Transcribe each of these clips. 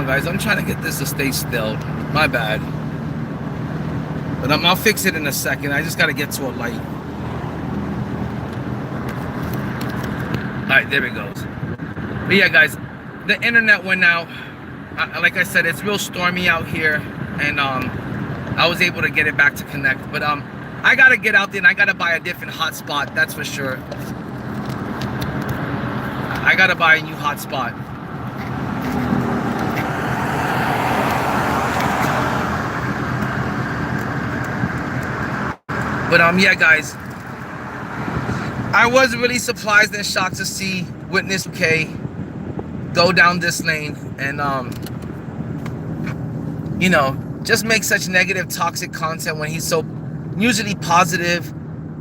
guys. I'm trying to get this to stay still. My bad. But I'll fix it in a second. I just got to get to a light. Alright, there it goes. But yeah, guys, the internet went out. Like I said, it's real stormy out here. And I was able to get it back to connect. But I got to get out there and I got to buy a different hotspot. That's for sure. I got to buy a new hotspot. But yeah, guys, I was really surprised and shocked to see WITNESSES2K go down this lane and you know, just make such negative, toxic content when he's so usually positive.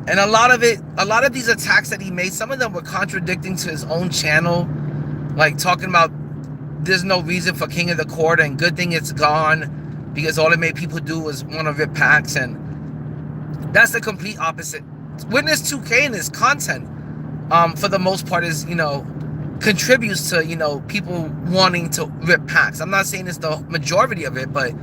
And a lot of these attacks that he made, some of them were contradicting to his own channel, like talking about there's no reason for King of the Court and good thing it's gone because all it made people do was want to rip packs. And that's the complete opposite. WITNESSES2K in his content, for the most part, is, you know, contributes to, you know, people wanting to rip packs. I'm not saying it's the majority of it, but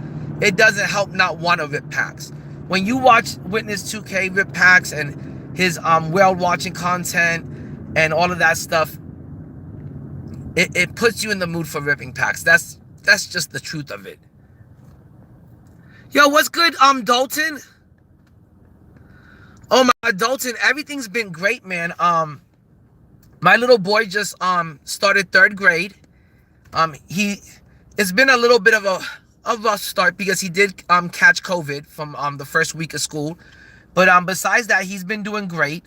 it doesn't help not want to rip packs. When you watch WITNESSES2K rip packs and his whale watching content and all of that stuff, it puts you in the mood for ripping packs. That's just the truth of it. Yo, what's good, Dalton? Oh my, Dalton, everything's been great, man. My little boy just started 3rd grade. It's been a little bit of a rough start because he did catch COVID from the first week of school. But besides that, he's been doing great.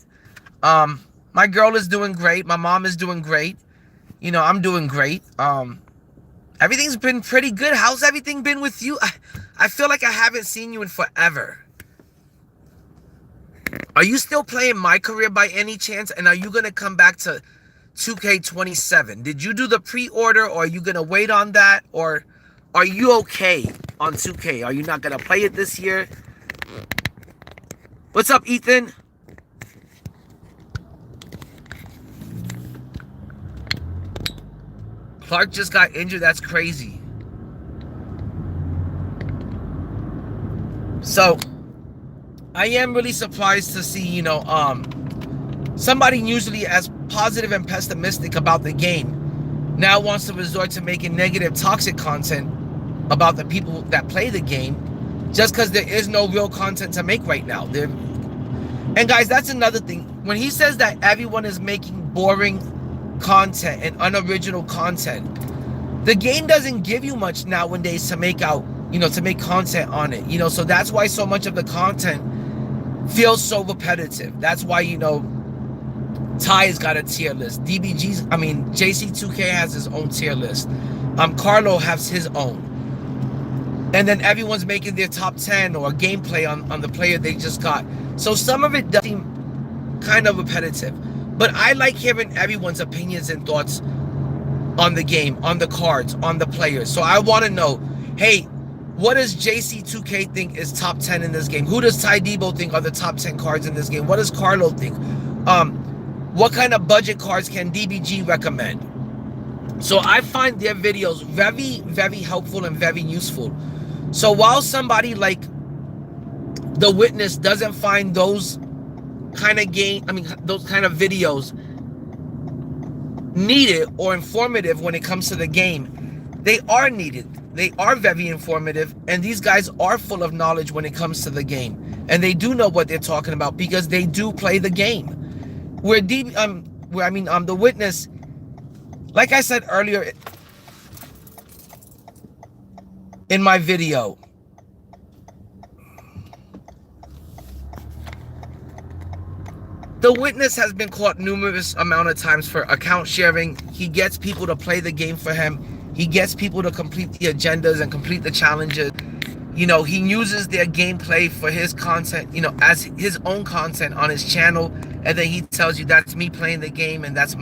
My girl is doing great. My mom is doing great. You know, I'm doing great. Everything's been pretty good. How's everything been with you? I feel like I haven't seen you in forever. Are you still playing My Career by any chance? And are you going to come back to 2K27? Did you do the pre-order, or are you going to wait on that? Or are you okay on 2K? Are you not going to play it this year? What's up, Ethan? Clark just got injured. That's crazy. So I am really surprised to see, you know, somebody usually as positive and pessimistic about the game now wants to resort to making negative, toxic content about the people that play the game just because there is no real content to make right now. And guys, that's another thing. When he says that everyone is making boring content and unoriginal content, the game doesn't give you much nowadays to make out, you know, to make content on it, you know, so that's why so much of the content feels so repetitive. That's why, you know, Ty's got a tier list. JC2K has his own tier list. Carlo has his own. And then everyone's making their top 10 or gameplay on the player they just got. So some of it does seem kind of repetitive. But I like hearing everyone's opinions and thoughts on the game, on the cards, on the players. So I want to know, hey, what does JC2K think is top 10 in this game? Who does Ty Debo think are the top 10 cards in this game? What does Carlo think? What kind of budget cards can DBG recommend? So I find their videos very, very helpful and very useful. So while somebody like The Witness doesn't find those kind of those kind of videos needed or informative when it comes to the game, they are needed. They are very informative, and these guys are full of knowledge when it comes to the game, and they do know what they're talking about because they do play the game. The Witness, like I said earlier in my video, The Witness has been caught numerous amount of times for account sharing. He gets people to play the game for him. He gets people to complete the agendas and complete the challenges. You know, he uses their gameplay for his content, you know, as his own content on his channel. And then he tells you that's me playing the game and that's,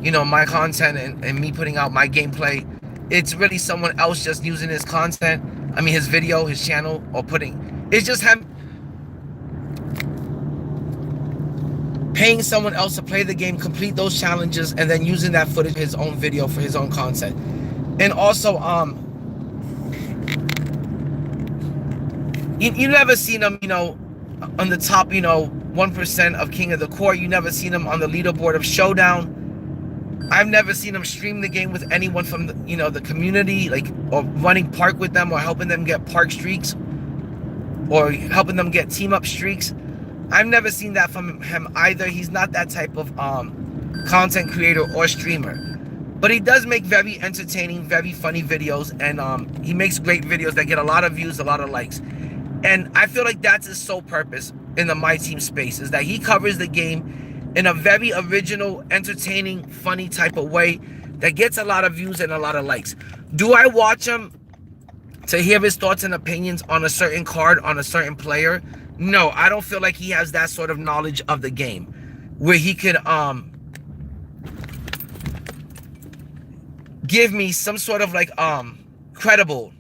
you know, my content and me putting out my gameplay. It's really someone else just using his content. I mean, his video, his channel, or it's just him paying someone else to play the game, complete those challenges, and then using that footage, his own video for his own content. And also, You never seen him, you know, on the top, you know, 1% of King of the Court. You never seen him on the leaderboard of Showdown. I've never seen him stream the game with anyone from the, you know, the community, like, or running park with them, or helping them get park streaks, or helping them get team up streaks. I've never seen that from him either. He's not that type of content creator or streamer, but he does make very entertaining, very funny videos, and he makes great videos that get a lot of views, a lot of likes. And I feel like that's his sole purpose in the Myteam space, is that he covers the game in a very original, entertaining, funny type of way that gets a lot of views and a lot of likes. Do I watch him to hear his thoughts and opinions on a certain card, on a certain player? No, I don't feel like he has that sort of knowledge of the game where he could give me some sort of like credible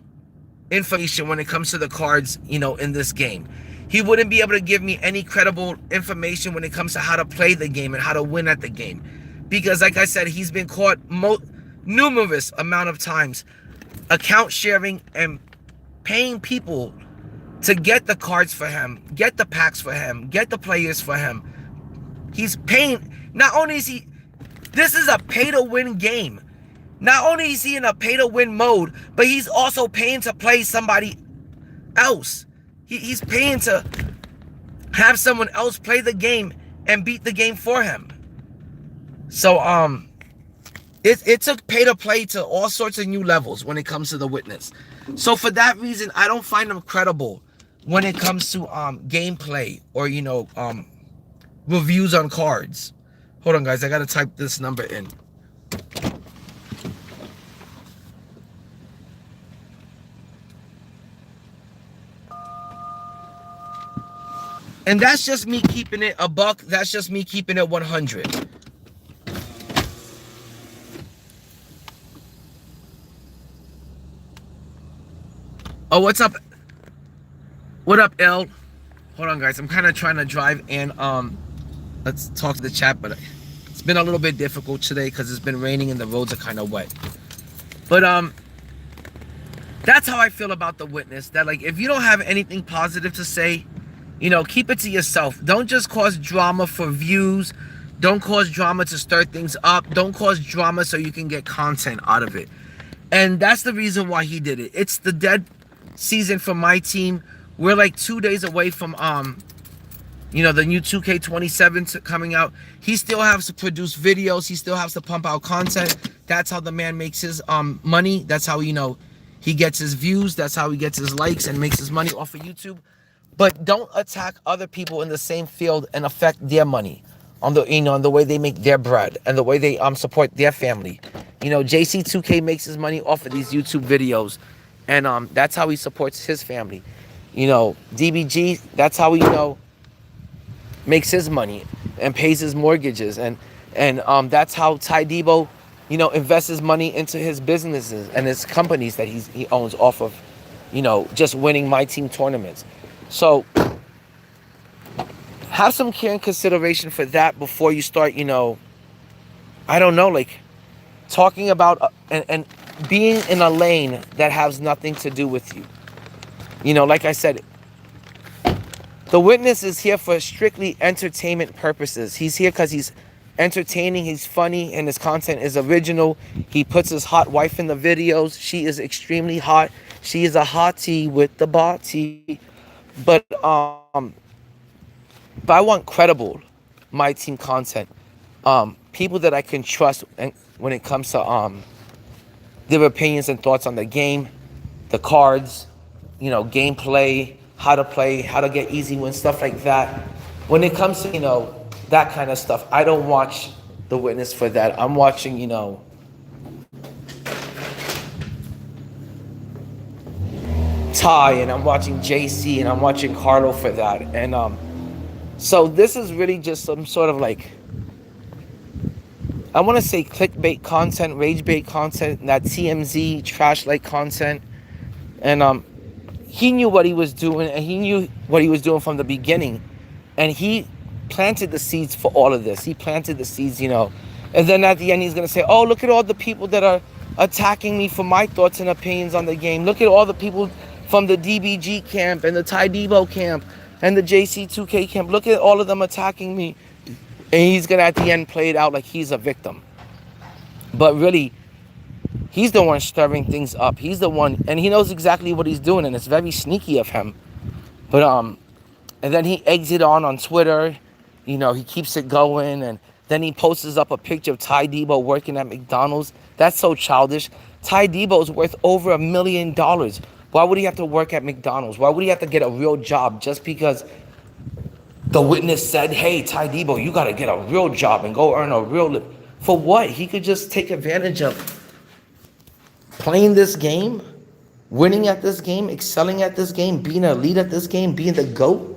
information when it comes to the cards, you know, in this game. He wouldn't be able to give me any credible information when it comes to how to play the game and how to win at the game, because like I said, he's been caught numerous amount of times account sharing and paying people to get the cards for him, get the packs for him, get the players for him. He's paying. Not only is he, this is a pay to win game. Not only is he in a pay to win mode, but he's also paying to play somebody else. He's paying to have someone else play the game and beat the game for him. So it took pay to play to all sorts of new levels when it comes to the Witness. So for that reason, I don't find him credible when it comes to gameplay or, you know, reviews on cards. Hold on, guys, I gotta type this number in. And that's just me keeping it a buck. That's just me keeping it 100. Oh, what's up? What up, L? Hold on, guys. I'm kind of trying to drive and let's talk to the chat, but it's been a little bit difficult today because it's been raining and the roads are kind of wet. But that's how I feel about the Witness. That, like, if you don't have anything positive to say, you know, keep it to yourself. Don't just cause drama for views. Don't cause drama to stir things up. Don't cause drama so you can get content out of it. And that's the reason why he did it. It's the dead season for Myteam. We're like 2 days away from you know, the new 2K27 coming out. He still has to produce videos. He still has to pump out content. That's how the man makes his money. That's how, you know, he gets his views. That's how he gets his likes and makes his money off of YouTube. But don't attack other people in the same field and affect their money on the, you know, on the way they make their bread and the way they support their family. You know, JC2K makes his money off of these YouTube videos, and that's how he supports his family. You know, DBG, that's how he, you know, makes his money and pays his mortgages, and that's how Ty Debo, you know, invests his money into his businesses and his companies that he owns off of, you know, just winning Myteam tournaments. So have some care and consideration for that before you start, you know, I don't know, like talking about and being in a lane that has nothing to do with you. You know, like I said, the Witness is here for strictly entertainment purposes. He's here because he's entertaining, he's funny, and his content is original. He puts his hot wife in the videos. She is extremely hot. She is a hottie with the body. But I want credible Myteam content, people that I can trust, and when it comes to their opinions and thoughts on the game, the cards, you know, gameplay, how to play, how to get easy wins, stuff like that. When it comes to, you know, that kind of stuff, I don't watch the Witness for that. I'm watching, you know, Ty, and I'm watching JC, and I'm watching Carlo for that. And so this is really just some sort of like, I want to say clickbait content, rage bait content, that TMZ trash like content. And he knew what he was doing, and he knew what he was doing from the beginning, and he planted the seeds for all of this. He planted the seeds, you know, and then at the end he's gonna say, oh, look at all the people that are attacking me for my thoughts and opinions on the game. Look at all the people from the DBG camp and the Ty Debo camp and the JC2K camp. Look at all of them attacking me. And he's going to at the end play it out like he's a victim. But really, he's the one stirring things up. He's the one, and he knows exactly what he's doing, and it's very sneaky of him. But and then he eggs it on Twitter. You know, he keeps it going, and then he posts up a picture of Ty Debo working at McDonald's. That's so childish. Ty Debo's worth over $1 million. Why would he have to work at McDonald's? Why would he have to get a real job just because the witness said, hey, Ty Debo, you got to get a real job and go earn a real living? For what? He could just take advantage of playing this game, winning at this game, excelling at this game, being a lead at this game, being the GOAT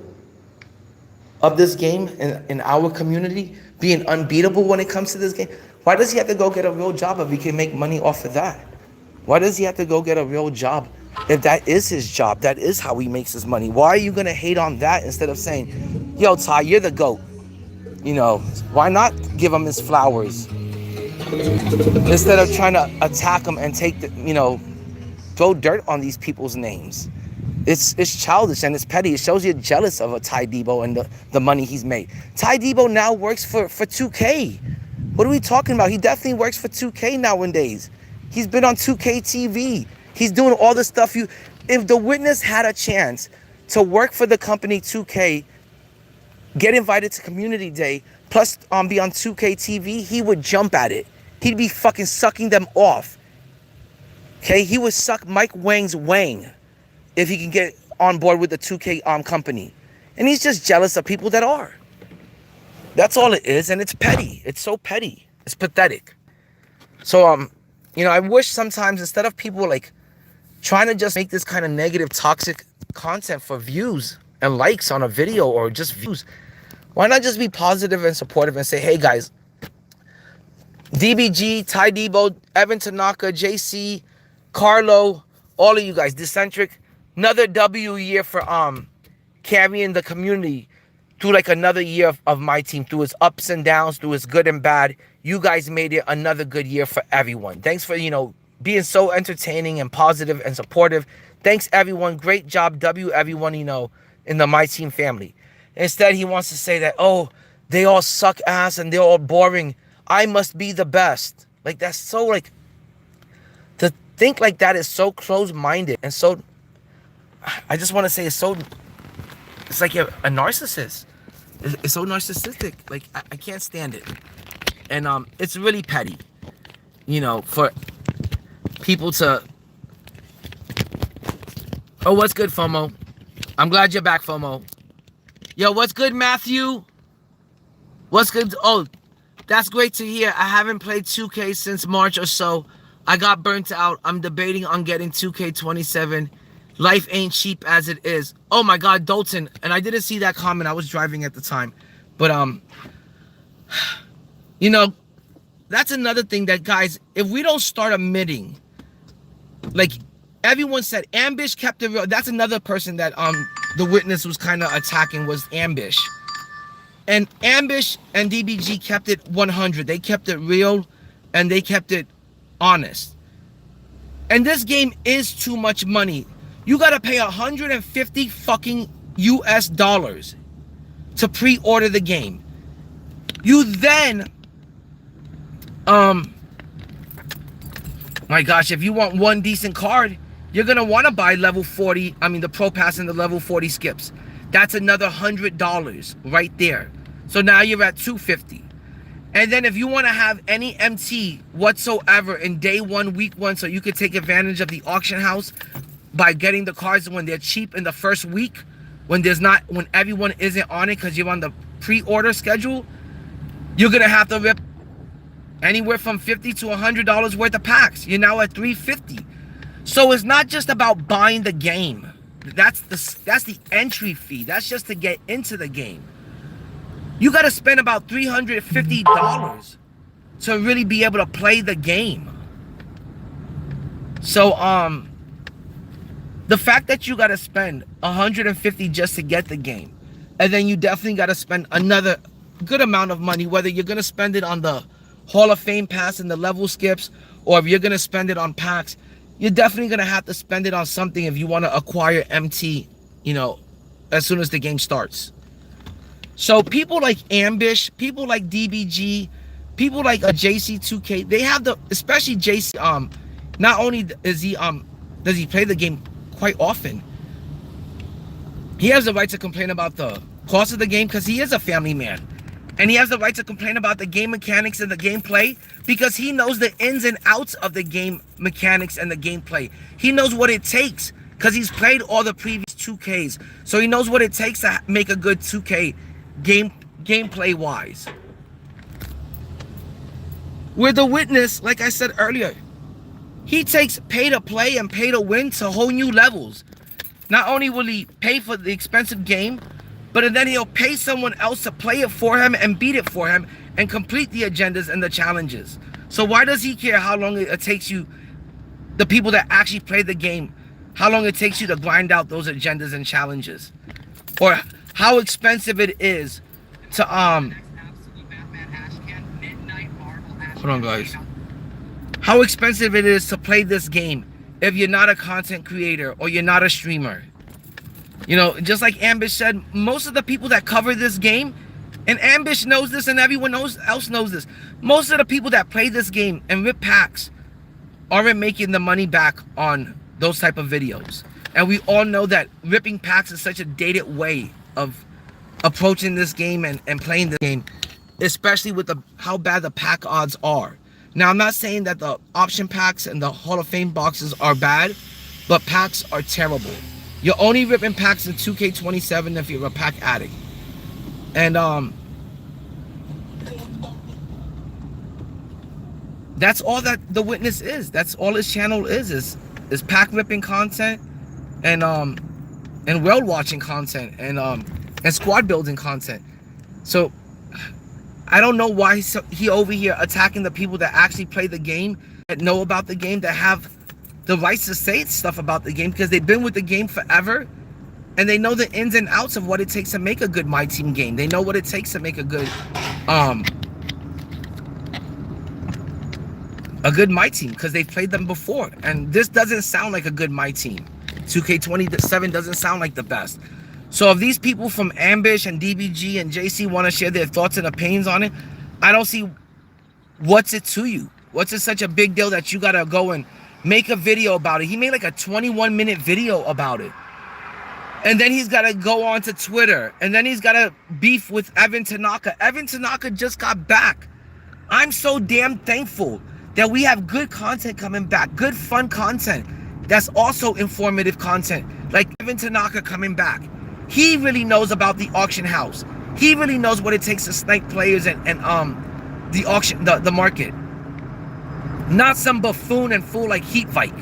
of this game in our community, being unbeatable when it comes to this game. Why does he have to go get a real job if he can make money off of that? Why does he have to go get a real job if that is his job? That is how he makes his money. Why are you going to hate on that instead of saying, yo, Ty, you're the GOAT? You know, why not give him his flowers instead of trying to attack him and take the, you know, throw dirt on these people's names? It's childish and it's petty. It shows you're jealous of a Ty Debo and the money he's made. Ty Debo now works for 2K. What are we talking about? He definitely works for 2K nowadays. He's been on 2K TV. He's doing all the stuff you... If the witness had a chance to work for the company 2K, get invited to Community Day, plus be on 2K TV, he would jump at it. He'd be fucking sucking them off. Okay? He would suck Mike Wang's wang if he can get on board with the 2K company. And he's just jealous of people that are. That's all it is, and it's petty. It's so petty. It's pathetic. So, you know, I wish sometimes instead of people like trying to just make this kind of negative, toxic content for views and likes on a video or just views, why not just be positive and supportive and say, hey guys, DBG, Ty Debo, Evan Tanaka, JC, Carlo, all of you guys, Decentric, another W year for carrying the community through like another year of my team, through its ups and downs, through its good and bad. You guys made it another good year for everyone. Thanks for, you know, being so entertaining and positive and supportive. Thanks everyone. Great job, W everyone, you know, in the My Team family. Instead, he wants to say that, oh, they all suck ass and they're all boring. I must be the best. Like, that's so, like, to think like that is so close-minded and so, I just want to say it's like you're a narcissist. It's so narcissistic. Like, I can't stand it. And it's really petty, you know, for people to... Oh, what's good, FOMO? I'm glad you're back, FOMO. Yo, what's good, Matthew? What's good? Oh, that's great to hear. I haven't played 2K since March or so. I got burnt out. I'm debating on getting 2K27. Life ain't cheap as it is. Oh my God, Dalton. And I didn't see that comment. I was driving at the time. But, you know, that's another thing that, guys, if we don't start admitting, like everyone said, Ambish kept it real. That's another person that the witness was kind of attacking, was Ambish. And Ambish and DBG kept it 100. They kept it real and they kept it honest. And this game is too much money. You gotta pay 150 fucking US dollars to pre-order the game. You then, my gosh, if you want one decent card, you're gonna wanna buy level 40, the Pro Pass and the level 40 skips. That's another $100 right there. So now you're at 250. And then if you wanna have any MT whatsoever in day one, week one, so you could take advantage of the auction house by getting the cards when they're cheap in the first week, when everyone isn't on it because you're on the pre-order schedule, you're gonna have to rip anywhere from $50 to $100 worth of packs. You're now at $350. So it's not just about buying the game. That's the entry fee. That's just to get into the game. You gotta spend about $350 to really be able to play the game. So the fact that you gotta spend $150 just to get the game, and then you definitely gotta spend another good amount of money, whether you're gonna spend it on the Hall of Fame pass and the level skips, or if you're gonna spend it on packs, you're definitely going to have to spend it on something if you want to acquire MT, you know, as soon as the game starts. So people like Ambish, people like DBG, people like a JC2K, they have the, especially JC, not only is he, does he play the game quite often, he has the right to complain about the cost of the game because he is a family man. And he has the right to complain about the game mechanics and the gameplay because he knows the ins and outs of the game mechanics and the gameplay. He knows what it takes because he's played all the previous 2Ks. So he knows what it takes to make a good 2K gameplay wise. With the Witness, like I said earlier, he takes pay to play and pay to win to whole new levels. Not only will he pay for the expensive game, but then he'll pay someone else to play it for him and beat it for him and complete the agendas and the challenges. So why does he care how long it takes you, the people that actually play the game, how long it takes you to grind out those agendas and challenges? Or how expensive it is to, hold on guys. How expensive it is to play this game if you're not a content creator or you're not a streamer. You know, just like Ambish said, most of the people that cover this game, and Ambish knows this and everyone else knows this, most of the people that play this game and rip packs aren't making the money back on those type of videos. And we all know that ripping packs is such a dated way of approaching this game and playing the game, especially with how bad the pack odds are. Now, I'm not saying that the option packs and the Hall of Fame boxes are bad, but packs are terrible. You're only ripping packs in 2K27 if you're a pack addict. And that's all that the Witness is. That's all his channel is pack ripping content and world watching content and squad building content. So I don't know why he over here attacking the people that actually play the game, that know about the game, that have the rights to say stuff about the game because they've been with the game forever and they know the ins and outs of what it takes to make a good Myteam game. They know what it takes to make a good Myteam because they've played them before. And this doesn't sound like a good Myteam. 2K27 doesn't sound like the best. So if these people from Ambish and DBG and JC want to share their thoughts and opinions on it, I don't see what's it to you. What's it such a big deal that you gotta go and make a video about it? He made like a 21-minute video about it. And then he's got to go on to Twitter. And then he's got to beef with Evan Tanaka. Evan Tanaka just got back. I'm so damn thankful that we have good content coming back. Good, fun content. That's also informative content. Like Evan Tanaka coming back. He really knows about the auction house. He really knows what it takes to snipe players and the auction, the market. Not some buffoon and fool like Heat Vike.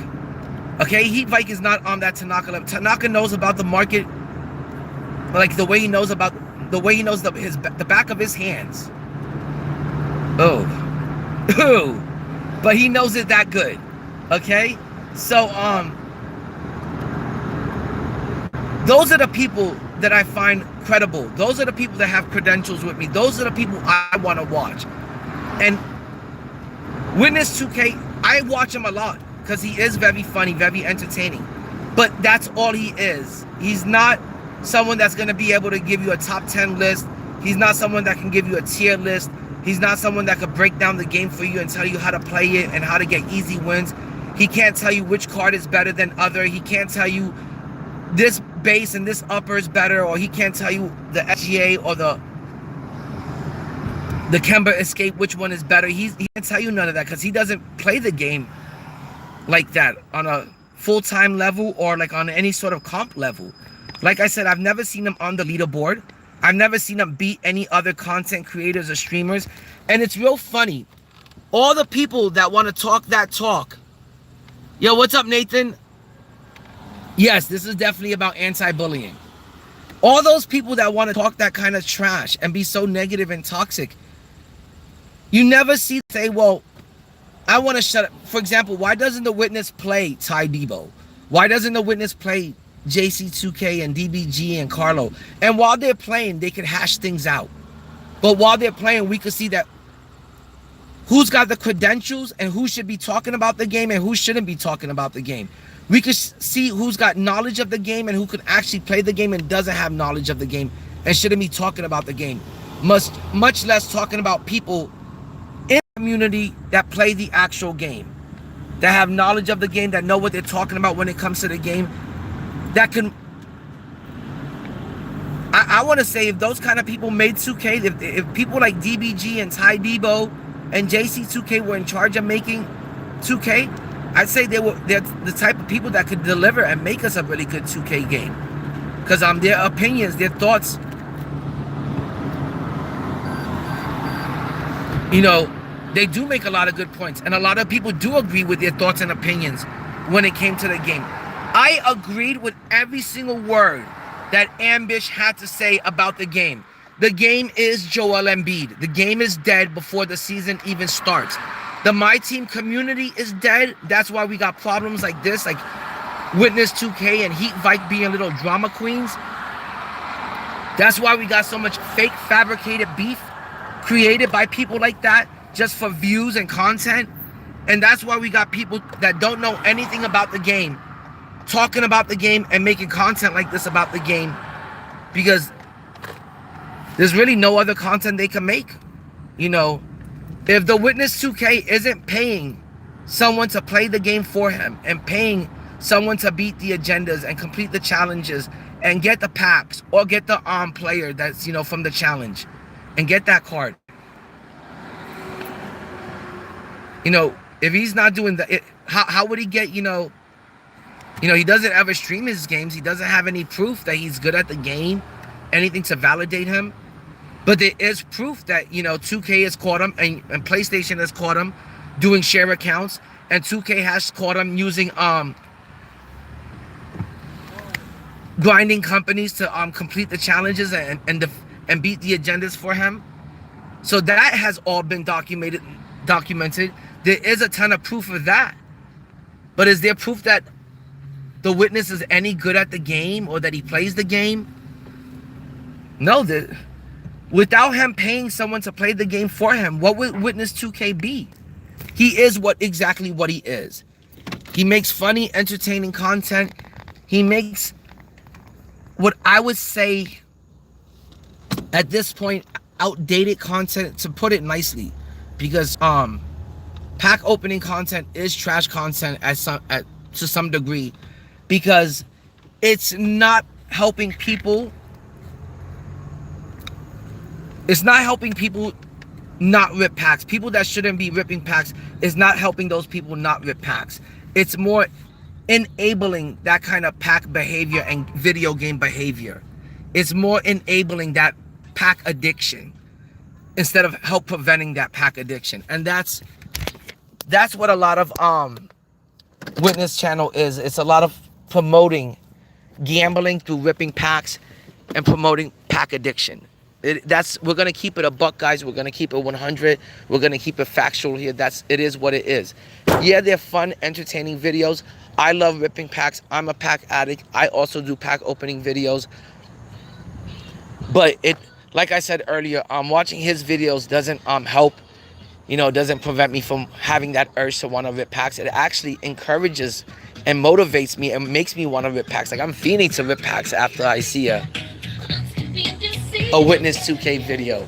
Okay, Heat Vike is not on that Tanaka level. Tanaka knows about the market, like the way he knows about the back of his hands. Oh, but he knows it that good. Okay, so those are the people that I find credible. Those are the people that have credentials with me. Those are the people I want to watch. And Witness2K, I watch him a lot because he is very funny, very entertaining. But that's all he is. He's not someone that's going to be able to give you a top 10 list. He's not someone that can give you a tier list. He's not someone that could break down the game for you and tell you how to play it and how to get easy wins. He can't tell you which card is better than other. He can't tell you this base and this upper is better, or he can't tell you the SGA or the Kemba Escape, which one is better. He can't tell you none of that because he doesn't play the game like that on a full-time level or like on any sort of comp level. Like I said, I've never seen him on the leaderboard. I've never seen him beat any other content creators or streamers. And it's real funny. All the people that want to talk that talk. Yo, what's up, Nathan? Yes, this is definitely about anti-bullying. All those people that want to talk that kind of trash and be so negative and toxic, you never see say, well, I want to shut up. For example, why doesn't the Witness play Ty Debo? Why doesn't the Witness play JC2K and DBG and Carlo? And while they're playing, they can hash things out. But while they're playing, we could see that who's got the credentials and who should be talking about the game and who shouldn't be talking about the game. We could see who's got knowledge of the game and who could actually play the game and doesn't have knowledge of the game and shouldn't be talking about the game. Much less talking about people in the community that play the actual game, that have knowledge of the game, that know what they're talking about when it comes to the game, that can... I want to say, if those kind of people made 2K, if people like DBG and Ty Debo and JC2K were in charge of making 2K, I'd say they're the type of people that could deliver and make us a really good 2K game. Because their opinions, their thoughts, you know, they do make a lot of good points. And a lot of people do agree with their thoughts and opinions when it came to the game. I agreed with every single word that Ambish had to say about the game. The game is Joel Embiid. The game is dead before the season even starts. The Myteam community is dead. That's why we got problems like this, like WITNESSES2K and Heat Vike being little drama queens. That's why we got so much fake fabricated beef created by people like that just for views and content. And that's why we got people that don't know anything about the game talking about the game and making content like this about the game, because there's really no other content they can make. You know, if the WITNESSES2K isn't paying someone to play the game for him and paying someone to beat the agendas and complete the challenges and get the packs or get the player that's, you know, from the challenge and get that card, you know, if he's not doing that, how would he get, you know, he doesn't ever stream his games. He doesn't have any proof that he's good at the game, anything to validate him. But there is proof that, you know, 2K has caught him and PlayStation has caught him doing share accounts, and 2K has caught him using grinding companies to complete the challenges and beat the agendas for him. So that has all been documented. There is a ton of proof of that. But is there proof that the Witness is any good at the game or that he plays the game? No. Without him paying someone to play the game for him, what would WITNESSES2K be? He is exactly what he is. He makes funny, entertaining content. He makes what I would say at this point outdated content, to put it nicely, because pack opening content is trash content to some degree, because it's not helping people. It's not helping people not rip packs. People that shouldn't be ripping packs is not helping those people not rip packs. It's more enabling that kind of pack behavior and video game behavior. It's more enabling that pack addiction instead of help preventing that pack addiction. And that's what a lot of Witness channel is. It's a lot of promoting gambling through ripping packs and promoting pack addiction. We're gonna keep it a buck, guys. We're gonna keep it 100. We're gonna keep it factual here. It is what it is. Yeah, they're fun, entertaining videos. I love ripping packs. I'm a pack addict. I also do pack opening videos. But like I said earlier, watching his videos doesn't help. Doesn't prevent me from having that urge to want to rip packs. It actually encourages and motivates me and makes me want to rip packs. Like, I'm feeling to rip packs after I see a WITNESSES2K video,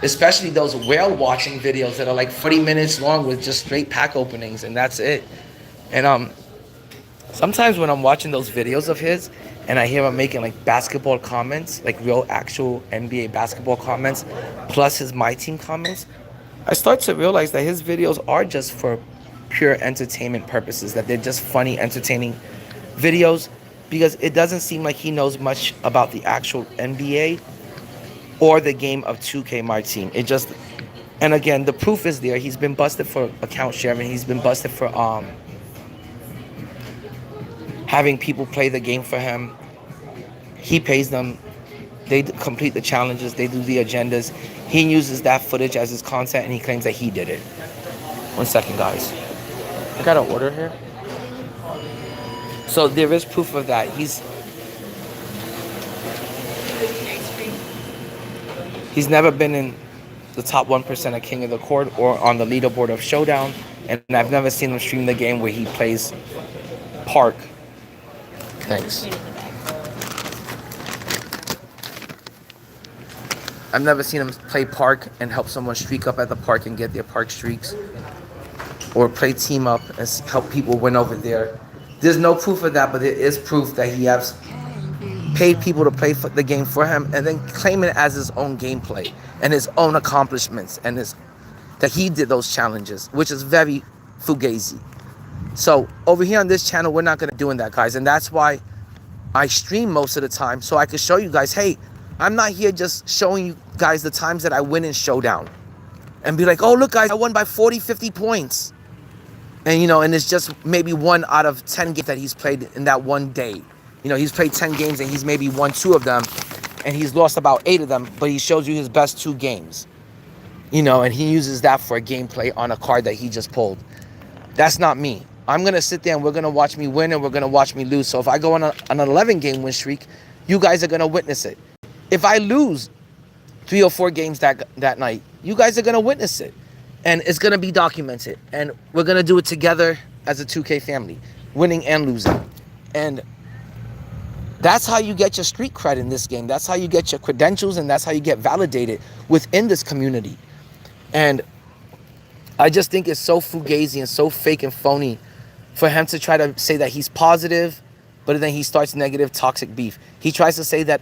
especially those whale watching videos that are like 40 minutes long with just straight pack openings, and that's it. And sometimes when I'm watching those videos of his and I hear him making like basketball comments, like real actual NBA basketball comments, plus his Myteam comments, I start to realize that his videos are just for pure entertainment purposes, that they're just funny, entertaining videos, because it doesn't seem like he knows much about the actual NBA or the game of 2K Myteam. And again, the proof is there. He's been busted for account sharing. He's been busted for having people play the game for him. He pays them. They complete the challenges. They do the agendas. He uses that footage as his content, and he claims that he did it. 1 second, guys. I got an order here. So there is proof of that. He's never been in the top 1% of King of the Court or on the leaderboard of Showdown. And I've never seen him stream the game where he plays Park. Thanks. I've never seen him play Park and help someone streak up at the Park and get their Park streaks. Or play team up and help people win over there. There's no proof of that, but there is proof that he has paid people to play the game for him and then claim it as his own gameplay and his own accomplishments and that he did those challenges, which is very fugazi. So over here on this channel, we're not going to doing that, guys. And that's why I stream most of the time, so I can show you guys, hey, I'm not here just showing you guys the times that I win in Showdown and be like, oh, look, guys, I won by 40, 50 points. And, you know, and it's just maybe 1 out of 10 games that he's played in that one day. You know, he's played 10 games and he's maybe won 2 of them and he's lost about 8 of them, but he shows you his best 2 games. You know, and he uses that for a gameplay on a card that he just pulled. That's not me. I'm going to sit there and we're going to watch me win and we're going to watch me lose. So if I go on an 11-game win streak, you guys are going to witness it. If I lose 3 or 4 games that night, you guys are going to witness it. And it's going to be documented. And we're going to do it together as a 2K family, winning and losing. And that's how you get your street cred in this game. That's how you get your credentials, and that's how you get validated within this community. And I just think it's so fugazi and so fake and phony for him to try to say that he's positive, but then he starts negative, toxic beef. He tries to say that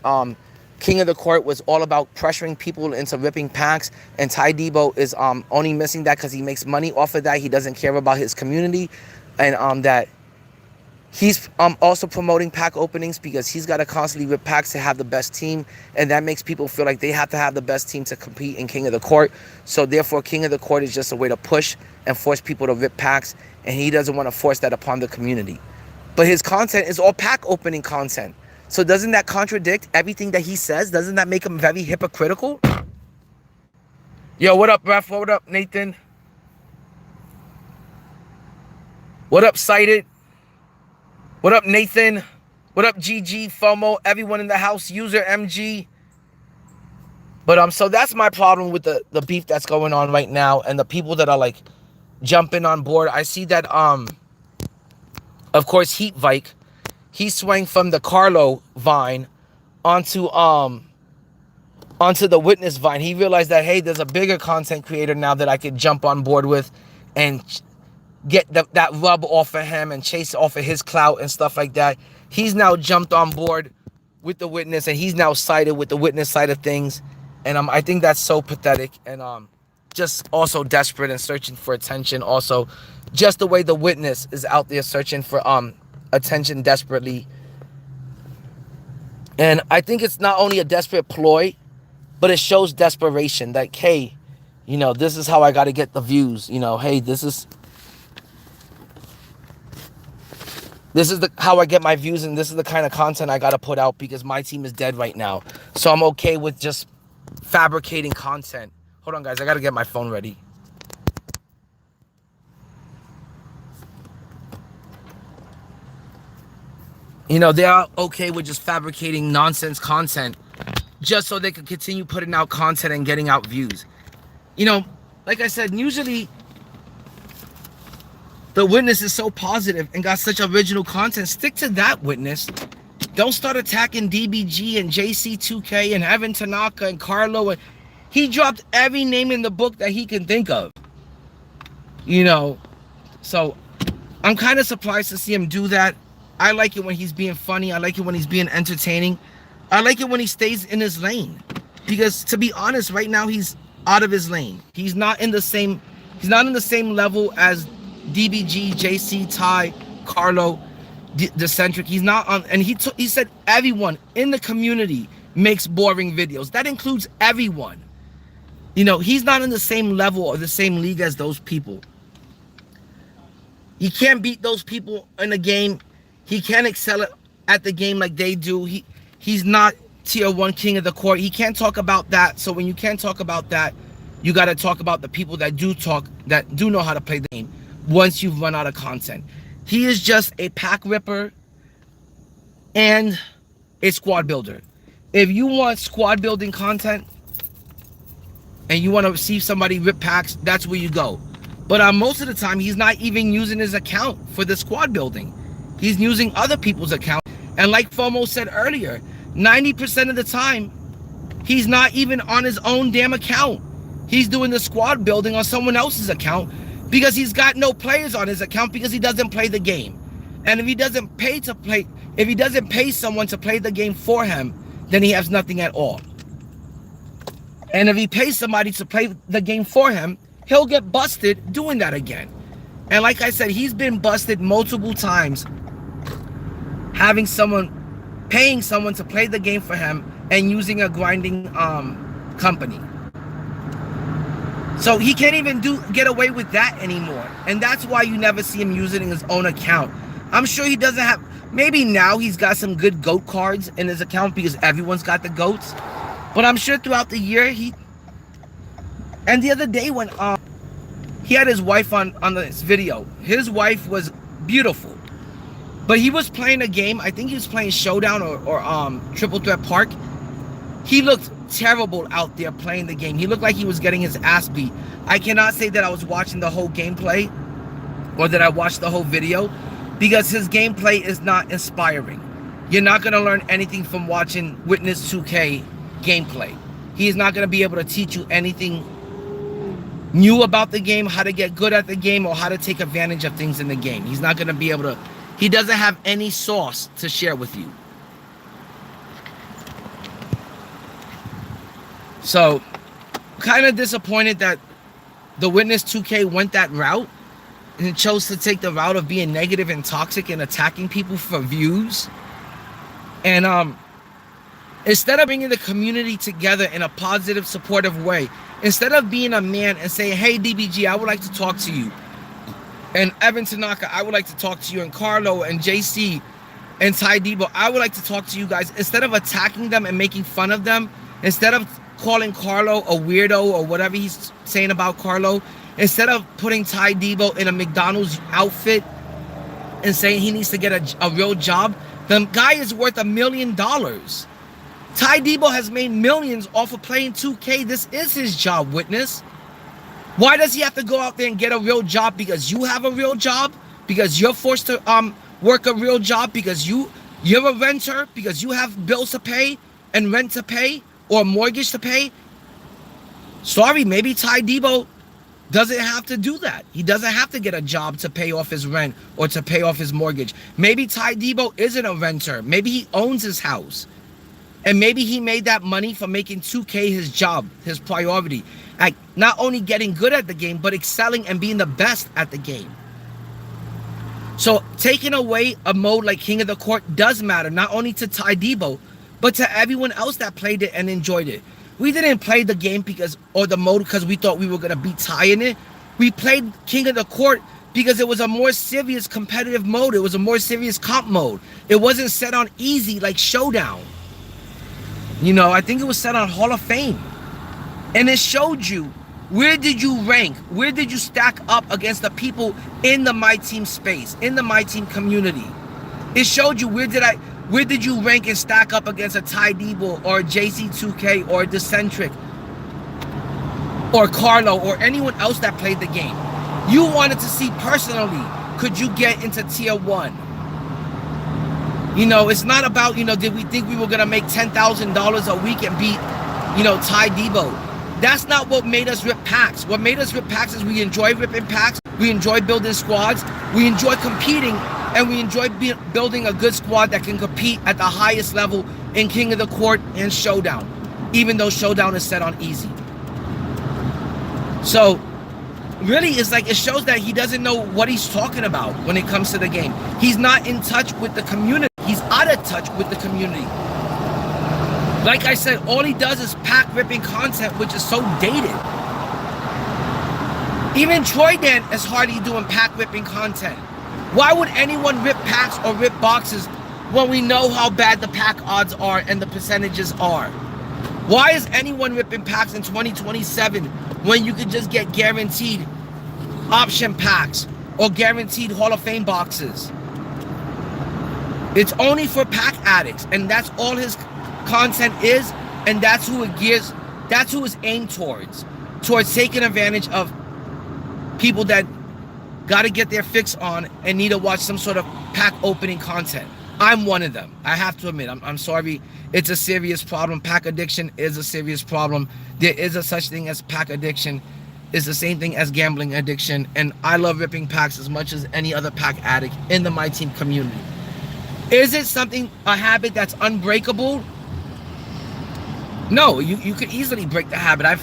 King of the Court was all about pressuring people into ripping packs, and Ty Debo is only missing that because he makes money off of that. He doesn't care about his community, and that he's also promoting pack openings because he's got to constantly rip packs to have the best team, and that makes people feel like they have to have the best team to compete in King of the Court. So therefore, King of the Court is just a way to push and force people to rip packs, and he doesn't want to force that upon the community. But his content is all pack opening content. So doesn't that contradict everything that he says? Doesn't that make him very hypocritical? Yo, what up, Ref? What up, Nathan? What up, Cited? What up, Nathan? What up, GG, FOMO, everyone in the house, user MG? But so that's my problem with the beef that's going on right now and the people that are like jumping on board. I see that of course Heat Vike, he swung from the Carlo Vine onto the Witness Vine. He realized that, hey, there's a bigger content creator now that I could jump on board with and get that rub off of him and chase off of his clout and stuff like that. He's now jumped on board with the Witness, and he's now sided with the Witness side of things. And I think that's so pathetic and just also desperate and searching for attention. Also, just the way the Witness is out there searching for attention desperately. And I think it's not only a desperate ploy, but it shows desperation. Like, hey, you know, this is how I got to get the views. You know, hey, this is how I get my views, and this is the kind of content I got to put out because my team is dead right now. So I'm okay with just fabricating content. Hold on, guys. I got to get my phone ready. You know, they are okay with just fabricating nonsense content just so they can continue putting out content and getting out views. You know, like I said, usually the Witness is so positive and got such original content. Stick to that, Witness. Don't start attacking DBG and JC2K and Evan Tanaka and Carlo. He dropped every name in the book that he can think of. You know, so I'm kind of surprised to see him do that. I like it when he's being funny. I like it when he's being entertaining. I like it when he stays in his lane. Because to be honest, right now he's out of his lane. He's not in the same level as DBG, JC, Ty, Carlo, Decentric. He's not on, and he said everyone in the community makes boring videos. That includes everyone. You know, he's not in the same level or the same league as those people. He can't beat those people in the game. He can't excel at the game like they do. He's not tier 1 King of the Court. He can't talk about that. So when you can't talk about that, you got to talk about the people that do know how to play the game once you've run out of content. He is just a pack ripper and a squad builder. If you want squad building content, and you want to see somebody rip packs, that's where you go. But most of the time, he's not even using his account for the squad building. He's using other people's account. And like FOMO said earlier, 90% of the time, he's not even on his own damn account. He's doing the squad building on someone else's account because he's got no players on his account because he doesn't play the game. And if he doesn't pay someone to play the game for him, then he has nothing at all. And if he pays somebody to play the game for him, he'll get busted doing that again. And like I said, he's been busted multiple times paying someone to play the game for him and using a grinding company. So he can't even get away with that anymore. And that's why you never see him using his own account. I'm sure he doesn't have, maybe now he's got some good GOAT cards in his account because everyone's got the GOATs. But I'm sure throughout the year and the other day when he had his wife on this video, his wife was beautiful. But he was playing a game, I think he was playing Showdown or Triple Threat Park. He looked terrible out there playing the game. He looked like he was getting his ass beat. I cannot say that I was watching the whole gameplay or that I watched the whole video because his gameplay is not inspiring. You're not going to learn anything from watching WITNESSES2K gameplay. He is not going to be able to teach you anything new about the game, how to get good at the game, or how to take advantage of things in the game. He's not going to be able to. He doesn't have any sauce to share with you. So, kind of disappointed that the WITNESSES2K went that route and chose to take the route of being negative and toxic and attacking people for views. And instead of bringing the community together in a positive, supportive way, instead of being a man and saying, hey, DBG, I would like to talk to you. And Evan Tanaka, I would like to talk to you. And Carlo and JC and Ty Debo, I would like to talk to you guys. Instead of attacking them and making fun of them, instead of calling Carlo a weirdo or whatever he's saying about Carlo, instead of putting Ty Debo in a McDonald's outfit and saying he needs to get a real job, the guy is worth $1 million. Ty Debo has made millions off of playing 2K. This is his job, Witness. Why does he have to go out there and get a real job? Because you have a real job? Because you're forced to work a real job? Because you're a renter? Because you have bills to pay and rent to pay or mortgage to pay? Sorry, maybe Ty Debo doesn't have to do that. He doesn't have to get a job to pay off his rent or to pay off his mortgage. Maybe Ty Debo isn't a renter. Maybe he owns his house. And maybe he made that money from making 2K his job, his priority. Like not only getting good at the game, but excelling and being the best at the game. So taking away a mode like King of the Court does matter, not only to Ty Debo, but to everyone else that played it and enjoyed it. We didn't play the game or the mode because we thought we were going to beat Ty in it. We played King of the Court because it was a more serious competitive mode. It was a more serious comp mode. It wasn't set on easy like Showdown. You know, I think it was set on Hall of Fame. And it showed you, where did you rank? Where did you stack up against the people in the Myteam space, in the Myteam community? It showed you where did you rank and stack up against a Ty Debo or a JC2K or a Decentric or Carlo or anyone else that played the game. You wanted to see personally, could you get into tier 1? You know, it's not about, you know, did we think we were going to make $10,000 a week and beat, you know, Ty Debo? That's not what made us rip packs. What made us rip packs is we enjoy ripping packs, we enjoy building squads, we enjoy competing, and we enjoy building a good squad that can compete at the highest level in King of the Court and Showdown, even though Showdown is set on easy. So, really, it's like it shows that he doesn't know what he's talking about when it comes to the game. He's not in touch with the community. He's out of touch with the community. Like I said, all he does is pack ripping content, which is so dated. Even Troy Dan is hardly doing pack ripping content. Why would anyone rip packs or rip boxes when we know how bad the pack odds are and the percentages are? Why is anyone ripping packs in 2027 when you could just get guaranteed option packs or guaranteed Hall of Fame boxes? It's only for pack addicts, and that's all his content is, and that's who it gears, that's who it's aimed towards. towards taking advantage of people that got to get their fix on and need to watch some sort of pack opening content. I'm one of them. I have to admit, I'm sorry. It's a serious problem. Pack addiction is a serious problem. There is a such thing as pack addiction. It's the same thing as gambling addiction. And I love ripping packs as much as any other pack addict in the Myteam community. Is it something, a habit that's unbreakable? No, you could easily break the habit.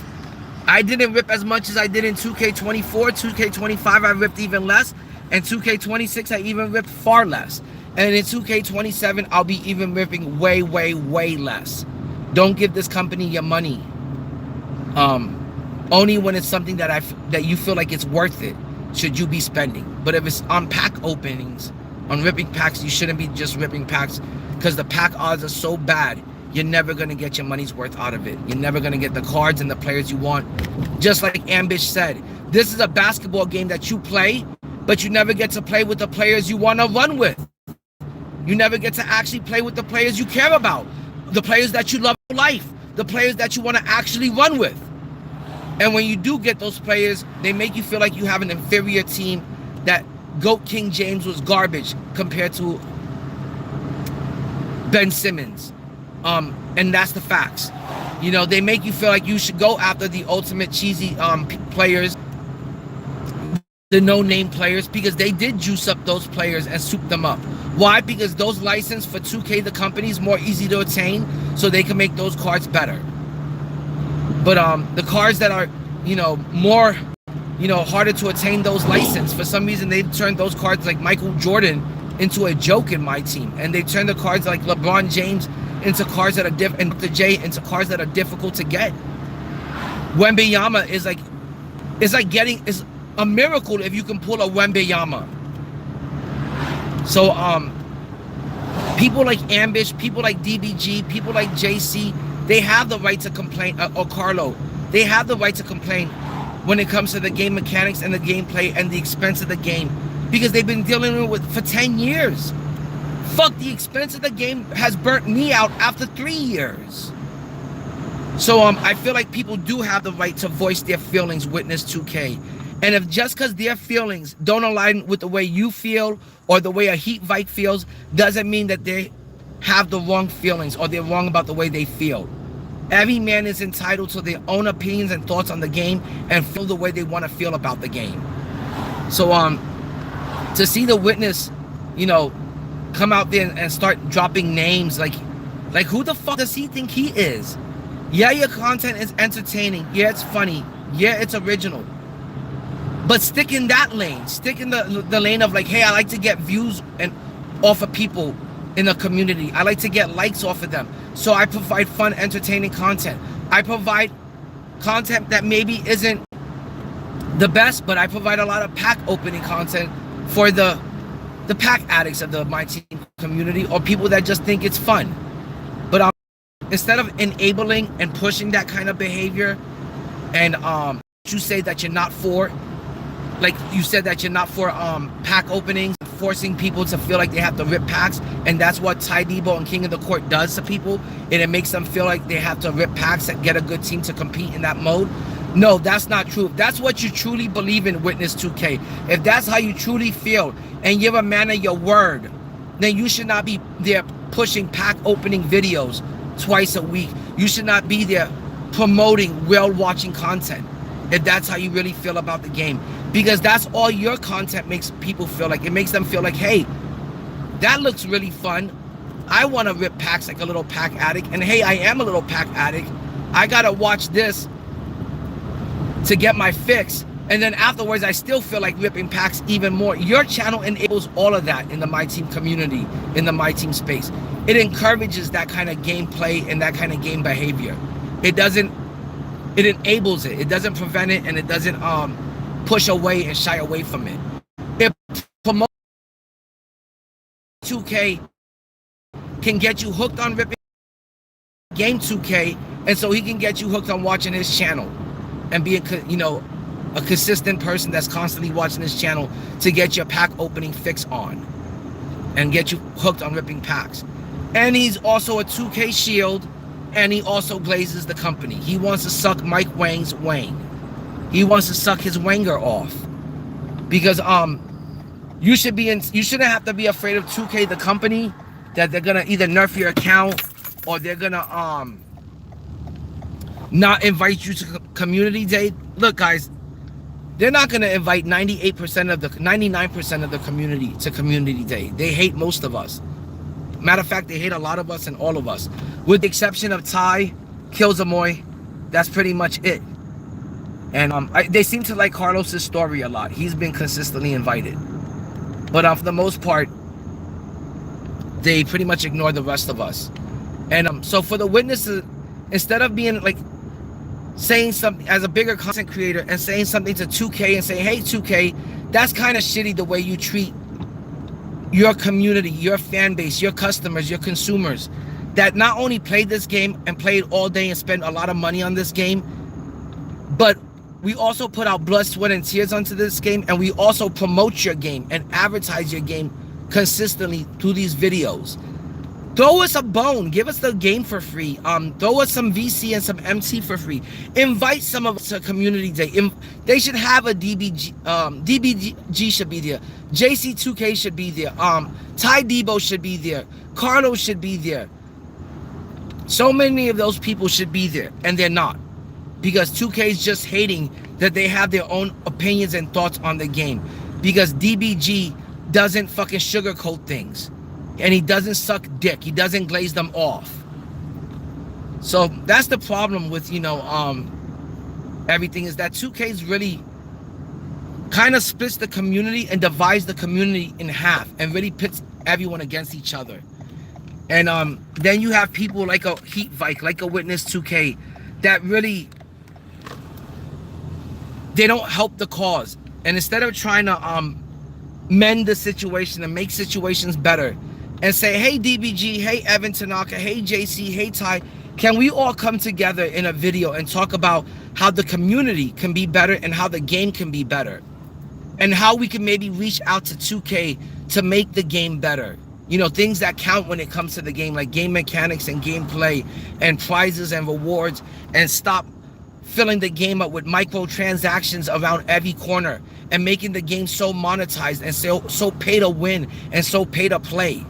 I didn't rip as much as I did in 2K24. 2K25 I ripped even less, and 2K26 I even ripped far less. And in 2K27 I'll be even ripping way less. Don't give this company your money. Only when it's something that you feel like it's worth it should you be spending. But if it's on pack openings, on ripping packs, you shouldn't be just ripping packs, because the pack odds are so bad. You're never going to get your money's worth out of it. You're never going to get the cards and the players you want. Just like Ambish said, this is a basketball game that you play, but you never get to play with the players you want to run with. You never get to actually play with the players you care about, the players that you love in life, the players that you want to actually run with. And when you do get those players, they make you feel like you have an inferior team, that GOAT King James was garbage compared to Ben Simmons. And that's the facts. You know, they make you feel like you should go after the ultimate cheesy players, the no-name players, because they did juice up those players and soup them up. Why? Because those licenses for 2K, the company, is more easy to attain, so they can make those cards better. But the cards that are, more, harder to attain those licenses, for some reason they've turned those cards like Michael Jordan into a joke in Myteam, and they turned the cards like LeBron James into cards that are and Dr. J into cards that are difficult to get. Wembanyama is a miracle if you can pull a Wembanyama. So people like Ambish, people like DBG, people like JC, they have the right to complain, or Carlo, they have the right to complain when it comes to the game mechanics and the gameplay and the expense of the game, because they've been dealing with it for 10 years. Fuck, the expense of the game has burnt me out after 3 years. So I feel like people do have the right to voice their feelings, Witness2K. And if just because their feelings don't align with the way you feel or the way a Heat Vike feels, doesn't mean that they have the wrong feelings or they're wrong about the way they feel. Every man is entitled to their own opinions and thoughts on the game and feel the way they want to feel about the game. So to see the Witness, come out there and start dropping names, like who the fuck does he think he is? Yeah, your content is entertaining. Yeah, it's funny. Yeah, it's original. But stick in that lane. Stick in the lane of like, hey, I like to get views and off of people in the community. I like to get likes off of them. So I provide fun, entertaining content. I provide content that maybe isn't the best, but I provide a lot of pack opening content for the pack addicts of the Myteam community, or people that just think it's fun. But instead of enabling and pushing that kind of behavior, and you say that you're not for, like you said that you're not for pack openings, forcing people to feel like they have to rip packs, and that's what Ty Debo and King of the Court does to people, and it makes them feel like they have to rip packs and get a good team to compete in that mode. No, that's not true. If that's what you truly believe in, Witness2K, if that's how you truly feel, and you're a man of your word, then you should not be there pushing pack opening videos twice a week. You should not be there promoting whale-watching content, if that's how you really feel about the game. Because that's all your content makes people feel like. It makes them feel like, hey, that looks really fun. I want to rip packs like a little pack addict. And hey, I am a little pack addict. I got to watch this to get my fix, and then afterwards I still feel like ripping packs even more. Your channel enables all of that in the Myteam community, in the Myteam space. It encourages that kind of gameplay and that kind of game behavior. It enables it. It doesn't prevent it, and it doesn't push away and shy away from it. It promotes. 2K can get you hooked on ripping game 2K, and so he can get you hooked on watching his channel and being, a consistent person that's constantly watching his channel to get your pack opening fix on and get you hooked on ripping packs. And he's also a 2K shield, and he also glazes the company. He wants to suck Mike Wang's Wang. He wants to suck his wanger off. Because you shouldn't have to be afraid of 2K, the company, that they're gonna either nerf your account or they're gonna not invite you to community day. Look, guys, they're not gonna invite 99% of the community to community day. They hate most of us. Matter of fact, they hate a lot of us and all of us, with the exception of Ty, Killzamoy. That's pretty much it. And they seem to like Carlos's story a lot. He's been consistently invited, but for the most part, they pretty much ignore the rest of us. And so for the witnesses, instead of being like saying something as a bigger content creator and saying something to 2K and saying, hey 2K, that's kind of shitty the way you treat your community, your fan base, your customers, your consumers, that not only played this game and played all day and spent a lot of money on this game, but we also put our blood, sweat, and tears onto this game, and we also promote your game and advertise your game consistently through these videos. Throw us a bone. Give us the game for free. Throw us some VC and some MT for free. Invite some of us to community day. They should have a DBG. DBG should be there. JC2K should be there. Ty Debo should be there. Carlos should be there. So many of those people should be there, and they're not. Because 2K is just hating that they have their own opinions and thoughts on the game. Because DBG doesn't fucking sugarcoat things. And he doesn't suck dick. He doesn't glaze them off. So that's the problem with, everything, is that 2K is really kind of splits the community and divides the community in half and really pits everyone against each other. And then you have people like a Heat Vike, like a Witness2K, that really, they don't help the cause. And instead of trying to mend the situation and make situations better and say, hey DBG, hey Evan Tanaka, hey JC, hey Ty, can we all come together in a video and talk about how the community can be better and how the game can be better, and how we can maybe reach out to 2K to make the game better? Things that count when it comes to the game, like game mechanics and gameplay and prizes and rewards, and stop filling the game up with microtransactions around every corner and making the game so monetized and so pay to win and so pay to play.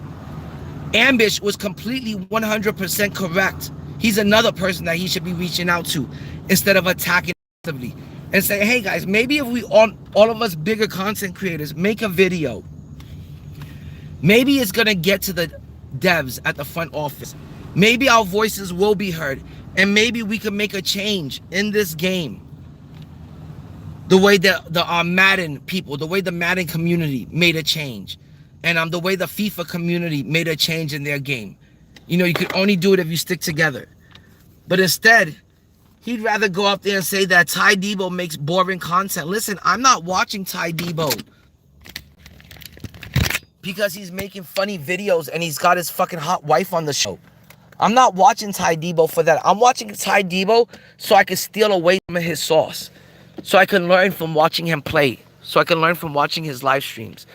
Ambish was completely 100% correct. He's another person that he should be reaching out to instead of attacking actively, and say, hey guys, maybe if we all of us bigger content creators make a video, maybe it's gonna get to the devs at the front office. Maybe our voices will be heard, and maybe we can make a change in this game. The way that the Madden people, the way the Madden community made a change, and the way the FIFA community made a change in their game. You could only do it if you stick together. But instead, he'd rather go out there and say that Ty Debo makes boring content. Listen, I'm not watching Ty Debo because he's making funny videos and he's got his fucking hot wife on the show. I'm not watching Ty Debo for that. I'm watching Ty Debo so I can steal away from his sauce, so I can learn from watching him play, so I can learn from watching his live streams.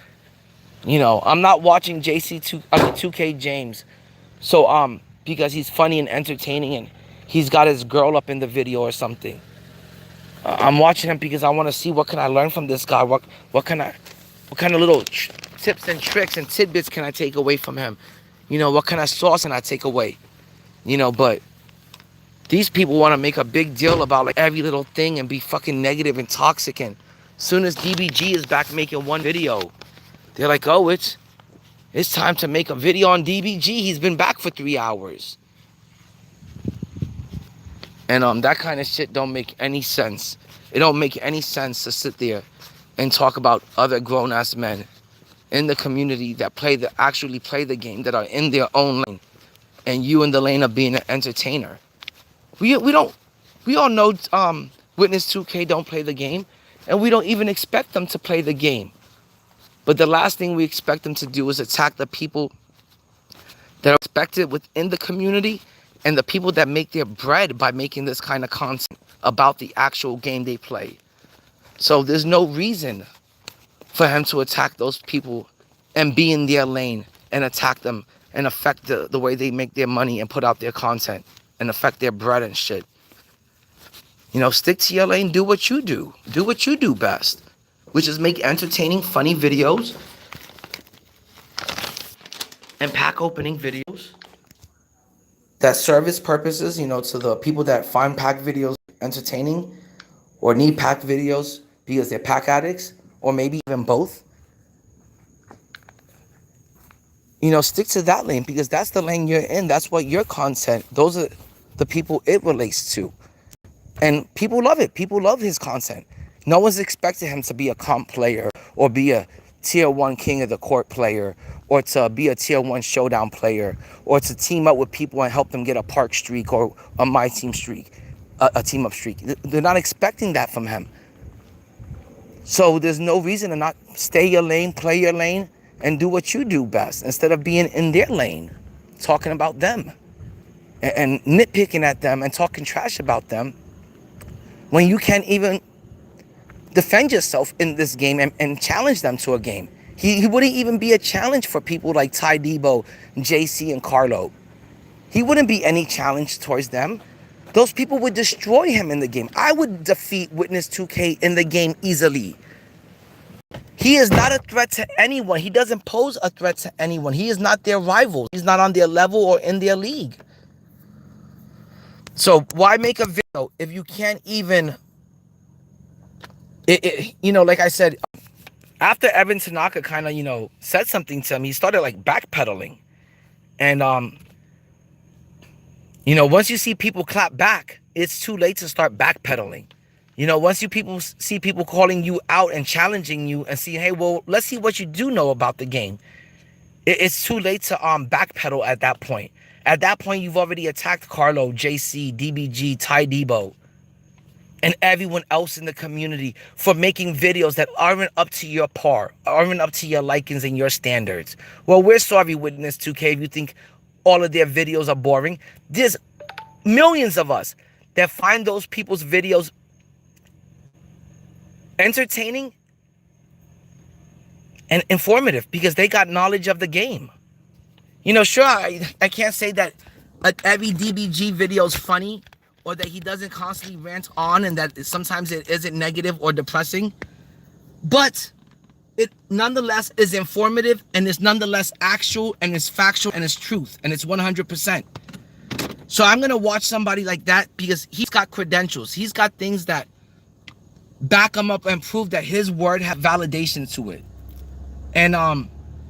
I'm not watching 2K James so because he's funny and entertaining and he's got his girl up in the video or something. I'm watching him because I want to see what can I learn from this guy. What kind of little tips and tricks and tidbits can I take away from him? What kind of sauce can I take away? But these people want to make a big deal about like every little thing and be fucking negative and toxic. And as soon as DBG is back making one video, they're like, oh, it's time to make a video on DBG. He's been back for 3 hours. And that kind of shit don't make any sense. It don't make any sense to sit there and talk about other grown-ass men in the community that actually play the game, that are in their own lane, and you in the lane of being an entertainer. We all know Witness2K don't play the game, and we don't even expect them to play the game. But the last thing we expect them to do is attack the people that are respected within the community and the people that make their bread by making this kind of content about the actual game they play. So there's no reason for him to attack those people and be in their lane and attack them and affect the way they make their money and put out their content and affect their bread and shit. You know, stick to your lane, do what you do. Do what you do best, which is make entertaining, funny videos and pack opening videos that serve its purposes, you know, to the people that find pack videos entertaining or need pack videos because they're pack addicts, or maybe even both. You know, stick to that lane because that's the lane you're in. That's what your content, those are the people it relates to. And people love it. People love his content. No one's expecting him to be a comp player or be a tier 1 king of the court player or to be a tier 1 showdown player or to team up with people and help them get a park streak or a Myteam streak, a team up streak. They're not expecting that from him. So there's no reason to not stay your lane, play your lane, and do what you do best instead of being in their lane, talking about them and nitpicking at them and talking trash about them when you can't even defend yourself in this game and challenge them to a game. He wouldn't even be a challenge for people like Ty Debo, JC, and Carlo. He wouldn't be any challenge towards them. Those people would destroy him in the game. I would defeat WITNESSES2K in the game easily. He is not a threat to anyone. He doesn't pose a threat to anyone. He is not their rival. He's not on their level or in their league. So why make a video if you can't even, you know, like I said, after Evan Tanaka kind of, you know, said something to him, he started like backpedaling. And, you know, once you see people clap back, it's too late to start backpedaling. You know, once you see people calling you out and challenging you and see, hey, well, let's see what you do know about the game. It's too late to backpedal at that point. At that point, you've already attacked Carlo, JC, DBG, Ty Debo, and everyone else in the community for making videos that aren't up to your par, aren't up to your likings and your standards. Well, we're sorry, WITNESSES2K, if you think all of their videos are boring. There's millions of us that find those people's videos entertaining and informative because they got knowledge of the game. You know, sure, I can't say that every DBG video is funny or that he doesn't constantly rant on and that sometimes it isn't negative or depressing, but it nonetheless is informative and it's nonetheless actual and it's factual and it's truth and it's 100%. So I'm going to watch somebody like that because he's got credentials. He's got things that back him up and prove that his word have validation to it. And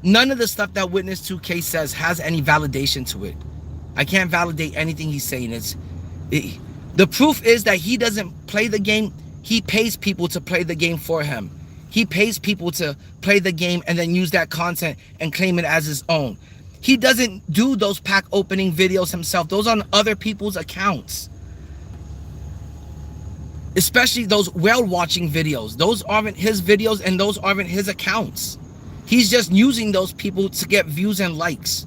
none of the stuff that WITNESSES2K says has any validation to it. I can't validate anything he's saying. The proof is that he doesn't play the game. He pays people to play the game for him. He pays people to play the game and then use that content and claim it as his own. He doesn't do those pack opening videos himself. Those are on other people's accounts. Especially those whale watching videos. Those aren't his videos and those aren't his accounts. He's just using those people to get views and likes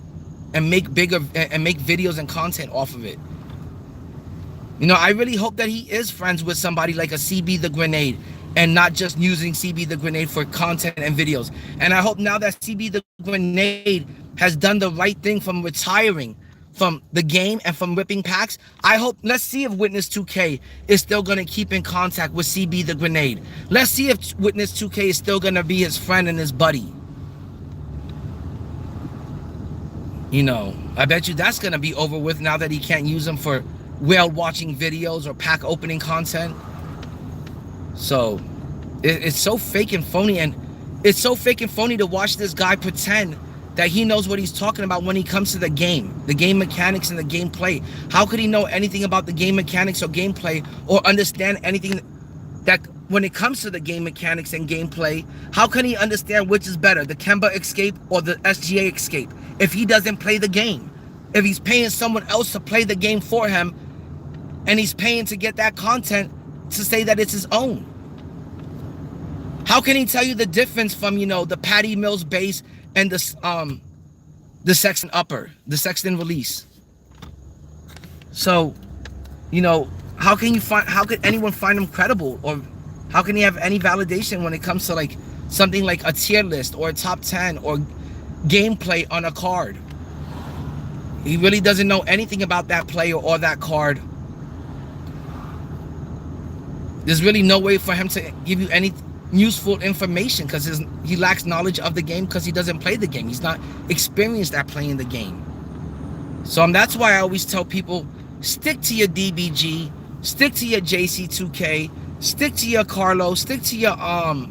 and make videos and content off of it. You know, I really hope that he is friends with somebody like a CB the Grenade and not just using CB the Grenade for content and videos. And I hope now that CB the Grenade has done the right thing from retiring from the game and from ripping packs, I hope, let's see if WITNESSES2K is still going to keep in contact with CB the Grenade. Let's see if WITNESSES2K is still going to be his friend and his buddy. You know, I bet you that's going to be over with now that he can't use them for whale watching videos or pack opening content. So it's so fake and phony, and it's so fake and phony to watch this guy pretend that he knows what he's talking about when he comes to the game mechanics and the gameplay. How could he know anything about the game mechanics or gameplay or understand anything that when it comes to the game mechanics and gameplay? How can he understand which is better, the Kemba escape or the SGA escape, if he doesn't play the game? If he's paying someone else to play the game for him and he's paying to get that content to say that it's his own. How can he tell you the difference from, you know, the Patty Mills base and the Sexton upper, the Sexton release? So, you know, how could anyone find him credible, or how can he have any validation when it comes to like something like a tier list or a top 10 or gameplay on a card? He really doesn't know anything about that player or that card. There's really no way for him to give you any useful information because he lacks knowledge of the game because he doesn't play the game. He's not experienced at playing the game. So that's why I always tell people, stick to your DBG, stick to your JC2K, stick to your Carlo, stick to your Ty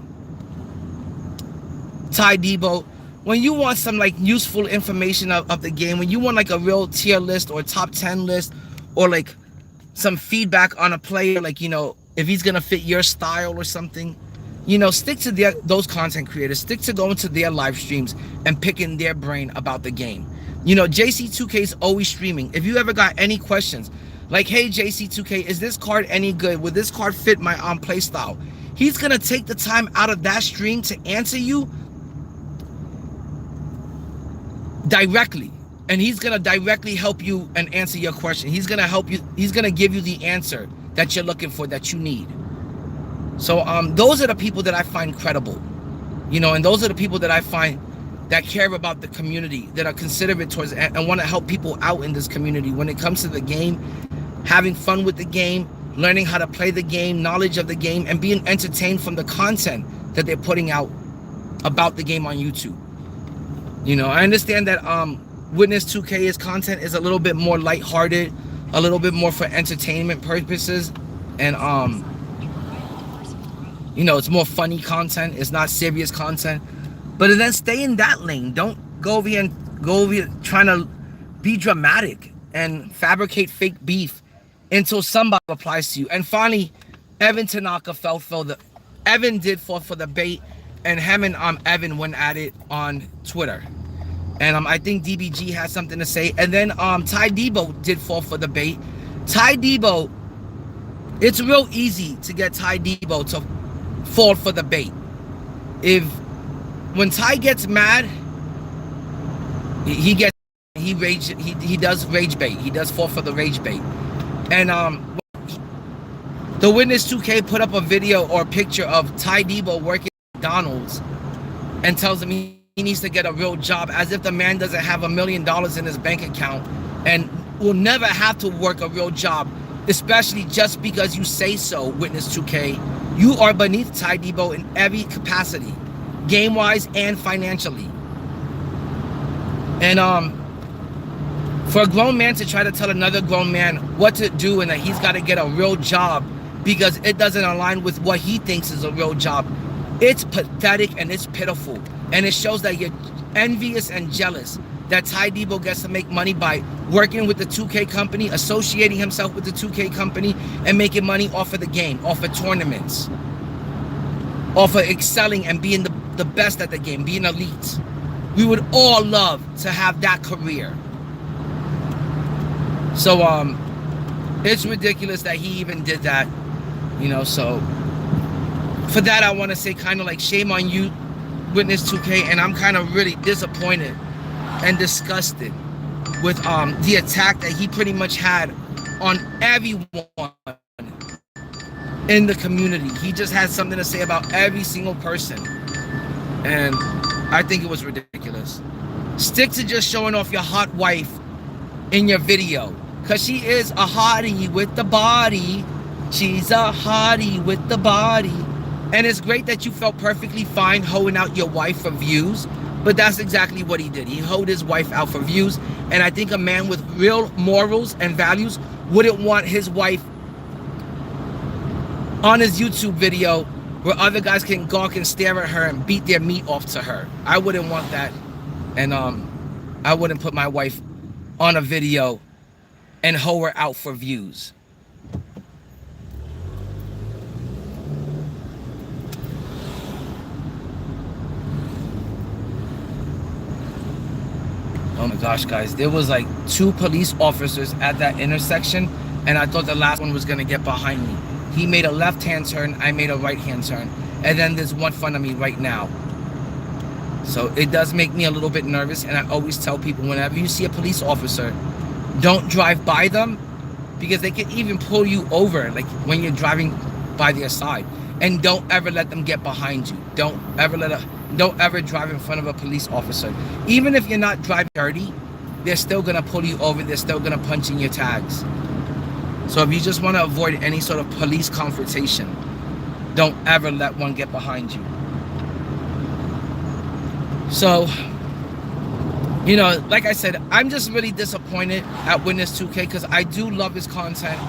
Debo. When you want some like useful information of the game, when you want like a real tier list or top 10 list, or like some feedback on a player, like, you know, if he's gonna fit your style or something, you know, stick to those content creators, stick to going to their live streams and picking their brain about the game. You know, JC2K is always streaming. If you ever got any questions, like, hey, JC2K, is this card any good? Would this card fit my play style? He's gonna take the time out of that stream to answer you directly, and he's gonna directly help you and answer your question. He's gonna help you. He's gonna give you the answer that you're looking for, that you need. So those are the people that I find credible, you know, and those are the people that I find that care about the community, that are considerate towards and want to help people out in this community when it comes to the game, having fun with the game, learning how to play the game, knowledge of the game, and being entertained from the content that they're putting out about the game on YouTube. You know, I understand that WITNESSES2K's content is a little bit more lighthearted, a little bit more for entertainment purposes, and you know, it's more funny content. It's not serious content. But then stay in that lane. Don't go over here trying to be dramatic and fabricate fake beef until somebody replies to you. And finally, Evan Tanaka fell for the Evan did fall for the bait, and him and Evan went at it on Twitter. And I think DBG has something to say. And then Ty Debo did fall for the bait. Ty Debo, it's real easy to get Ty Debo to fall for the bait. When Ty gets mad, he does rage bait. He does fall for the rage bait. And the WITNESSES2K put up a video or a picture of Ty Debo working at McDonald's and tells him he needs to get a real job, as if the man doesn't have $1 million in his bank account and will never have to work a real job, especially just because you say so. WITNESSES2K, you are beneath Ty Debo in every capacity, game-wise and financially. And for a grown man to try to tell another grown man what to do and that he's got to get a real job because it doesn't align with what he thinks is a real job, it's pathetic and it's pitiful. And it shows that you're envious and jealous that Ty Debo gets to make money by working with the 2K company, associating himself with the 2K company, and making money off of the game, off of tournaments, off of excelling and being the best at the game, being elite. We would all love to have that career. So it's ridiculous that he even did that, you know. So for that, I want to say kind of like shame on you, WITNESSES2K, and I'm kind of really disappointed and disgusted with the attack that he pretty much had on everyone in the community. He just had something to say about every single person, and I think it was ridiculous. Stick to just showing off your hot wife in your video, because she is a hottie with the body. She's a hottie with the body. And it's great that you felt perfectly fine hoeing out your wife for views, but that's exactly what he did. He hoed his wife out for views, and I think a man with real morals and values wouldn't want his wife on his YouTube video where other guys can gawk and stare at her and beat their meat off to her. I wouldn't want that, and I wouldn't put my wife on a video and hoe her out for views. Oh my gosh, guys, there was like 2 police officers at that intersection, and I thought the last one was gonna get behind me. He made a left-hand turn, I made a right-hand turn, and then there's one in front of me right now. So it does make me a little bit nervous, and I always tell people, whenever you see a police officer, don't drive by them, because they can even pull you over, like when you're driving by their side. And don't ever let them get behind you. Don't ever drive in front of a police officer. Even if you're not driving dirty, they're still gonna pull you over. They're still gonna punch in your tags. So if you just want to avoid any sort of police confrontation, don't ever let one get behind you. So, you know, like I said, I'm just really disappointed at Witness2K because I do love his content.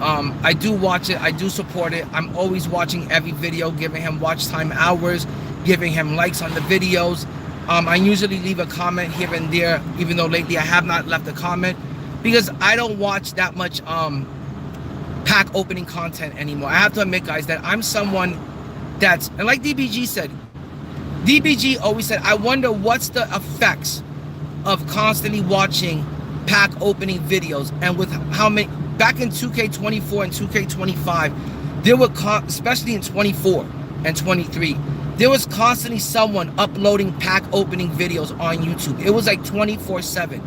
I do watch it. I do support it. I'm always watching every video, giving him watch time hours, giving him likes on the videos. I usually leave a comment here and there, even though lately I have not left a comment because I don't watch that much pack opening content anymore. I have to admit, guys, that I'm someone that's, and like DBG said, DBG always said, I wonder what's the effects of constantly watching pack opening videos. And with how many, back in 2K24 and 2K25, there were, especially in 24 and 23, there was constantly someone uploading pack opening videos on YouTube. It was like 24/7.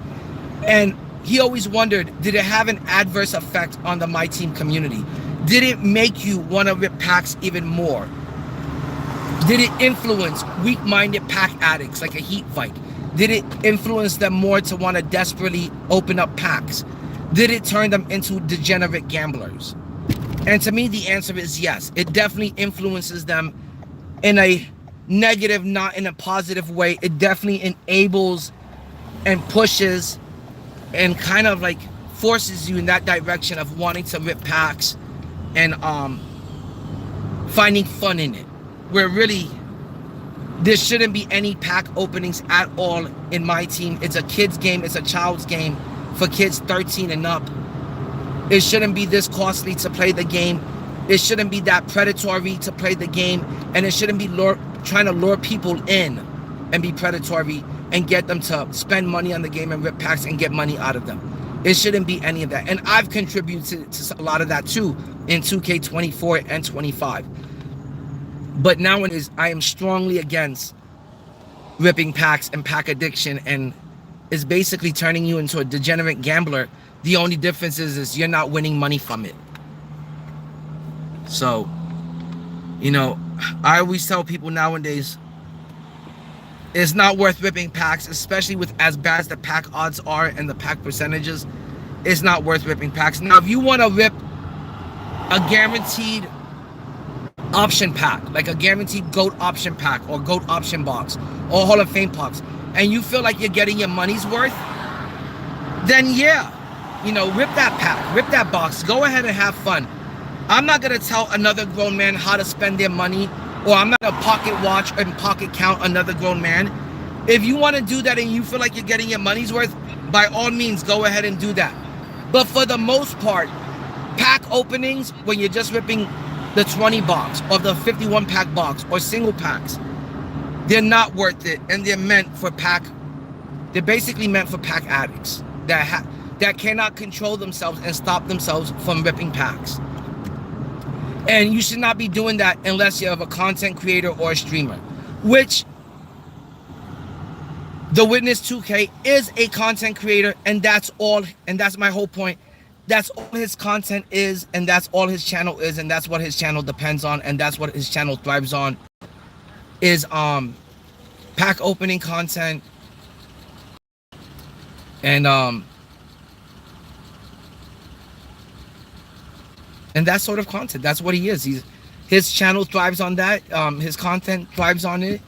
And he always wondered, did it have an adverse effect on the Myteam community? Did it make you want to rip packs even more? Did it influence weak-minded pack addicts like a heat fight? Did it influence them more to want to desperately open up packs? Did it turn them into degenerate gamblers? And to me, the answer is yes. It definitely influences them in a negative, not in a positive way. It definitely enables and pushes and kind of like forces you in that direction of wanting to rip packs and finding fun in it. Where really, there shouldn't be any pack openings at all in Myteam. It's a kid's game. It's a child's game for kids 13 and up. It shouldn't be this costly to play the game. It shouldn't be that predatory to play the game. And it shouldn't be trying to lure people in and be predatory and get them to spend money on the game and rip packs and get money out of them. It shouldn't be any of that. And I've contributed to a lot of that too in 2K24 and 25. But nowadays, I am strongly against ripping packs and pack addiction, and is basically turning you into a degenerate gambler. The only difference is you're not winning money from it. So, you know, I always tell people nowadays, it's not worth ripping packs, especially with as bad as the pack odds are and the pack percentages. It's not worth ripping packs. Now, if you want to rip a guaranteed option pack, like a guaranteed GOAT option pack or GOAT option box or Hall of Fame box, and you feel like you're getting your money's worth, then yeah, you know, rip that pack, rip that box, go ahead and have fun. I'm not going to tell another grown man how to spend their money, or I'm not going to pocket watch and pocket count another grown man. If you want to do that and you feel like you're getting your money's worth, by all means, go ahead and do that. But for the most part, pack openings, when you're just ripping the 20 box or the 51 pack box or single packs, they're not worth it, and they're meant for pack. They're basically meant for pack addicts that cannot control themselves and stop themselves from ripping packs. And you should not be doing that unless you have a content creator or a streamer, which the Witness2K is a content creator, and that's all. And that's my whole point. That's all his content is, and that's all his channel is, and that's what his channel depends on, and that's what his channel thrives on, is pack opening content and that sort of content. That's what he is. His channel thrives on that. His content thrives on it,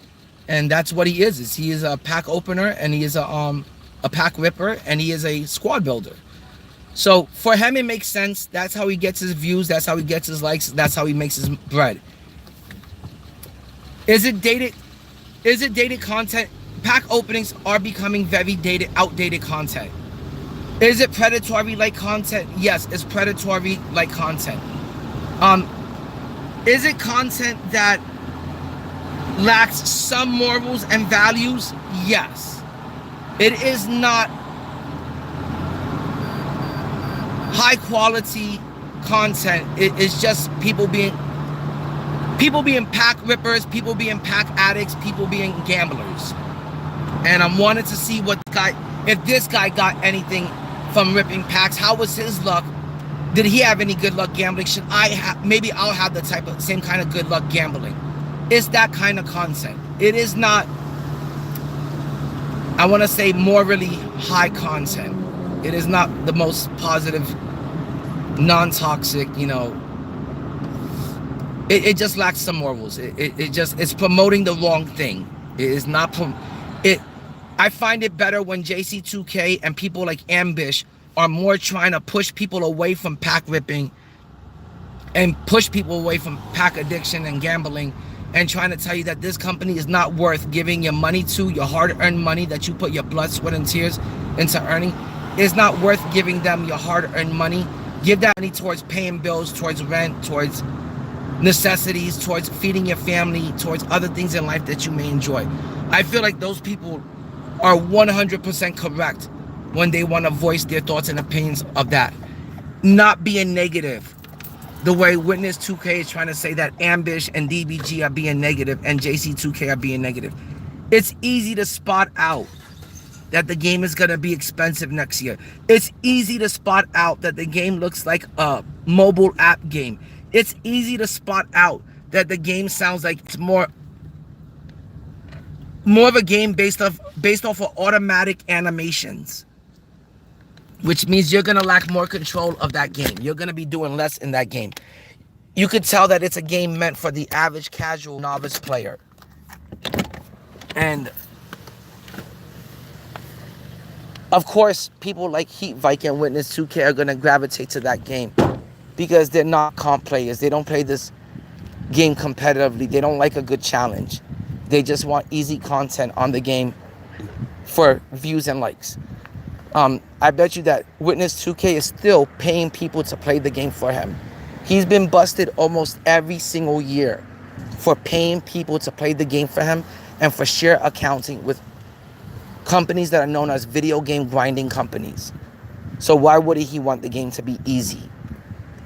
and that's what he is. He is a pack opener, and he is a pack ripper, and he is a squad builder. So for him, it makes sense. That's how he gets his views. That's how he gets his likes. That's how he makes his bread. Is it dated? Is it dated content? Pack openings are becoming very dated, outdated content. Is it predatory-like content? Yes, it's predatory-like content. Is it content that lacks some morals and values? Yes. It is not high-quality content. It is just people being pack rippers, people being pack addicts, people being gamblers. And I wanted to see if this guy got anything from ripping packs. How was his luck? Did he have any good luck gambling? Should I have? Maybe I'll have the same kind of good luck gambling. It's that kind of content. It is not, I want to say, morally high content. It is not the most positive non-toxic, you know, it just lacks some morals. It's promoting the wrong thing. It is not it. I find it better when JC2K and people like Ambish are more trying to push people away from pack ripping and push people away from pack addiction and gambling, and trying to tell you that this company is not worth giving your money to, your hard-earned money that you put your blood, sweat, and tears into earning. It's not worth giving them your hard-earned money. Give that money towards paying bills, towards rent, towards necessities, towards feeding your family, towards other things in life that you may enjoy. I feel like those people are 100% correct when they want to voice their thoughts and opinions of that. Not being negative. The way Witness2K is trying to say that Ambish and DBG are being negative and JC2K are being negative. It's easy to spot out that the game is going to be expensive next year. It's easy to spot out that the game looks like a mobile app game. It's easy to spot out that the game sounds like it's more of a game based off of automatic animations, which means you're going to lack more control of that game. You're going to be doing less in that game. You could tell that it's a game meant for the average casual novice player. And of course, people like Heat Viking and Witness2K are going to gravitate to that game because they're not comp players. They don't play this game competitively. They don't like a good challenge. They just want easy content on the game for views and likes. I bet you that Witness2K is still paying people to play the game for him. He's been busted almost every single year for paying people to play the game for him and for share accounting with companies that are known as video game grinding companies. So why would he want the game to be easy?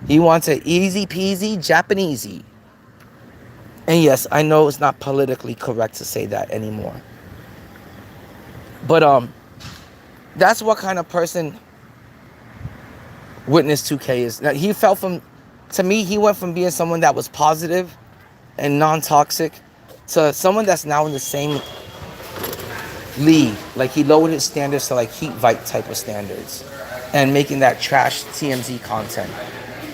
He wants it easy peasy Japanesey. And yes, I know it's not politically correct to say that anymore. But that's what kind of person Witness2K is. Now, he fell from, to me, he went from being someone that was positive and non-toxic to someone that's now in the same league. Like, he lowered his standards to like Heat Vike type of standards and making that trash TMZ content.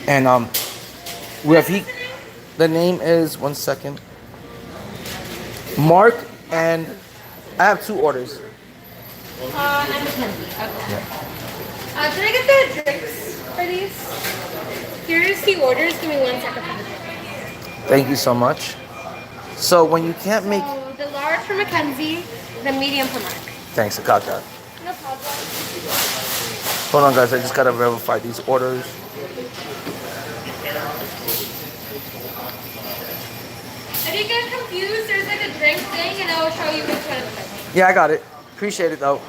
And where he, the name is, one second, Mark, and I have 2 orders. I'm Mackenzie. Okay. Yeah. Can I get the drinks for these? Here's the orders. Give me 1 second. Thank you so much. So when you can't make... So the large for Mackenzie, the medium for Mark. Thanks, I got that. No problem. Hold on, guys. I just got to verify these orders. If you get confused, there's like a drink thing, and I'll show you which one it is. Yeah, I got it. Appreciate it, though.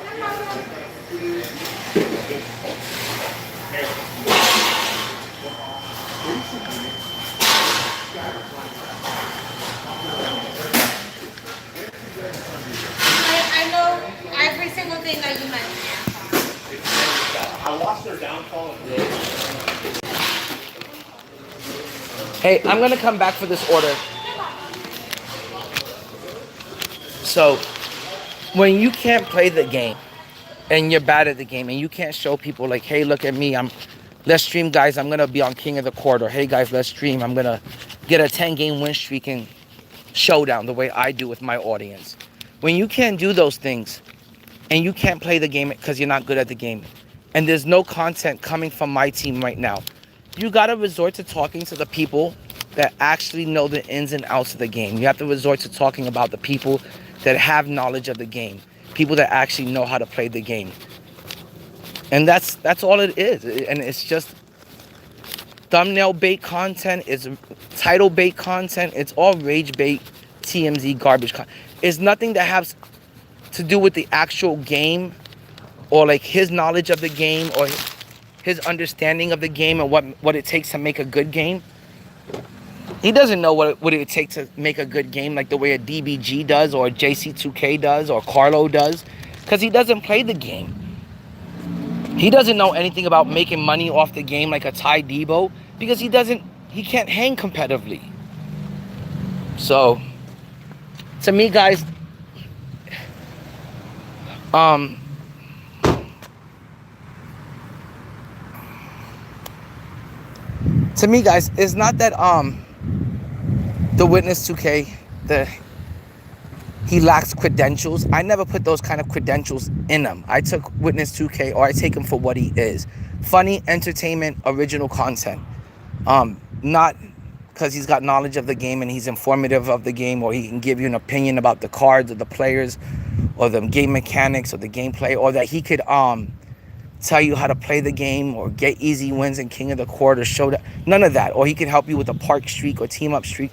I know every single thing that you mentioned. I watched their downfall of this. Hey, I'm going to come back for this order. So, when you can't play the game and you're bad at the game and you can't show people like, hey, look at me, let's stream, guys, I'm going to be on King of the Court, or hey, guys, let's stream, I'm going to get a 10-game win streak in Showdown the way I do with my audience. When you can't do those things and you can't play the game because you're not good at the game and there's no content coming from my team right now, you got to resort to talking to the people that actually know the ins and outs of the game. You have to resort to talking about the people that have knowledge of the game, people that actually know how to play the game. And that's all it is. And it's just thumbnail bait content, it's title bait content, it's all rage bait, TMZ garbage content. It's nothing that has to do with the actual game or like his knowledge of the game or his understanding of the game and what it takes to make a good game. He doesn't know what it would take to make a good game like the way a DBG does or a JC2K does or Carlo does, because he doesn't play the game. He doesn't know anything about making money off the game like a Ty Debo because he can't hang competitively. So, to me, guys, to me, guys, it's not that the Witness 2K, he lacks credentials. I never put those kind of credentials in him. I took Witness 2K, or I take him for what he is: funny, entertainment, original content. Not because he's got knowledge of the game and he's informative of the game, or he can give you an opinion about the cards or the players or the game mechanics or the gameplay, or that he could tell you how to play the game or get easy wins in King of the Court or show that. None of that. Or he could help you with a park streak or team up streak.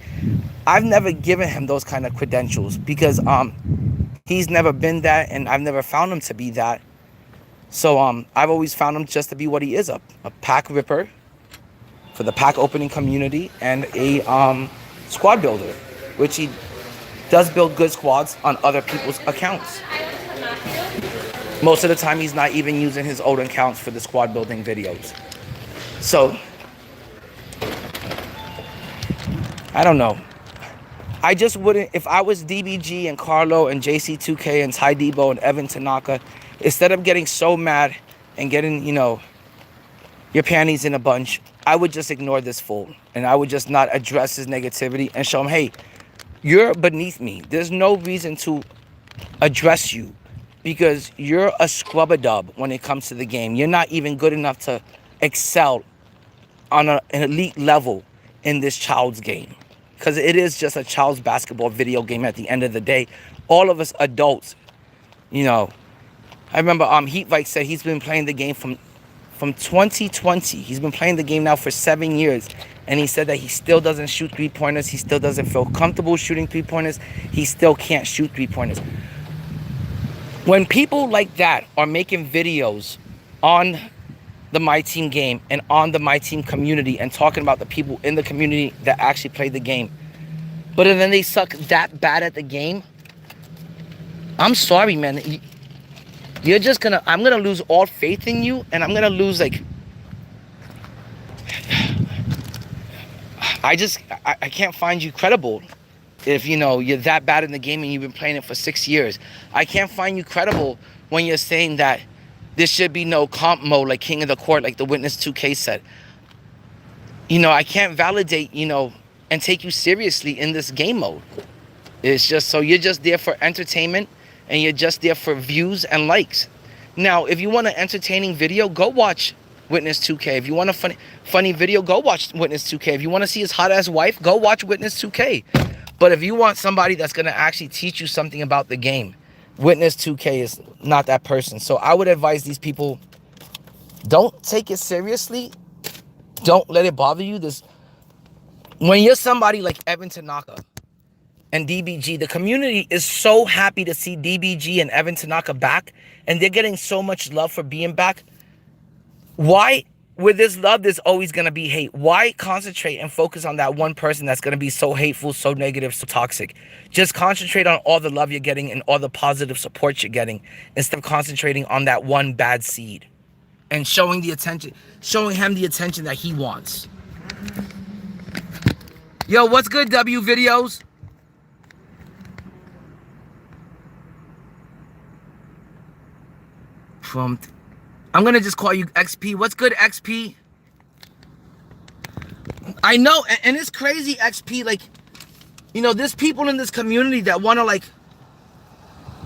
I've never given him those kind of credentials because he's never been that, and I've never found him to be that. So I've always found him just to be what he is, a pack ripper for the pack opening community and a squad builder, which he does build good squads on other people's accounts. Most of the time, he's not even using his own accounts for the squad building videos. So, I don't know. I just wouldn't, if I was DBG and Carlo and JC2K and Ty Debo and Evan Tanaka, instead of getting so mad and getting, you know, your panties in a bunch, I would just ignore this fool. And I would just not address his negativity and show him, hey, you're beneath me. There's no reason to address you, because you're a scrub-a-dub when it comes to the game. You're not even good enough to excel on an elite level in this child's game, because it is just a child's basketball video game at the end of the day. All of us adults, you know, I remember Heatvike said he's been playing the game from 2020. He's been playing the game now for 7 years, and he said that he still doesn't shoot three-pointers. He still doesn't feel comfortable shooting three-pointers. He still can't shoot three-pointers. When people like that are making videos on the Myteam game and on the Myteam community and talking about the people in the community that actually play the game, but then they suck that bad at the game, I'm sorry, man. You're just gonna, I'm gonna lose all faith in you, and I'm gonna lose, like, I can't find you credible. If, you know, you're that bad in the game and you've been playing it for 6 years. I can't find you credible when you're saying that there should be no comp mode like King of the Court, like the Witness2K said. You know, I can't validate, you know, and take you seriously in this game mode. It's just, so you're just there for entertainment, and you're just there for views and likes. Now, if you want an entertaining video, go watch Witness2K. If you want a funny video, go watch Witness2K. If you want to see his hot-ass wife, go watch Witness2K. But if you want somebody that's going to actually teach you something about the game, Witness2K is not that person. So I would advise these people, don't take it seriously. Don't let it bother you. When you're somebody like Evan Tanaka and DBG, the community is so happy to see DBG and Evan Tanaka back, and they're getting so much love for being back. Why? With this love, there's always going to be hate. Why concentrate and focus on that one person that's going to be so hateful, so negative, so toxic? Just concentrate on all the love you're getting and all the positive support you're getting, instead of concentrating on that one bad seed and showing him the attention that he wants. Yo, what's good, W Videos? I'm going to just call you XP. What's good, XP? I know, and it's crazy, XP. Like, you know, there's people in this community that want to, like,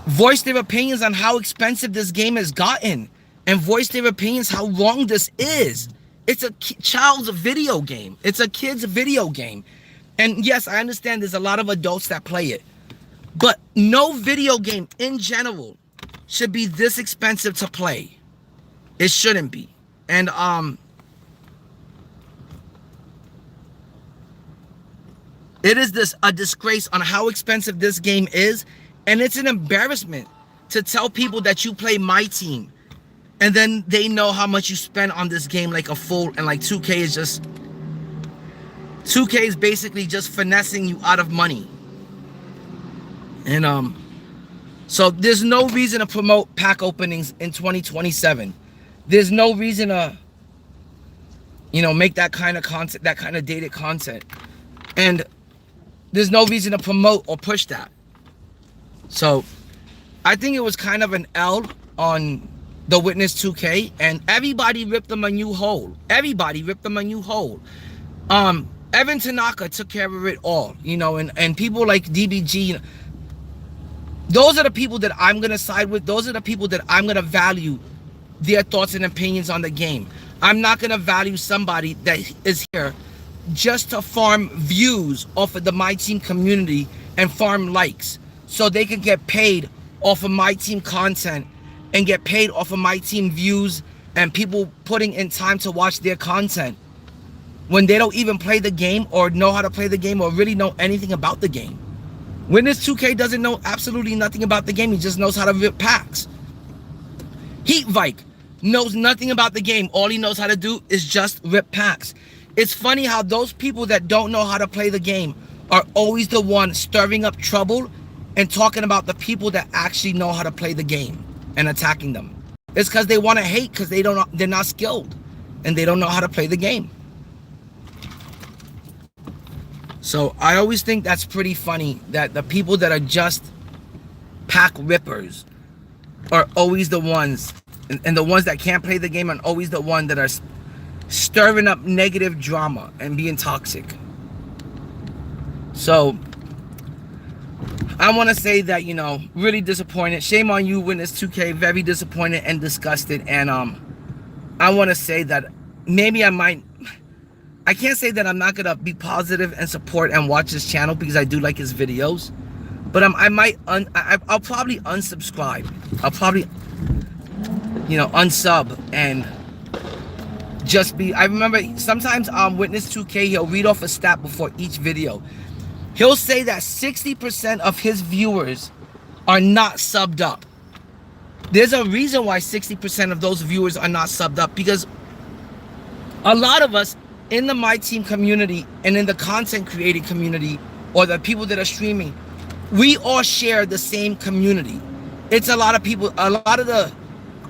voice their opinions on how expensive this game has gotten, and voice their opinions how wrong this is. It's a child's video game. It's a kid's video game. And yes, I understand there's a lot of adults that play it, but no video game in general should be this expensive to play. It shouldn't be. And it is a disgrace on how expensive this game is, and it's an embarrassment to tell people that you play Myteam, and then they know how much you spend on this game like a fool, and like 2K is just, 2K is basically just finessing you out of money. And so there's no reason to promote pack openings in 2027. There's no reason to, you know, make that kind of content, that kind of dated content. And there's no reason to promote or push that. So I think it was kind of an L on the Witness2K, and everybody ripped them a new hole. Everybody ripped them a new hole. Evan Tanaka took care of it all, you know, and people like DBG, you know, those are the people that I'm going to side with. Those are the people that I'm going to value their thoughts and opinions on the game. I'm not going to value somebody that is here just to farm views off of the Myteam community and farm likes so they can get paid off of Myteam content and get paid off of Myteam views and people putting in time to watch their content when they don't even play the game or know how to play the game or really know anything about the game. Witness2K doesn't know absolutely nothing about the game. He just knows how to rip packs. Heatvike knows nothing about the game. All he knows how to do is just rip packs. It's funny how those people that don't know how to play the game are always the ones stirring up trouble and talking about the people that actually know how to play the game and attacking them. It's because they want to hate because they're not skilled and they don't know how to play the game. So I always think that's pretty funny that the people that are just pack rippers are always the ones, and the ones that can't play the game are always the ones that are stirring up negative drama and being toxic. So I want to say that, you know, really disappointed. Shame on you, Witness2K. Very disappointed and disgusted. And I want to say that maybe I can't say that I'm not going to be positive and support and watch his channel because I do like his videos. But I'll probably unsubscribe. I'll probably, you know, unsub and just be. I remember sometimes Witness2K, he'll read off a stat before each video. He'll say that 60% of his viewers are not subbed up. There's a reason why 60% of those viewers are not subbed up, because a lot of us in the Myteam community and in the content creating community or the people that are streaming, we all share the same community. It's a lot of people, a lot of the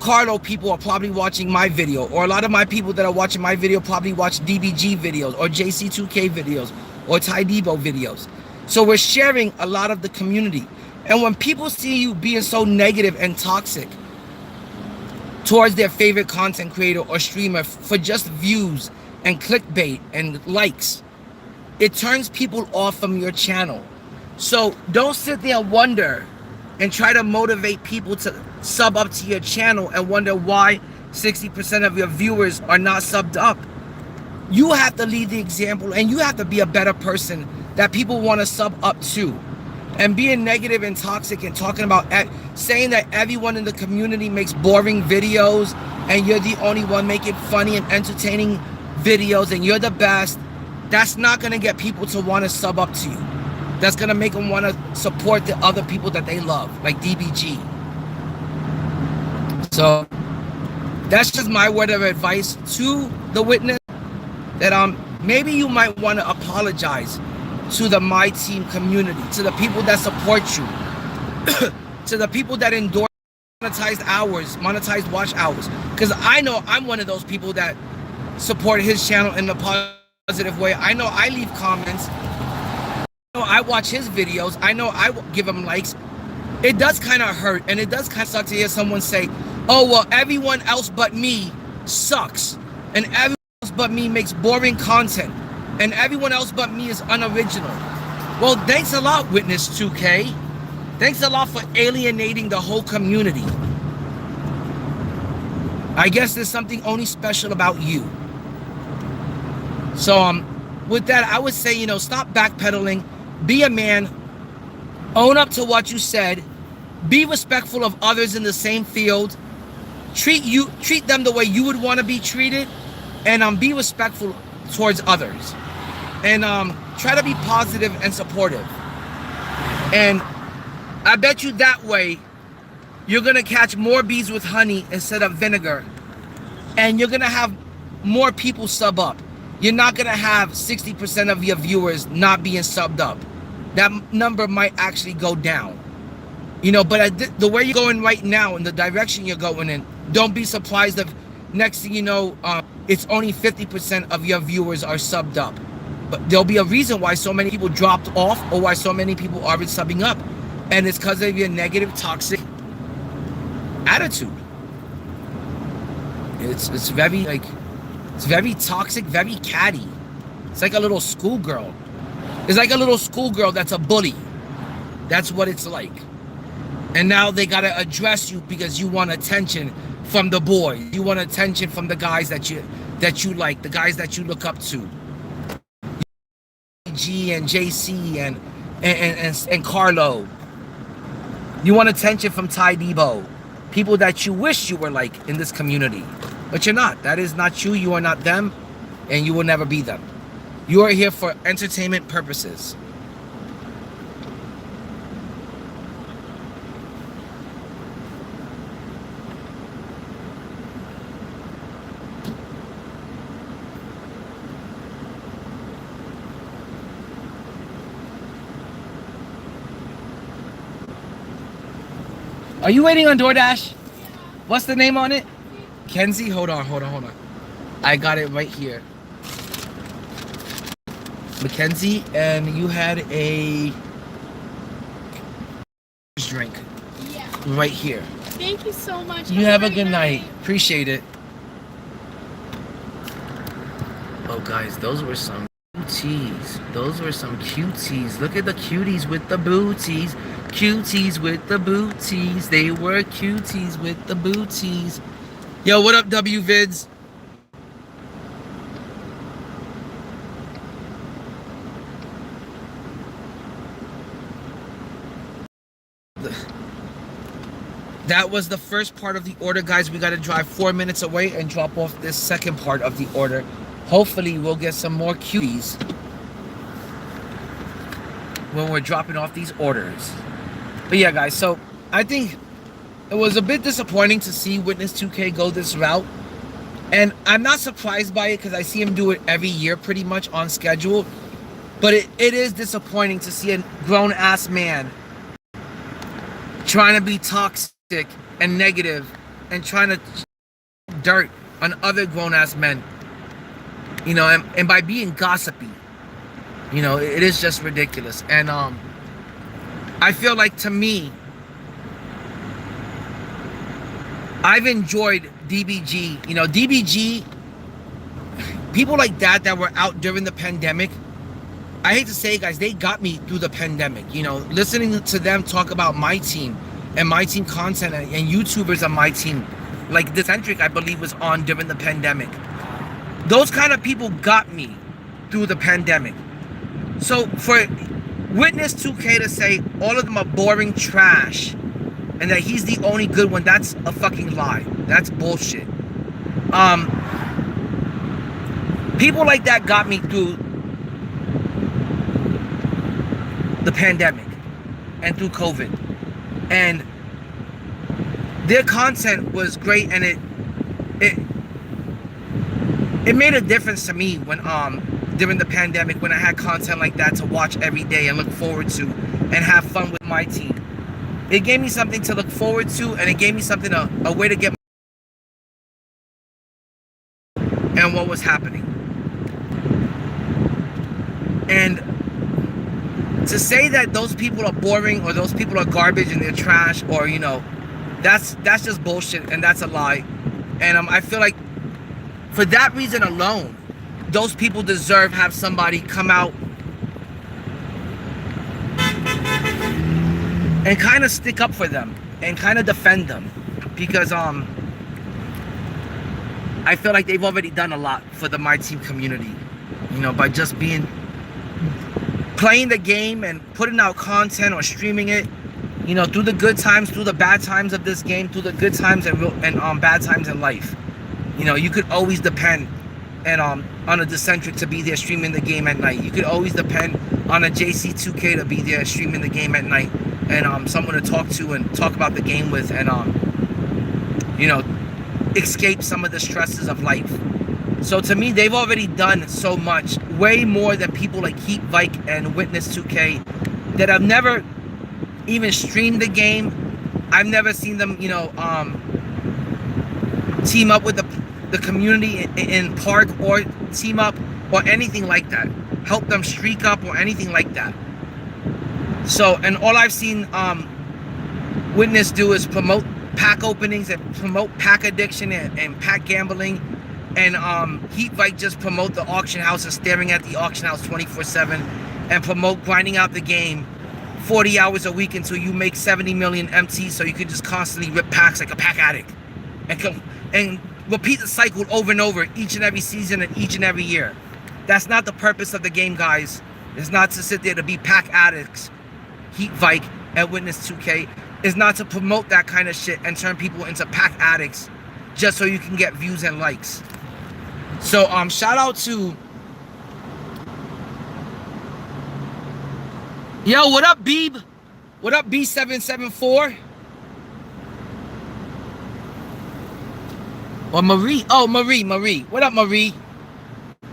Carlo people are probably watching my video, or a lot of my people that are watching my video probably watch DBG videos or JC2K videos or Ty Debo videos. So we're sharing a lot of the community. And when people see you being so negative and toxic towards their favorite content creator or streamer for just views and clickbait and likes, it turns people off from your channel. So don't sit there and wonder and try to motivate people to sub up to your channel and wonder why 60% of your viewers are not subbed up. You have to lead the example, and you have to be a better person that people want to sub up to. And being negative and toxic and talking about saying that everyone in the community makes boring videos and you're the only one making funny and entertaining videos and you're the best, that's not going to get people to want to sub up to you. That's going to make them want to support the other people that they love, like DBG. So that's just my word of advice to the witness, that maybe you might want to apologize to the Myteam community, to the people that support you, to the people that endorse monetized watch hours. Because I know I'm one of those people that support his channel in a positive way. I know I leave comments. I know I watch his videos. I know I give him likes. It does kind of hurt, and it does kind of suck to hear someone say, oh, well, everyone else but me sucks, and everyone else but me makes boring content, and everyone else but me is unoriginal. Well, thanks a lot, Witness2K. Thanks a lot for alienating the whole community. I guess there's something only special about you. So with that, I would say, you know, stop backpedaling, be a man, own up to what you said, be respectful of others in the same field, treat them the way you would want to be treated, and be respectful towards others, and try to be positive and supportive. And I bet you that way you're gonna catch more bees with honey instead of vinegar, and you're gonna have more people sub up. You're not gonna have 60% of your viewers not being subbed up. That number might actually go down, you know. But the way you're going right now, in the direction you're going in, don't be surprised if next thing you know, it's only 50% of your viewers are subbed up. But there'll be a reason why so many people dropped off, or why so many people aren't subbing up, and it's because of your negative, toxic attitude. It's very, like, it's very toxic, very catty. It's like a little schoolgirl. It's like a little schoolgirl that's a bully. That's what it's like. And now they gotta address you because you want attention from the boys. You want attention from the guys that you like, the guys that you look up to. G and JC and Carlo. You want attention from Ty Debo. People that you wish you were like in this community. But you're not. That is not you. You are not them. And you will never be them. You are here for entertainment purposes. Are you waiting on DoorDash? What's the name on it? Kenzie? Hold on. I got it right here. Mackenzie, and you had a drink. Yeah. Right here. Thank you so much. You have a good night. Appreciate it. Oh, guys, those were some cuties. Those were some cuties. Look at the cuties with the booties. Cuties with the booties. They were cuties with the booties. Yo, what up, WVids? That was the first part of the order, guys. We got to drive 4 minutes away and drop off this second part of the order. Hopefully, we'll get some more cuties when we're dropping off these orders. But yeah, guys, so I think it was a bit disappointing to see Witness2K go this route. And I'm not surprised by it because I see him do it every year pretty much on schedule. But it is disappointing to see a grown-ass man trying to be toxic and negative and trying to dirt on other grown-ass men. You know, and by being gossipy. You know, it is just ridiculous. And I feel like, to me, I've enjoyed DBG. You know, DBG, people like that were out during the pandemic. I hate to say it, guys, they got me through the pandemic. You know, listening to them talk about Myteam and Myteam content and YouTubers on Myteam, like Decentric, I believe, was on during the pandemic. Those kind of people got me through the pandemic. So for Witness2K to say all of them are boring trash and that he's the only good one, that's a fucking lie. That's bullshit. People like that got me through the pandemic and through COVID. And their content was great, and it made a difference to me when during the pandemic, when I had content like that to watch every day and look forward to and have fun with my team. It gave me something to look forward to, and it gave me something, a way to get and what was happening. And to say that those people are boring or those people are garbage and they're trash, or, you know, that's just bullshit, and that's a lie. And I feel like for that reason alone, those people deserve have somebody come out and kind of stick up for them and kind of defend them, because I feel like they've already done a lot for the Myteam community, you know, by just playing the game and putting out content or streaming it, you know, through the good times, through the bad times of this game, through the good times and bad times in life. You know, you could always depend on a Decentric to be there streaming the game at night. You could always depend on a JC2K to be there streaming the game at night, and someone to talk to and talk about the game with, and you know, escape some of the stresses of life. So to me, they've already done so much, way more than people like Heat Vike and Witness2K that have never even streamed the game. I've never seen them, you know, team up with the community in park, or team up or anything like that, help them streak up or anything like that. So, and all I've seen Witness do is promote pack openings and promote pack addiction and pack gambling, and Heat Bike just promote the auction house and staring at the auction house 24/7 and promote grinding out the game 40 hours a week until you make 70 million MT, so you can just constantly rip packs like a pack addict and repeat the cycle over and over each and every season and each and every year. That's not the purpose of the game, guys. It's not to sit there to be pack addicts. Heat Bike and Witness2K is not to promote that kind of shit and turn people into pack addicts just so you can get views and likes. So shout out to yo, what up, Beeb? What up, B774? Or Marie. Oh, Marie. What up, Marie?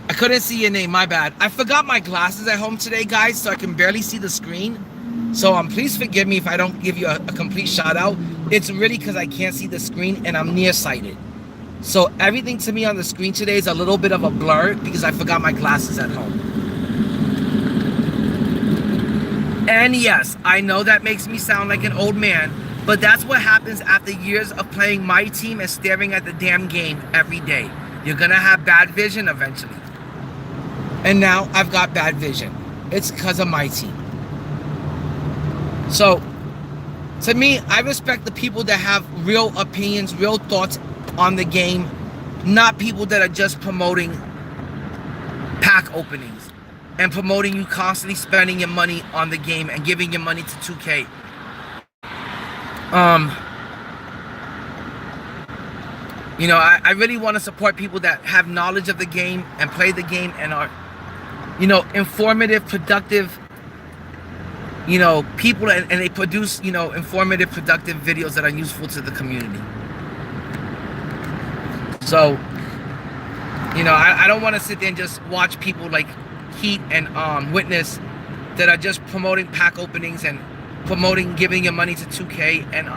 I couldn't see your name, my bad. I forgot my glasses at home today, guys, so I can barely see the screen. So please forgive me if I don't give you a complete shout out. It's really because I can't see the screen and I'm nearsighted. So everything to me on the screen today is a little bit of a blur because I forgot my glasses at home. And yes, I know that makes me sound like an old man, but that's what happens after years of playing Myteam and staring at the damn game every day. You're gonna have bad vision eventually. And now I've got bad vision. It's because of Myteam. So, to me, I respect the people that have real opinions, real thoughts on the game, not people that are just promoting pack openings and promoting you constantly spending your money on the game and giving your money to 2K. You know, I really want to support people that have knowledge of the game and play the game and are, you know, informative, productive, you know, people, and they produce, you know, informative, productive videos that are useful to the community. So, you know, I don't want to sit there and just watch people like Heat and Witness that are just promoting pack openings and promoting giving your money to 2K and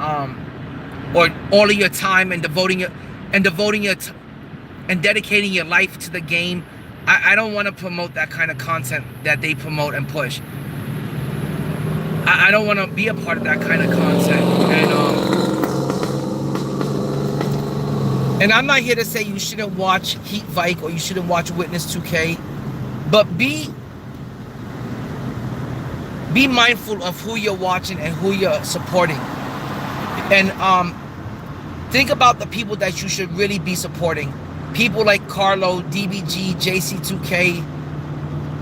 or all of your time and dedicating your life to the game. I don't want to promote that kind of content that they promote and push. I don't want to be a part of that kind of content. And I'm not here to say you shouldn't watch Heat Bike or you shouldn't watch Witness2K, but be mindful of who you're watching and who you're supporting. And think about the people that you should really be supporting. People like Carlo, DBG, JC2K,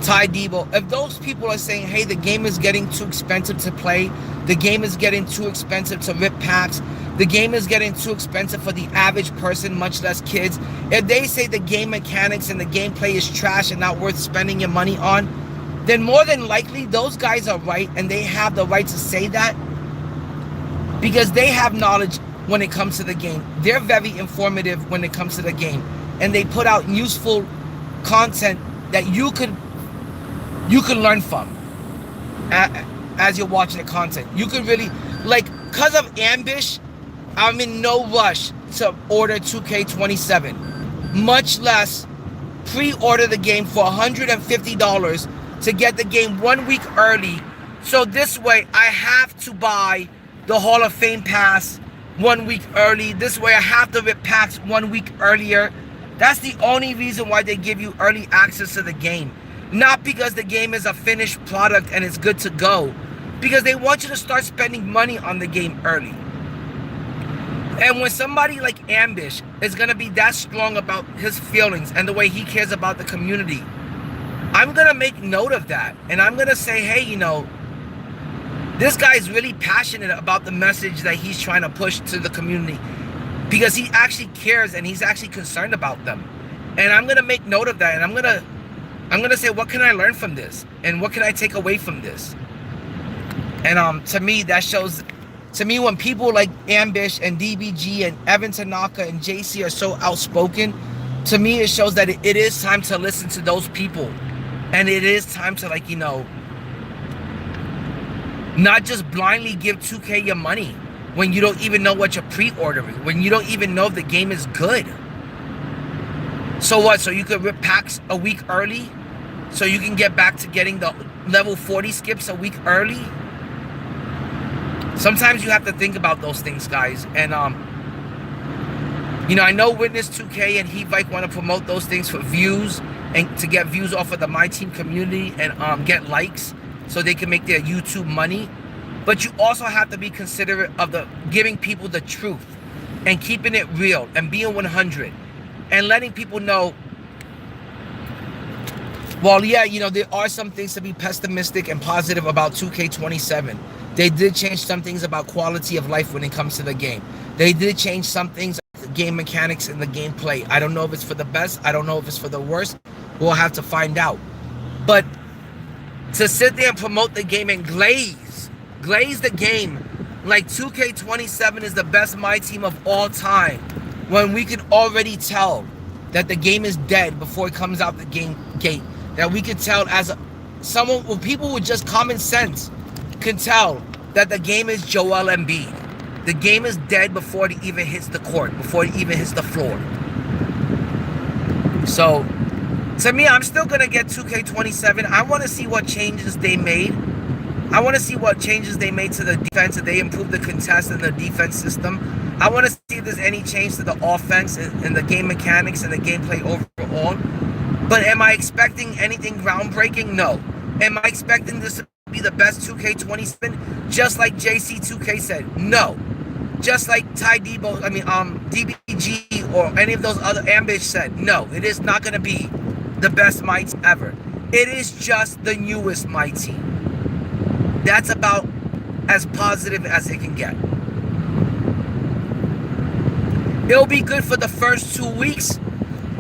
Ty Debo. If those people are saying, hey, the game is getting too expensive to play, the game is getting too expensive to rip packs, the game is getting too expensive for the average person, much less kids. If they say the game mechanics and the gameplay is trash and not worth spending your money on, then more than likely those guys are right, and they have the right to say that because they have knowledge when it comes to the game. They're very informative when it comes to the game, and they put out useful content that you could learn from as you're watching the content. You could really, like, because of Ambish, I'm in no rush to order 2K27, much less pre-order the game for $150 to get the game 1 week early. So this way I have to buy the Hall of Fame pass 1 week early. This way I have to rip packs 1 week earlier. That's the only reason why they give you early access to the game. Not because the game is a finished product and it's good to go. Because they want you to start spending money on the game early. And when somebody like Ambish is going to be that strong about his feelings and the way he cares about the community, I'm going to make note of that. And I'm going to say, hey, you know, this guy is really passionate about the message that he's trying to push to the community because he actually cares and he's actually concerned about them. And I'm going to make note of that. And I'm going to say, what can I learn from this? And what can I take away from this? And to me, that shows, to me, when people like Ambish and DBG and Evan Tanaka and JC are so outspoken, to me, it shows that it is time to listen to those people. And it is time to, like, you know, not just blindly give 2K your money when you don't even know what you're pre-ordering, when you don't even know if the game is good. So what? So you could rip packs a week early so you can get back to getting the level 40 skips a week early? Sometimes you have to think about those things, guys. And You know, I know Witness2K and Heat want to promote those things for views and to get views off of the MyTeam community and get likes so they can make their YouTube money. But you also have to be considerate of the giving people the truth and keeping it real and being 100 and letting people know, well, yeah, you know, there are some things to be pessimistic and positive about 2K27. They did change some things about quality of life when it comes to the game. They did change some things, the game mechanics and the gameplay. I don't know if it's for the best. I don't know if it's for the worst. We'll have to find out. But to sit there and promote the game and glaze the game like 2K27 is the best Myteam of all time, when we can already tell that the game is dead before it comes out the game gate. That we can tell as someone, well, people with just common sense can tell that the game is Joel Embiid. The game is dead before it even hits the court, before it even hits the floor. So, to me, I'm still going to get 2K27. I want to see what changes they made. I want to see what changes they made to the defense, if they improved the contest and the defense system. I want to see if there's any change to the offense and the game mechanics and the gameplay overall. But am I expecting anything groundbreaking? No. Am I expecting this to be the best 2K27? Just like JC2K said, no. Just like DBG or any of those other Ambish said, no. It is not going to be the best Myteam ever. It is just the newest Myteam. That's about as positive as it can get. It'll be good for the first 2 weeks.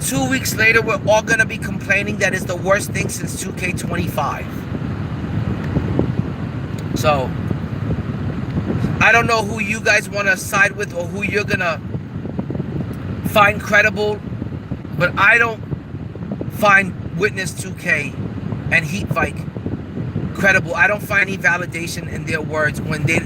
2 weeks later, we're all going to be complaining that it's the worst thing since 2K25. So, I don't know who you guys want to side with or who you're going to find credible, but I don't find Witness2K and Heat credible. I don't find any validation in their words when they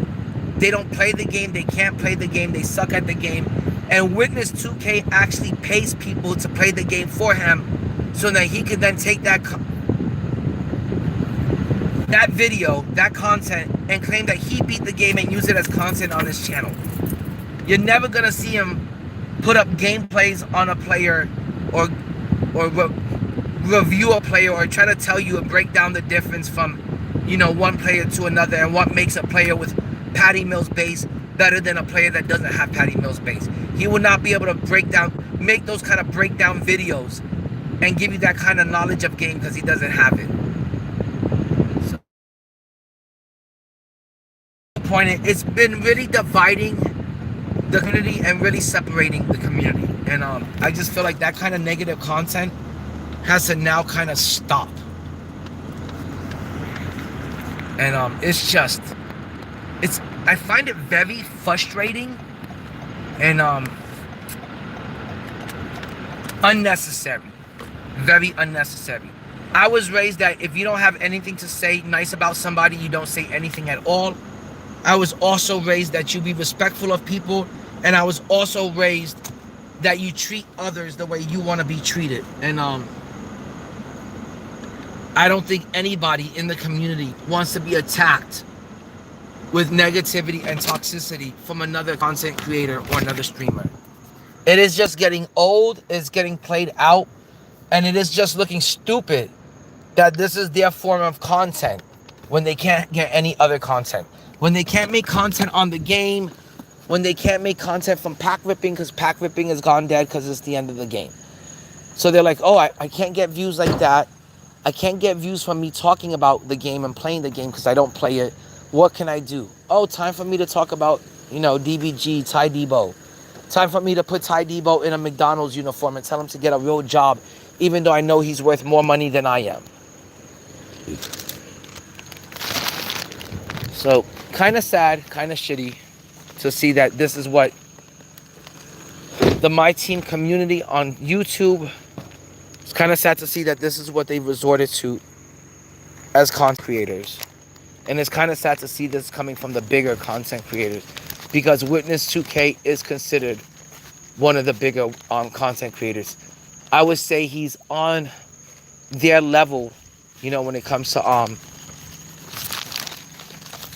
don't play the game, they can't play the game, they suck at the game. And Witness2K actually pays people to play the game for him so that he can then take that video, that content, and claim that he beat the game and use it as content on his channel. You're never going to see him put up gameplays on a player or review a player or try to tell you and break down the difference from, you know, one player to another and what makes a player with Patty Mills base better than a player that doesn't have Patty Mills base. He will not be able to make those kind of breakdown videos and give you that kind of knowledge of game because he doesn't have it. So, the point is, it's been really dividing the community and really separating the community. And I just feel like that kind of negative content has to now kind of stop. And I find it very frustrating and unnecessary. Very unnecessary. I was raised that if you don't have anything to say nice about somebody, you don't say anything at all. I was also raised that you be respectful of people, and I was also raised that you treat others the way you want to be treated. And I don't think anybody in the community wants to be attacked with negativity and toxicity from another content creator or another streamer. It is just getting old, it's getting played out, and it is just looking stupid that this is their form of content when they can't get any other content. When they can't make content on the game, when they can't make content from pack ripping because pack ripping has gone dead because it's the end of the game. So they're like, oh, I can't get views like that. I can't get views from me talking about the game and playing the game because I don't play it. What can I do? Oh, time for me to talk about, you know, DBG, Ty Debo. Time for me to put Ty Debo in a McDonald's uniform and tell him to get a real job, even though I know he's worth more money than I am. So, kind of sad, kind of shitty to see that this is what the Myteam community on YouTube, it's kind of sad to see that this is what they resorted to as content creators. And it's kind of sad to see this coming from the bigger content creators, because Witness2K is considered one of the bigger content creators. I would say he's on their level, you know, when it comes to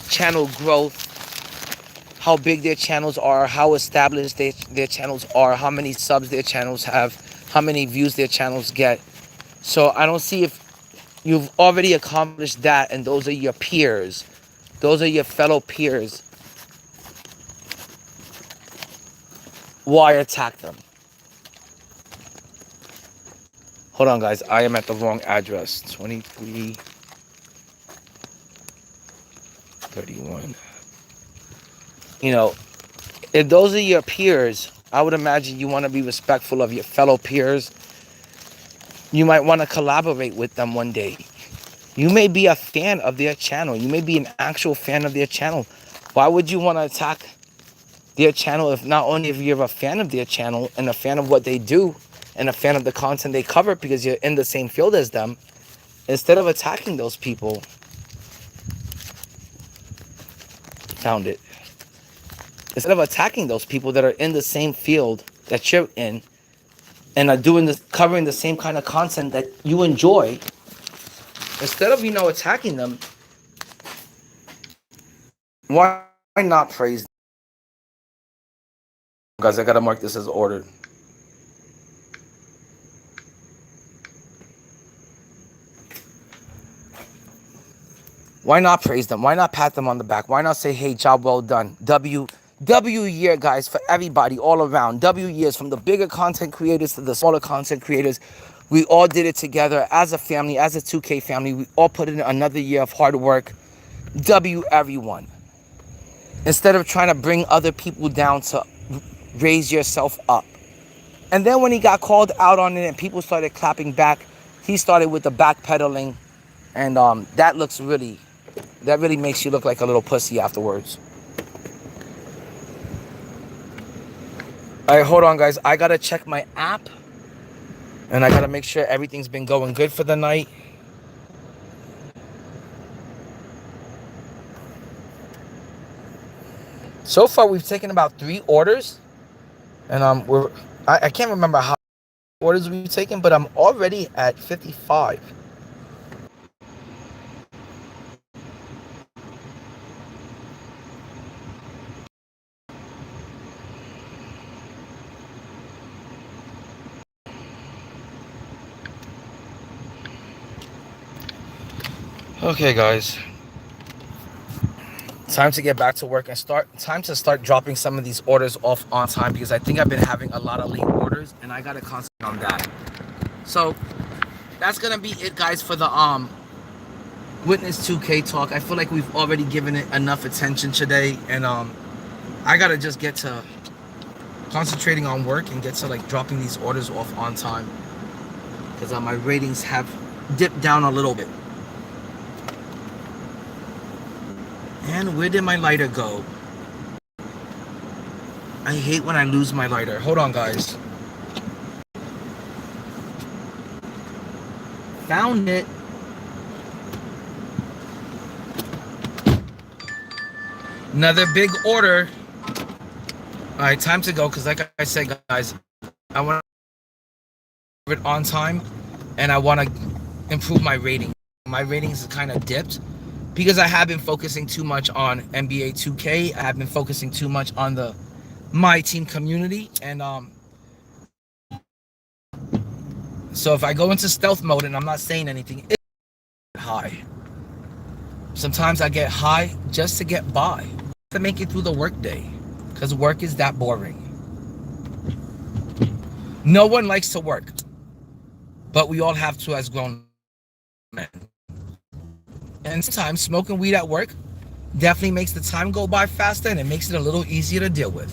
channel growth how big their channels are, how established their channels are, how many subs their channels have, how many views their channels get. So I don't see if you've already accomplished that and those are your peers. Those are your fellow peers. Why attack them? Hold on, guys. I am at the wrong address. 2331. You know, if those are your peers, I would imagine you want to be respectful of your fellow peers. You might want to collaborate with them one day. You may be a fan of their channel. You may be an actual fan of their channel. Why would you want to attack their channel if not only if you're a fan of their channel and a fan of what they do and a fan of the content they cover because you're in the same field as them, instead of attacking those people? Found it. Instead of attacking those people that are in the same field that you're in and are doing this, covering the same kind of content that you enjoy, instead of, attacking them, why not praise them? Guys, I gotta mark this as ordered. Why not praise them? Why not pat them on the back? Why not say, hey, job well done? W year, guys, for everybody all around. W years, from the bigger content creators to the smaller content creators. We all did it together as a family, as a 2K family. We all put in another year of hard work. W everyone. Instead of trying to bring other people down, to raise yourself up. And then when he got called out on it and people started clapping back, he started with the backpedaling. And that really makes you look like a little pussy afterwards. All right, hold on, guys. I gotta check my app. And I gotta make sure everything's been going good for the night. So far, we've taken about 3 orders. And I can't remember how many orders we've taken, but I'm already at 55. Okay, guys. Time to get back to work and start dropping some of these orders off on time, because I think I've been having a lot of late orders and I gotta concentrate on that. So that's gonna be it, guys, for the Witness2K talk. I feel like we've already given it enough attention today, and I gotta just get to concentrating on work and get to like dropping these orders off on time, because my ratings have dipped down a little bit. And where did my lighter go? I hate when I lose my lighter. Hold on, guys. Found it. Another big order. All right, time to go, because like I said, guys, I want to it on time, and I want to improve my rating. My ratings kind of dipped because I have been focusing too much on NBA 2K. I have been focusing too much on the Myteam community, and so if I go into stealth mode and I'm not saying anything, it's high. Sometimes I get high just to get by, to make it through the workday, because work is that boring. No one likes to work, but we all have to as grown men. And sometimes smoking weed at work definitely makes the time go by faster, and it makes it a little easier to deal with.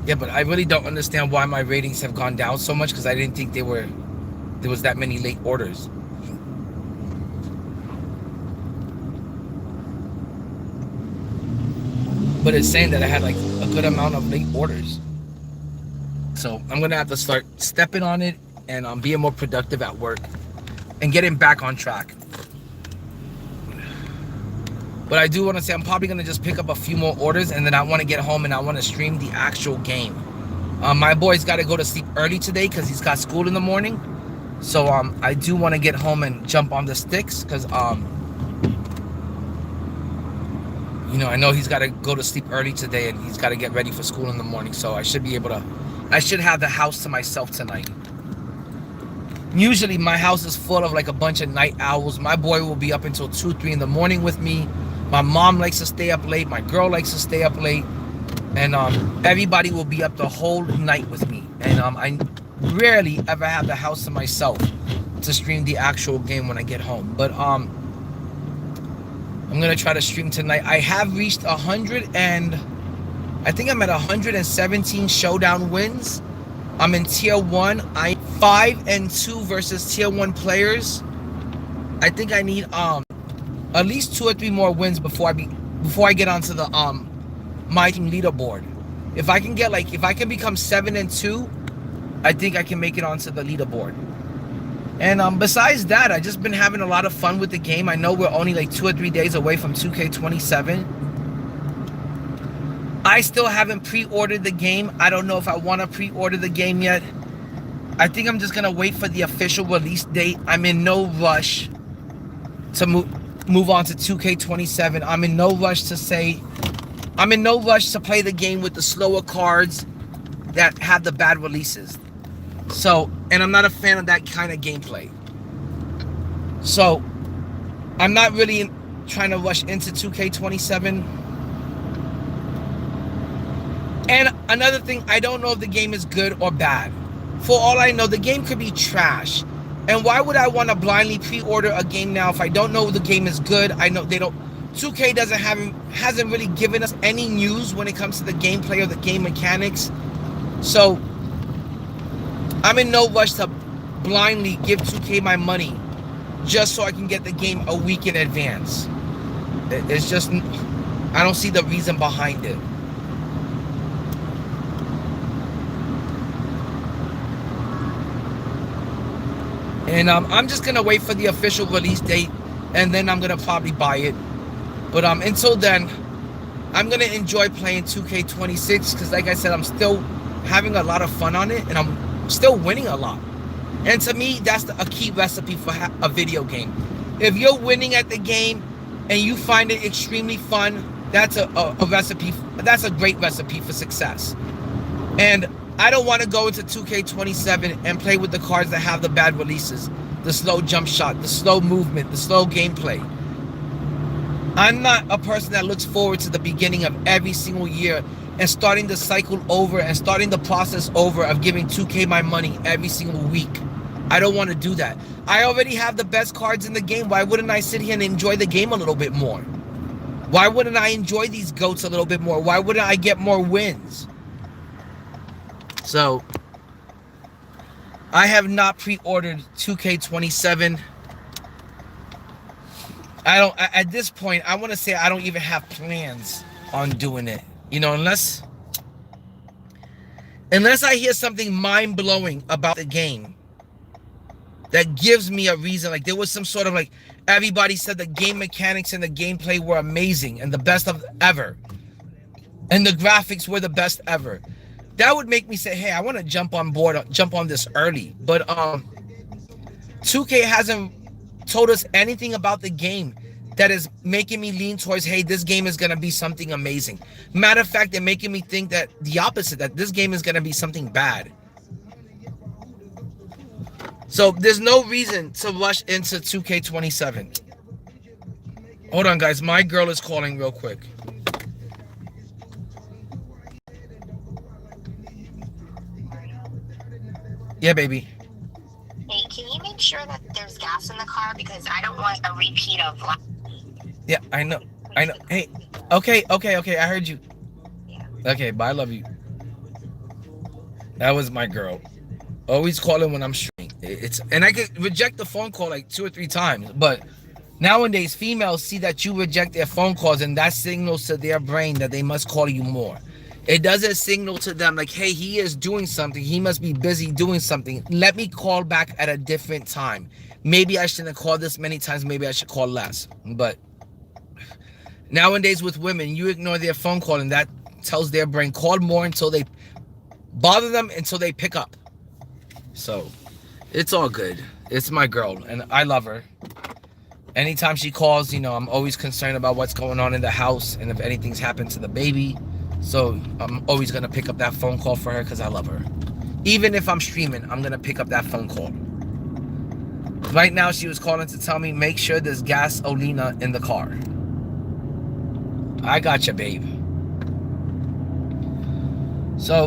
Yeah, but I really don't understand why my ratings have gone down so much, because I didn't think there was that many late orders. But it's saying that I had like a good amount of late orders. So I'm gonna have to start stepping on it and being more productive at work and getting back on track. But I do want to say I'm probably gonna just pick up a few more orders, and then I want to get home and I want to stream the actual game. My boy's got to go to sleep early today because he's got school in the morning. So I do want to get home and jump on the sticks because you know, I know he's got to go to sleep early today and he's got to get ready for school in the morning. So I should be able to, I should have the house to myself tonight. Usually my house is full of like a bunch of night owls. My boy will be up until 2, 3 in the morning with me. My mom likes to stay up late. My girl likes to stay up late. And everybody will be up the whole night with me. And I rarely ever have the house to myself to stream the actual game when I get home. But I'm gonna try to stream tonight. I have reached 100 and I think I'm at 117 showdown wins. I'm in tier 1. I'm 5-2 versus tier 1 players. I think I need at least 2 or 3 more wins before I get onto the Myteam leaderboard. If I can get if I can become 7-2, I think I can make it onto the leaderboard. And besides that, I've just been having a lot of fun with the game. I know we're only like 2 or 3 days away from 2K27. I still haven't pre-ordered the game. I don't know if I want to pre-order the game yet. I think I'm just going to wait for the official release date. I'm in no rush to move on to 2K27. I'm in no rush to play the game with the slower cards that have the bad releases. So, and I'm not a fan of that kind of gameplay. So, I'm not really trying to rush into 2K27. And another thing, I don't know if the game is good or bad. For all I know, the game could be trash. And why would I want to blindly pre-order a game now if I don't know the game is good? I know they don't. 2K hasn't really given us any news when it comes to the gameplay or the game mechanics. So I'm in no rush to blindly give 2K my money just so I can get the game a week in advance. It's just, I don't see the reason behind it. And I'm just gonna wait for the official release date, and then I'm gonna probably buy it. But until then, I'm gonna enjoy playing 2K26 because, like I said, I'm still having a lot of fun on it, and I'm still winning a lot. And to me, that's a key recipe for a video game. If you're winning at the game and you find it extremely fun, that's a recipe. That's a great recipe for success. And I don't want to go into 2K27 and play with the cards that have the bad releases, the slow jump shot, the slow movement, the slow gameplay. I'm not a person that looks forward to the beginning of every single year and starting the cycle over and starting the process over of giving 2K my money every single week. I don't want to do that. I already have the best cards in the game. Why wouldn't I sit here and enjoy the game a little bit more? Why wouldn't I enjoy these GOATs a little bit more? Why wouldn't I get more wins? So, I have not pre-ordered 2K27. At this point, I want to say I don't even have plans on doing it. You know, unless I hear something mind-blowing about the game that gives me a reason. Like there was some sort of like, everybody said the game mechanics and the gameplay were amazing and the best of ever. And the graphics were the best ever. That would make me say, hey, I want to jump on this early. But 2K hasn't told us anything about the game that is making me lean towards, hey, this game is going to be something amazing. Matter of fact, they're making me think that the opposite, that this game is going to be something bad. So there's no reason to rush into 2K27. Hold on, guys. My girl is calling real quick. Yeah, baby. Hey, can you make sure that there's gas in the car? Because I don't want a repeat of last. Yeah, I know. Hey, okay. I heard you. Yeah. Okay, bye. I love you. That was my girl. Always calling when I'm streaming. And I could reject the phone call like 2 or 3 times. But nowadays, females see that you reject their phone calls, and that signals to their brain that they must call you more. It doesn't signal to them like, hey, he is doing something. He must be busy doing something. Let me call back at a different time. Maybe I shouldn't call this many times. Maybe I should call less. But nowadays with women, you ignore their phone call, and that tells their brain, call more until they bother them until they pick up. So it's all good. It's my girl, and I love her. Anytime she calls, you know, I'm always concerned about what's going on in the house and if anything's happened to the baby. So I'm always going to pick up that phone call for her because I love her. Even if I'm streaming, I'm going to pick up that phone call. Right now, she was calling to tell me, make sure there's gasolina in the car. I got you, babe. So,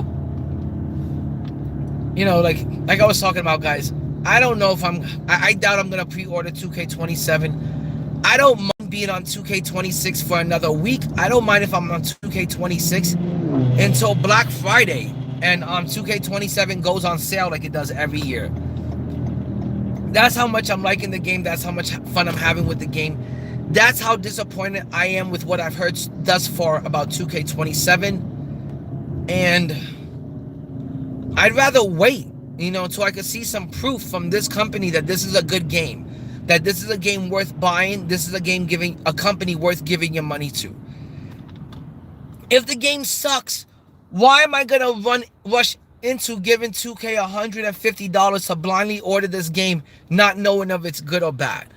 you know, like I was talking about, guys, I don't know if I doubt I'm going to pre-order 2K27. I don't mind being on 2K26 for another week. I don't mind if I'm on 2K26 until Black Friday and 2K27 goes on sale like it does every year. That's how much I'm liking the game. That's how much fun I'm having with the game. That's how disappointed I am with what I've heard thus far about 2K27. And I'd rather wait, you know, until I could see some proof from this company that this is a good game, that this is a game worth buying, this is a game giving a company worth giving your money to. If the game sucks, why am I gonna rush into giving 2K $150 to blindly order this game, not knowing if it's good or bad?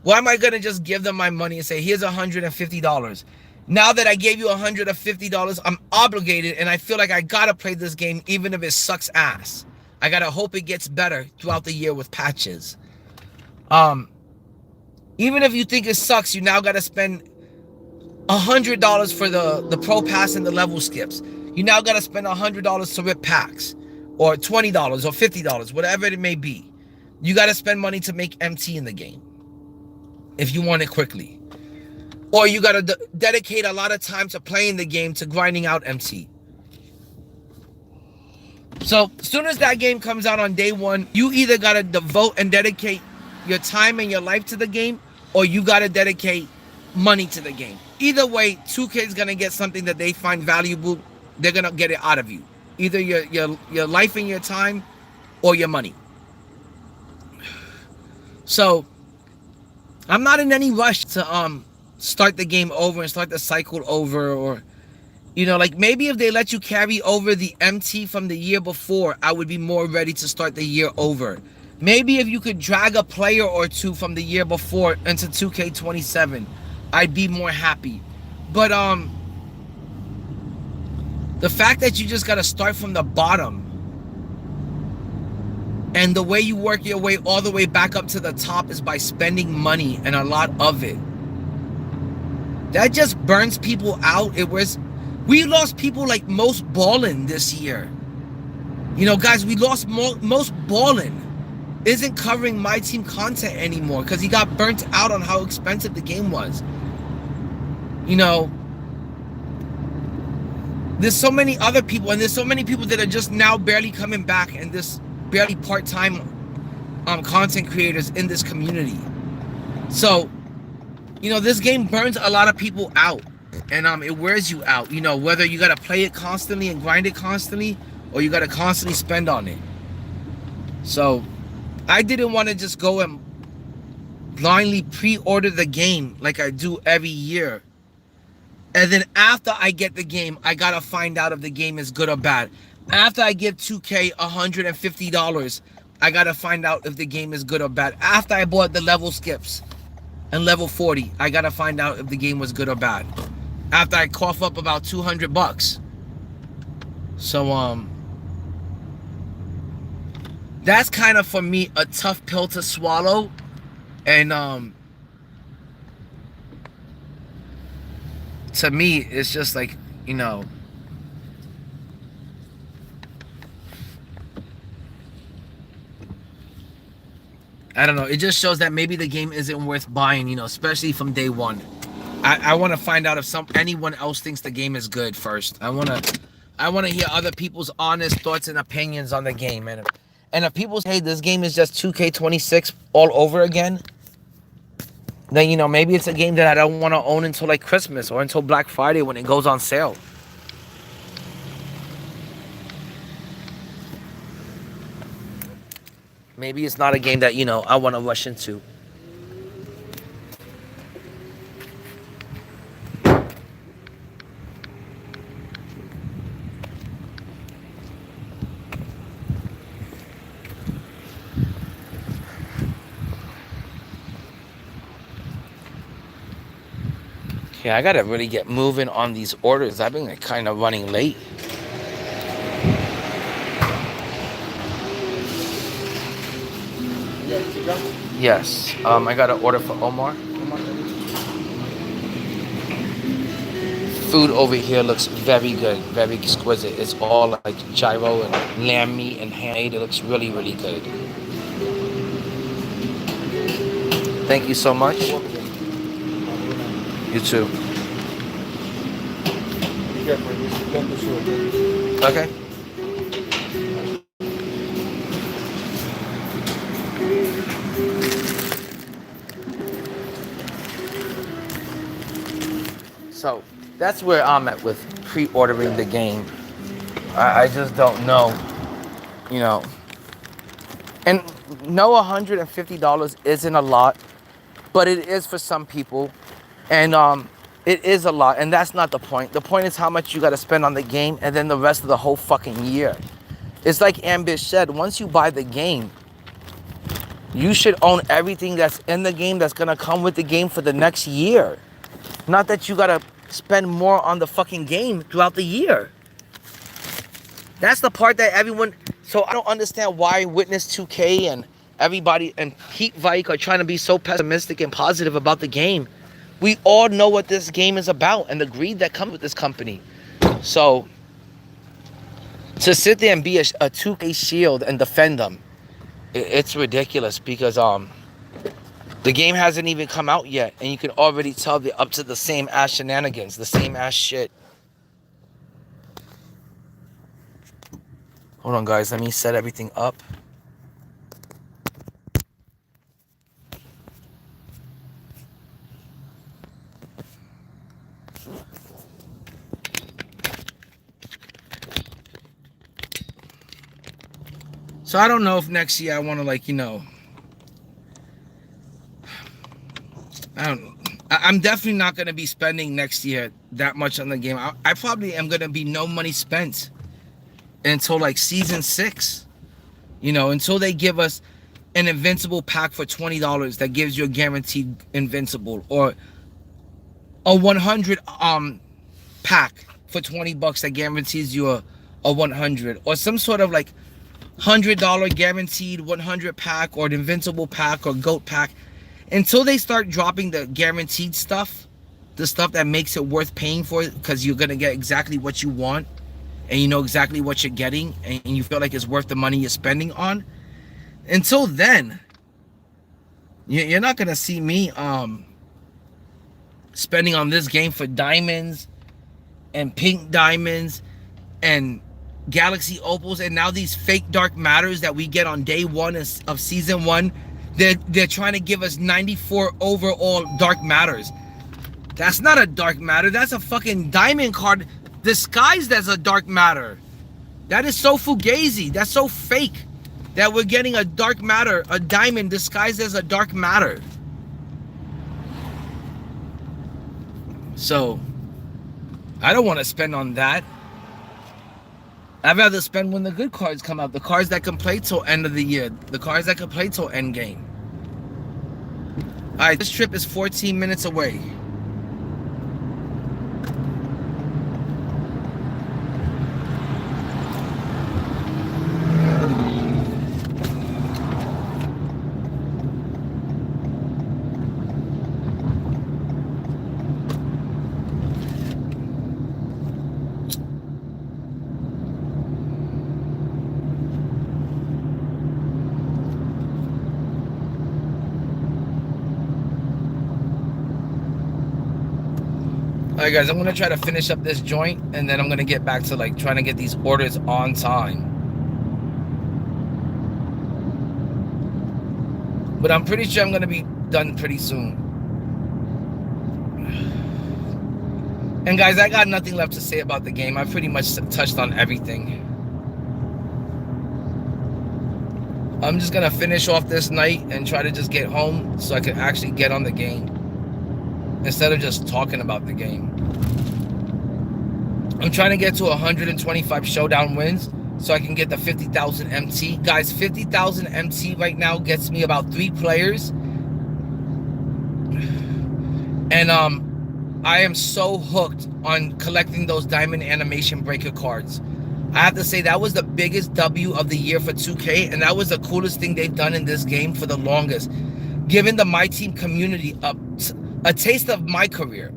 Why am I gonna just give them my money and say, here's $150? Now that I gave you $150, I'm obligated, and I feel like I gotta play this game even if it sucks ass. I gotta hope it gets better throughout the year with patches. Even if you think it sucks, you now gotta spend $100 for the pro pass and the level skips. You now gotta spend $100 to rip packs, or $20 or $50, whatever it may be. You gotta spend money to make MT in the game if you want it quickly. Or you gotta dedicate a lot of time to playing the game, to grinding out MT. So as soon as that game comes out on day one, you either gotta devote and dedicate your time and your life to the game, or you gotta dedicate money to the game. Either way, 2K is gonna get something that they find valuable. They're gonna get it out of you. Either your life and your time, or your money. So I'm not in any rush to start the game over and start the cycle over, or, you know, like maybe if they let you carry over the MT from the year before, I would be more ready to start the year over. Maybe if you could drag a player or two from the year before into 2K27, I'd be more happy. But the fact that you just gotta start from the bottom, and the way you work your way all the way back up to the top is by spending money, and a lot of it, that just burns people out. We lost people like Most Ballin this year. You know, guys, we lost Most Ballin. Isn't covering Myteam content anymore because he got burnt out on how expensive the game was. You know, there's so many other people, and there's so many people that are just now barely coming back, and this barely part-time content creators in this community. So, you know, this game burns a lot of people out, and it wears you out. You know, whether you gotta play it constantly and grind it constantly, or you gotta constantly spend on it. So I didn't want to just go and blindly pre-order the game like I do every year, and then after I get the game, I gotta find out if the game is good or bad. After I give 2K $150, I gotta find out if the game is good or bad. After I bought the level skips and level 40, I gotta find out if the game was good or bad. After I cough up about $200. So that's kind of, for me, a tough pill to swallow. And to me, it's just like, you know, I don't know. It just shows that maybe the game isn't worth buying, you know, especially from day one. I want to find out if anyone else thinks the game is good first. I want to hear other people's honest thoughts and opinions on the game. And if people say, hey, this game is just 2K26 all over again, then, you know, maybe it's a game that I don't want to own until like Christmas or until Black Friday when it goes on sale. Maybe it's not a game that, you know, I want to rush into. Yeah, I gotta really get moving on these orders. I've been like, kind of running late. Yes. I got an order for Omar. Food over here looks very good, very exquisite. It's all like gyro and lamb meat and ham. It looks really, really good. Thank you so much. You too. Okay. So that's where I'm at with pre-ordering the game. I just don't know, you know. And no, $150 isn't a lot, but it is for some people. And it is a lot, and that's not the point. The point is how much you got to spend on the game and then the rest of the whole fucking year. It's like Ambish said, once you buy the game, you should own everything that's in the game that's going to come with the game for the next year. Not that you got to spend more on the fucking game throughout the year. That's the part that everyone... So I don't understand why Witness2K and everybody and Heat Vike are trying to be so pessimistic and positive about the game. We all know what this game is about and the greed that comes with this company. So, to sit there and be a 2K shield and defend them, it's ridiculous because the game hasn't even come out yet and you can already tell they're up to the same ass shenanigans, the same ass shit. Hold on, guys. Let me set everything up. So I don't know if next year I want to, like, you know, I'm definitely not going to be spending next year that much on the game. I probably am going to be no money spent until like season 6, you know, until they give us an invincible pack for $20 that gives you a guaranteed invincible, or a 100 pack for $20 that guarantees you a 100, or some sort of like $100 guaranteed 100 pack, or an invincible pack, or goat pack. Until they start dropping the guaranteed stuff, the stuff that makes it worth paying for, because you're gonna get exactly what you want and you know exactly what you're getting and you feel like it's worth the money you're spending on. Until then, you're not gonna see me spending on this game for diamonds and pink diamonds and galaxy opals, and now these fake dark matters that we get on day 1 of season 1. They're trying to give us 94 overall dark matters. That's not a dark matter. That's a fucking diamond card disguised as a dark matter. That is so fugazi. That's so fake that we're getting a dark matter, a diamond disguised as a dark matter. So I don't want to spend on that. I'd rather spend when the good cards come out. The cards that can play till end of the year. The cards that can play till end game. Alright, this trip is 14 minutes away. Alright guys, I'm going to try to finish up this joint and then I'm going to get back to like trying to get these orders on time. But I'm pretty sure I'm going to be done pretty soon. And guys, I got nothing left to say about the game. I pretty much touched on everything. I'm just going to finish off this night and try to just get home so I can actually get on the game, instead of just talking about the game. I'm trying to get to 125 showdown wins so I can get the 50,000 MT. Guys, 50,000 MT right now gets me about 3 players. And I am so hooked on collecting those diamond animation breaker cards. I have to say that was the biggest W of the year for 2K, and that was the coolest thing they've done in this game for the longest, giving the Myteam community a taste of my career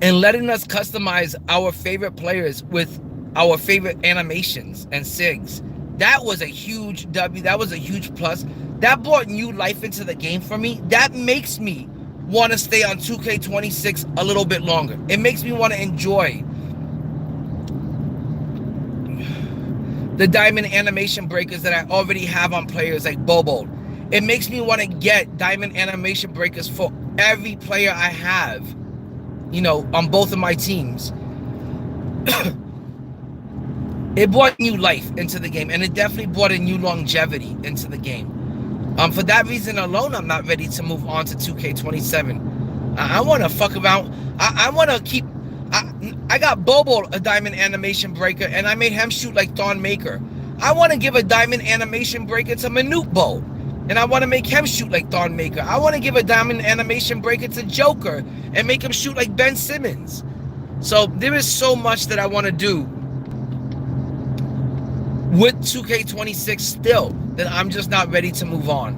and letting us customize our favorite players with our favorite animations and SIGs. That was a huge W. That was a huge plus. That brought new life into the game for me. That makes me want to stay on 2K26 a little bit longer. It makes me want to enjoy the diamond animation breakers that I already have on players like Bobo. It makes me want to get diamond animation breakers for every player I have, you know, on both of my teams. It brought new life into the game, and it definitely brought a new longevity into the game. For that reason alone, I'm not ready to move on to 2K27. I want to fuck around. I want to keep... I got Bobo a diamond animation breaker, and I made him shoot like Thorn Maker. I want to give a diamond animation breaker to Manute, and I want to make him shoot like Thorn Maker. I want to give a diamond animation breaker to Joker and make him shoot like Ben Simmons. So there is so much that I want to do with 2K26 still that I'm just not ready to move on.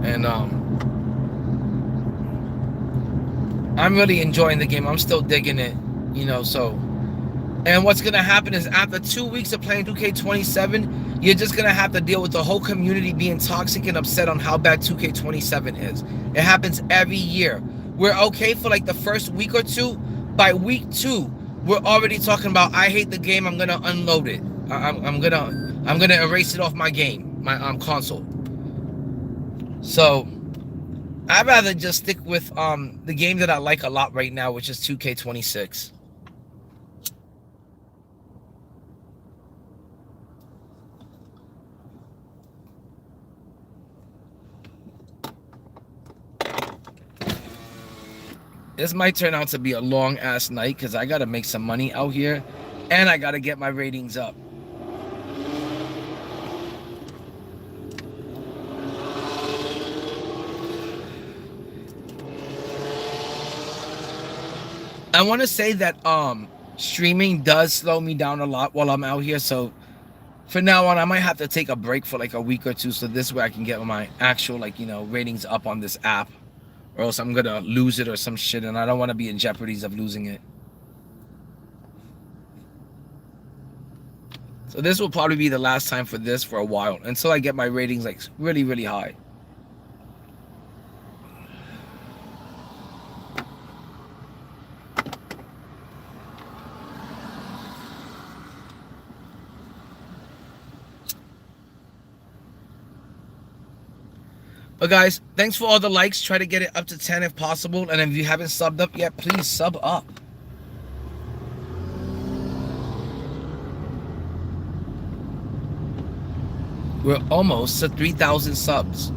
And I'm really enjoying the game. I'm still digging it, you know, so. And what's going to happen is after 2 weeks of playing 2K27, you're just going to have to deal with the whole community being toxic and upset on how bad 2K27 is. It happens every year. We're okay for like the first week or two. By week 2, we're already talking about, I hate the game, I'm going to unload it. I'm going to erase it off my game, my console. So I'd rather just stick with the game that I like a lot right now, which is 2K26. This might turn out to be a long ass night because I gotta make some money out here and I gotta get my ratings up. I want to say that streaming does slow me down a lot while I'm out here, so for now on I might have to take a break for like a week or two, so this way I can get my actual, like, you know, ratings up on this app, or else I'm gonna lose it or some shit, and I don't want to be in jeopardy of losing it. So this will probably be the last time for this for a while, until I get my ratings like really, really high. But guys, thanks for all the likes. Try to get it up to 10 if possible. And if you haven't subbed up yet, please sub up. We're almost to 3,000 subs.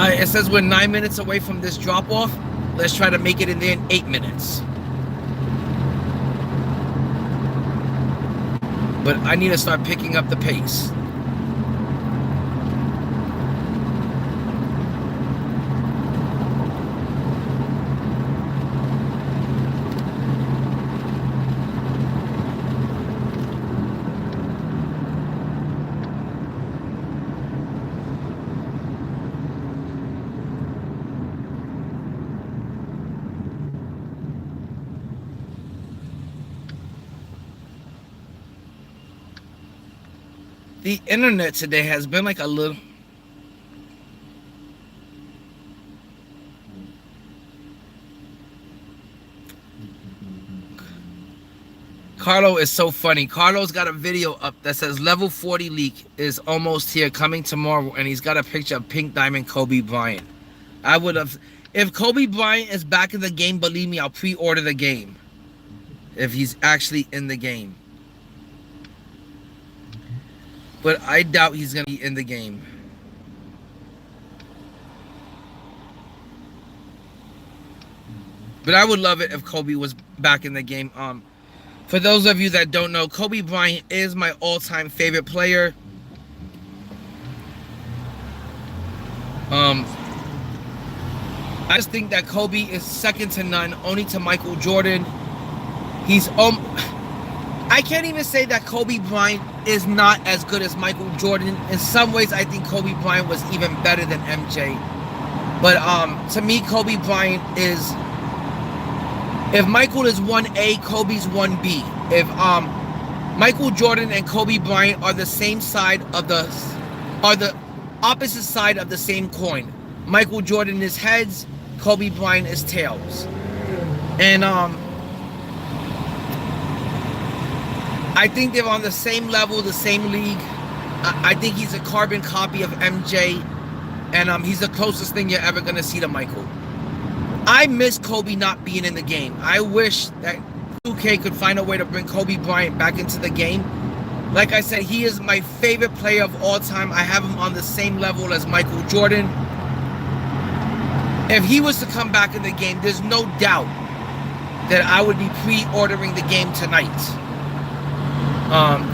It says we're 9 minutes away from this drop off. Let's try to make it in there in 8 minutes. But I need to start picking up the pace. The internet today has been like a little... Carlo is so funny. Carlo's got a video up that says level 40 leak is almost here, coming tomorrow, and he's got a picture of Pink Diamond Kobe Bryant. I would have, if Kobe Bryant is back in the game, believe me, I'll pre-order the game. If he's actually in the game. But I doubt he's going to be in the game. But I would love it if Kobe was back in the game. For those of you that don't know, Kobe Bryant is my all-time favorite player. I just think that Kobe is second to none, only to Michael Jordan. He's I can't even say that Kobe Bryant is not as good as Michael Jordan. In some ways, I think Kobe Bryant was even better than MJ. But to me, Kobe Bryant is, if Michael is 1A, Kobe's 1B. If Michael Jordan and Kobe Bryant are the same side of the, are the opposite side of the same coin. Michael Jordan is heads, Kobe Bryant is tails. And I think they're on the same level, the same league. I think he's a carbon copy of MJ, and he's the closest thing you're ever gonna see to Michael. I miss Kobe not being in the game. I wish that 2K could find a way to bring Kobe Bryant back into the game. Like I said, he is my favorite player of all time. I have him on the same level as Michael Jordan. If he was to come back in the game, there's no doubt that I would be pre-ordering the game tonight.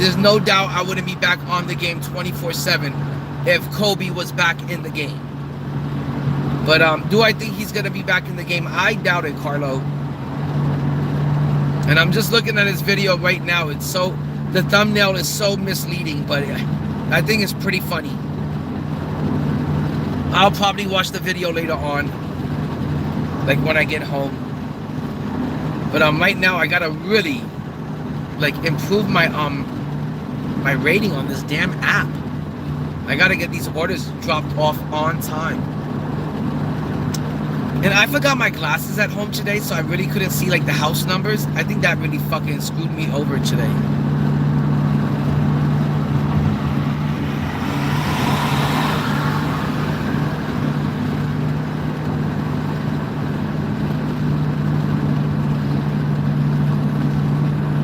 There's no doubt I wouldn't be back on the game 24/7 if Kobe was back in the game. But do I think he's going to be back in the game? I doubt it, Carlo. And I'm just looking at his video right now. It's so, the thumbnail is so misleading, but I think it's pretty funny. I'll probably watch the video later on, like when I get home. But right now I gotta really like improve my my rating on this damn app. I gotta get these orders dropped off on time. And I forgot my glasses at home today, so I really couldn't see like the house numbers. I think that really fucking screwed me over today.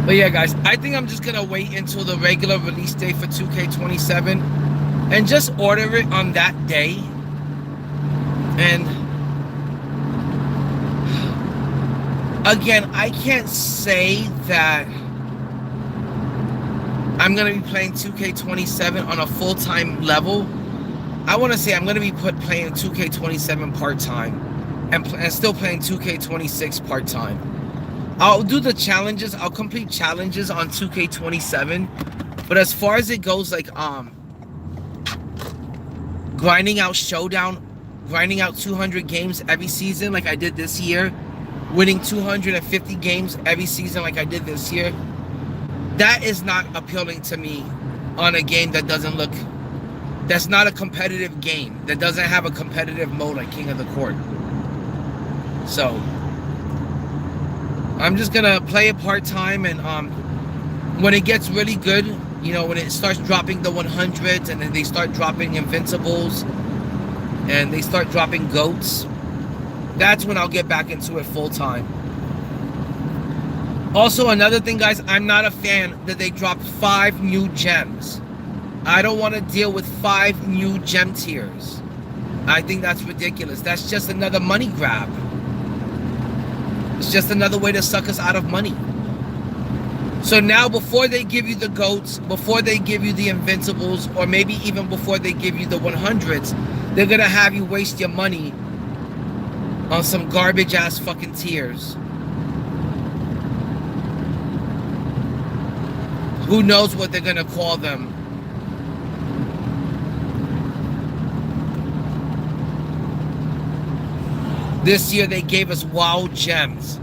But yeah, guys, I think I'm just gonna wait until the regular release date for 2K27 and just order it on that day. And again, I can't say that I'm gonna be playing 2K27 on a full-time level. I want to say I'm gonna be playing 2K27 part-time and still playing 2K26 part-time. I'll do the challenges. I'll complete challenges on 2K27. But as far as it goes, like grinding out Showdown, grinding out 200 games every season like I did this year, winning 250 games every season like I did this year, that is not appealing to me on a game that doesn't look, that's not a competitive game, that doesn't have a competitive mode like King of the Court. So I'm just gonna play it part-time, and when it gets really good, you know, when it starts dropping the 100s and then they start dropping Invincibles and they start dropping GOATs, that's when I'll get back into it full-time. Also, another thing, guys, I'm not a fan that they dropped 5 new gems. I don't want to deal with 5 new gem tiers. I think that's ridiculous. That's just another money grab. It's just another way to suck us out of money. So now, before they give you the GOATs, before they give you the Invincibles, or maybe even before they give you the 100s, they're going to have you waste your money on some garbage ass fucking tiers. Who knows what they're going to call them? This year they gave us wild gems.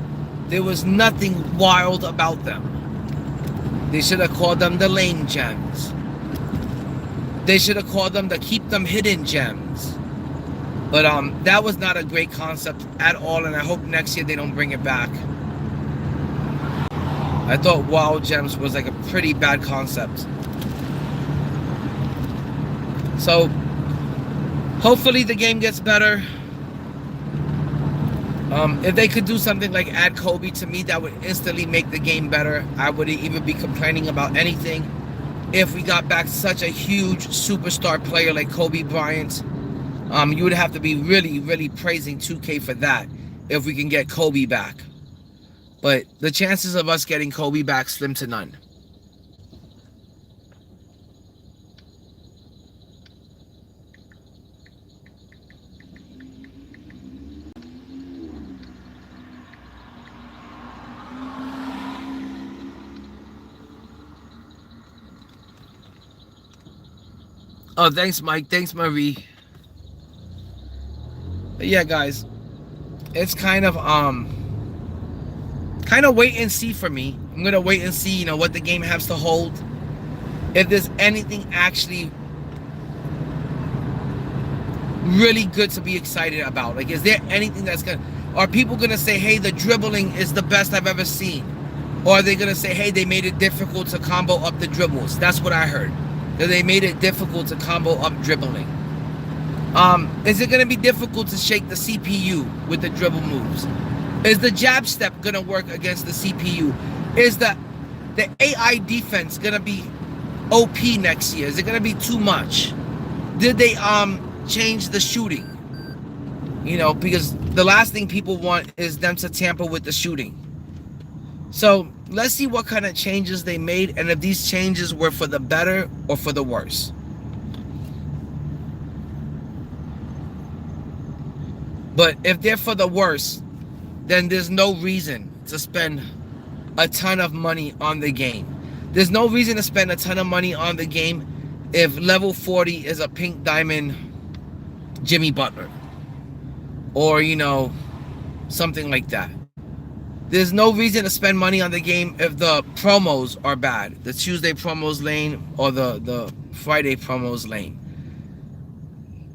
There was nothing wild about them. They should have called them the lame gems. They should have called them the keep them hidden gems. But that was not a great concept at all, and I hope next year they don't bring it back. I thought Wild Gems was like a pretty bad concept. So hopefully the game gets better. If they could do something like add Kobe, to me that would instantly make the game better. I wouldn't even be complaining about anything. If we got back such a huge superstar player like Kobe Bryant, you would have to be really, really praising 2K for that if we can get Kobe back. But the chances of us getting Kobe back, slim to none. Oh, thanks, Mike. Thanks, Marie. But yeah, guys, it's kind of wait and see for me. I'm gonna wait and see, you know, what the game has to hold. If there's anything actually really good to be excited about. Like, is there anything that's gonna, are people gonna say, hey, the dribbling is the best I've ever seen? Or are they gonna say, hey, they made it difficult to combo up the dribbles? That's what I heard. That they made it difficult to combo up dribbling. Is it gonna be difficult to shake the CPU with the dribble moves? Is the jab step gonna work against the CPU? Is the AI defense gonna be OP next year? Is it gonna be too much? Did they change the shooting? You know, because the last thing people want is them to tamper with the shooting. So let's see what kind of changes they made, and if these changes were for the better or for the worse. But if they're for the worse, then there's no reason to spend a ton of money on the game. There's no reason to spend a ton of money on the game if level 40 is a pink diamond Jimmy Butler. Or, you know, something like that. There's no reason to spend money on the game if the promos are bad. The Tuesday promos lane or the Friday promos lane.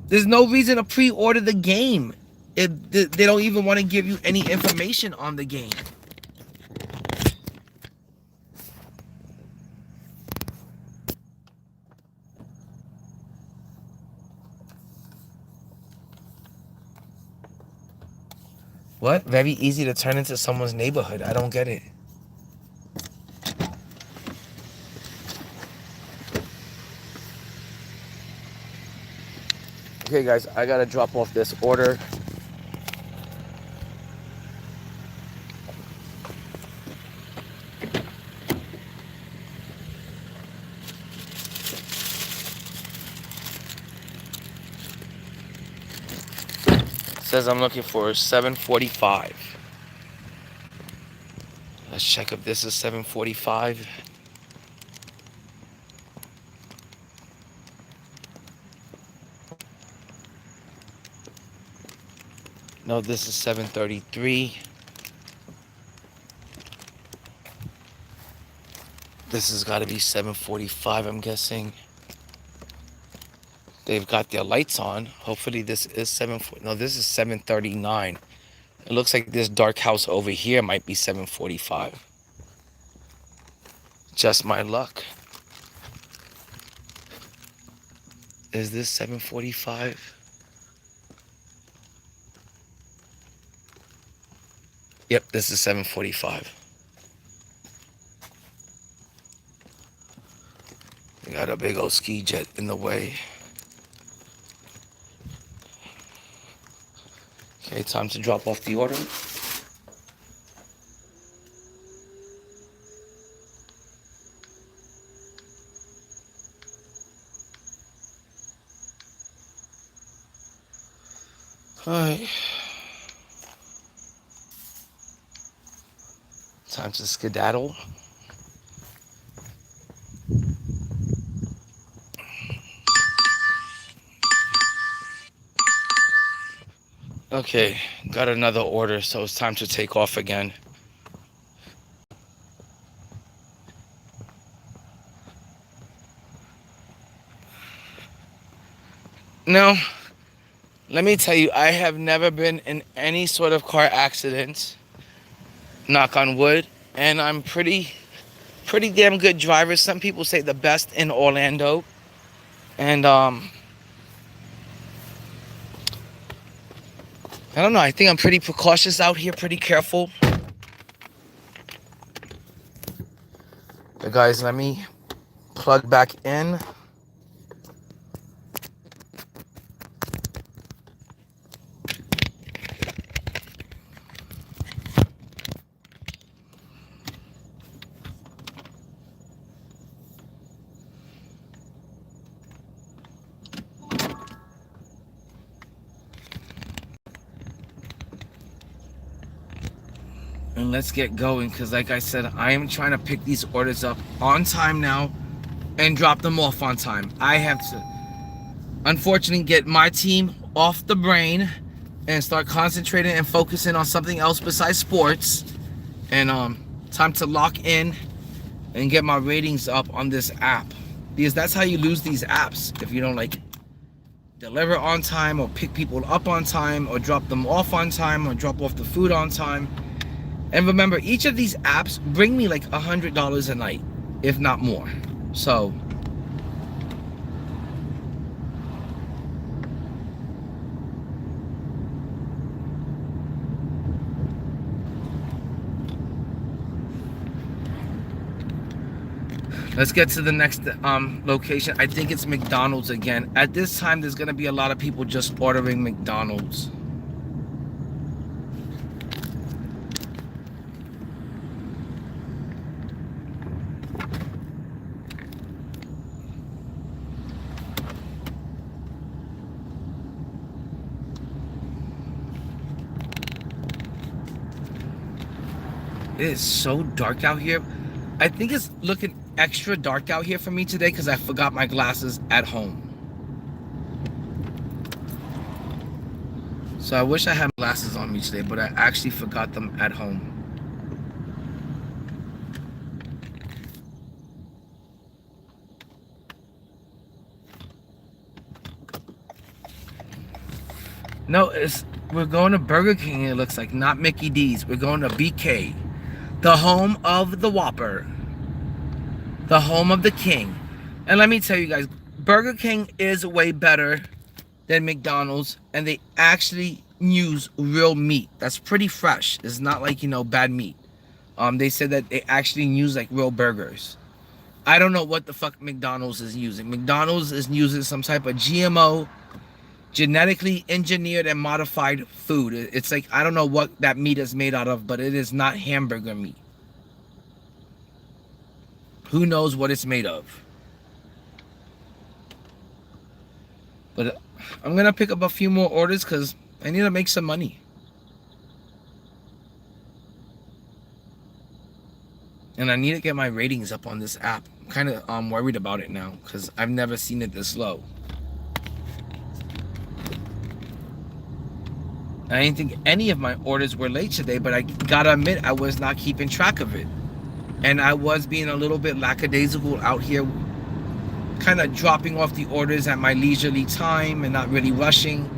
There's no reason to pre-order the game if they don't even want to give you any information on the game. What? Very easy to turn into someone's neighborhood. I don't get it. Okay, guys, I gotta drop off this order. Says I'm looking for 745. Let's check if this is 745. No, this is 733. This has got to be 745, I'm guessing. They've got their lights on. Hopefully this is no, this is 739. It looks like this dark house over here might be 745. Just my luck. Is this 745? Yep, this is 745. We got a big old ski jet in the way. Okay, time to drop off the order. All right. Time to skedaddle. Okay, got another order, so it's time to take off again. Now, let me tell you, I have never been in any sort of car accident, knock on wood, and I'm pretty damn good driver. Some people say the best in Orlando, and I don't know. I think I'm pretty precautious out here, pretty careful. But guys, let me plug back in. And let's get going, because like I said, I am trying to pick these orders up on time now and drop them off on time. I have to, unfortunately, get my team off the brain and start concentrating and focusing on something else besides sports. And time to lock in and get my ratings up on this app, because that's how you lose these apps. If you don't like deliver on time, or pick people up on time, or drop them off on time, or drop off the food on time. And remember, each of these apps bring me like $100 a night, if not more. So let's get to the next location. I think it's McDonald's again. At this time, there's gonna be a lot of people just ordering McDonald's. It is so dark out here. I think it's looking extra dark out here for me today because I forgot my glasses at home. So I wish I had glasses on me today, but I actually forgot them at home. No, we're going to Burger King, it looks like, not Mickey D's. We're going to BK, the home of the Whopper, the home of the King. And let me tell you guys, Burger King is way better than McDonald's, and they actually use real meat. That's pretty fresh. It's not like, you know, bad meat. They said that they actually use like real burgers. I don't know what the fuck McDonald's is using. McDonald's is using some type of GMO, genetically engineered and modified food. It's like, I don't know what that meat is made out of, but it is not hamburger meat. Who knows what it's made of? But I'm gonna pick up a few more orders because I need to make some money. And I need to get my ratings up on this app. I'm kind of worried about it now because I've never seen it this low. I didn't think any of my orders were late today, but I gotta admit, I was not keeping track of it. And I was being a little bit lackadaisical out here, kind of dropping off the orders at my leisurely time and not really rushing,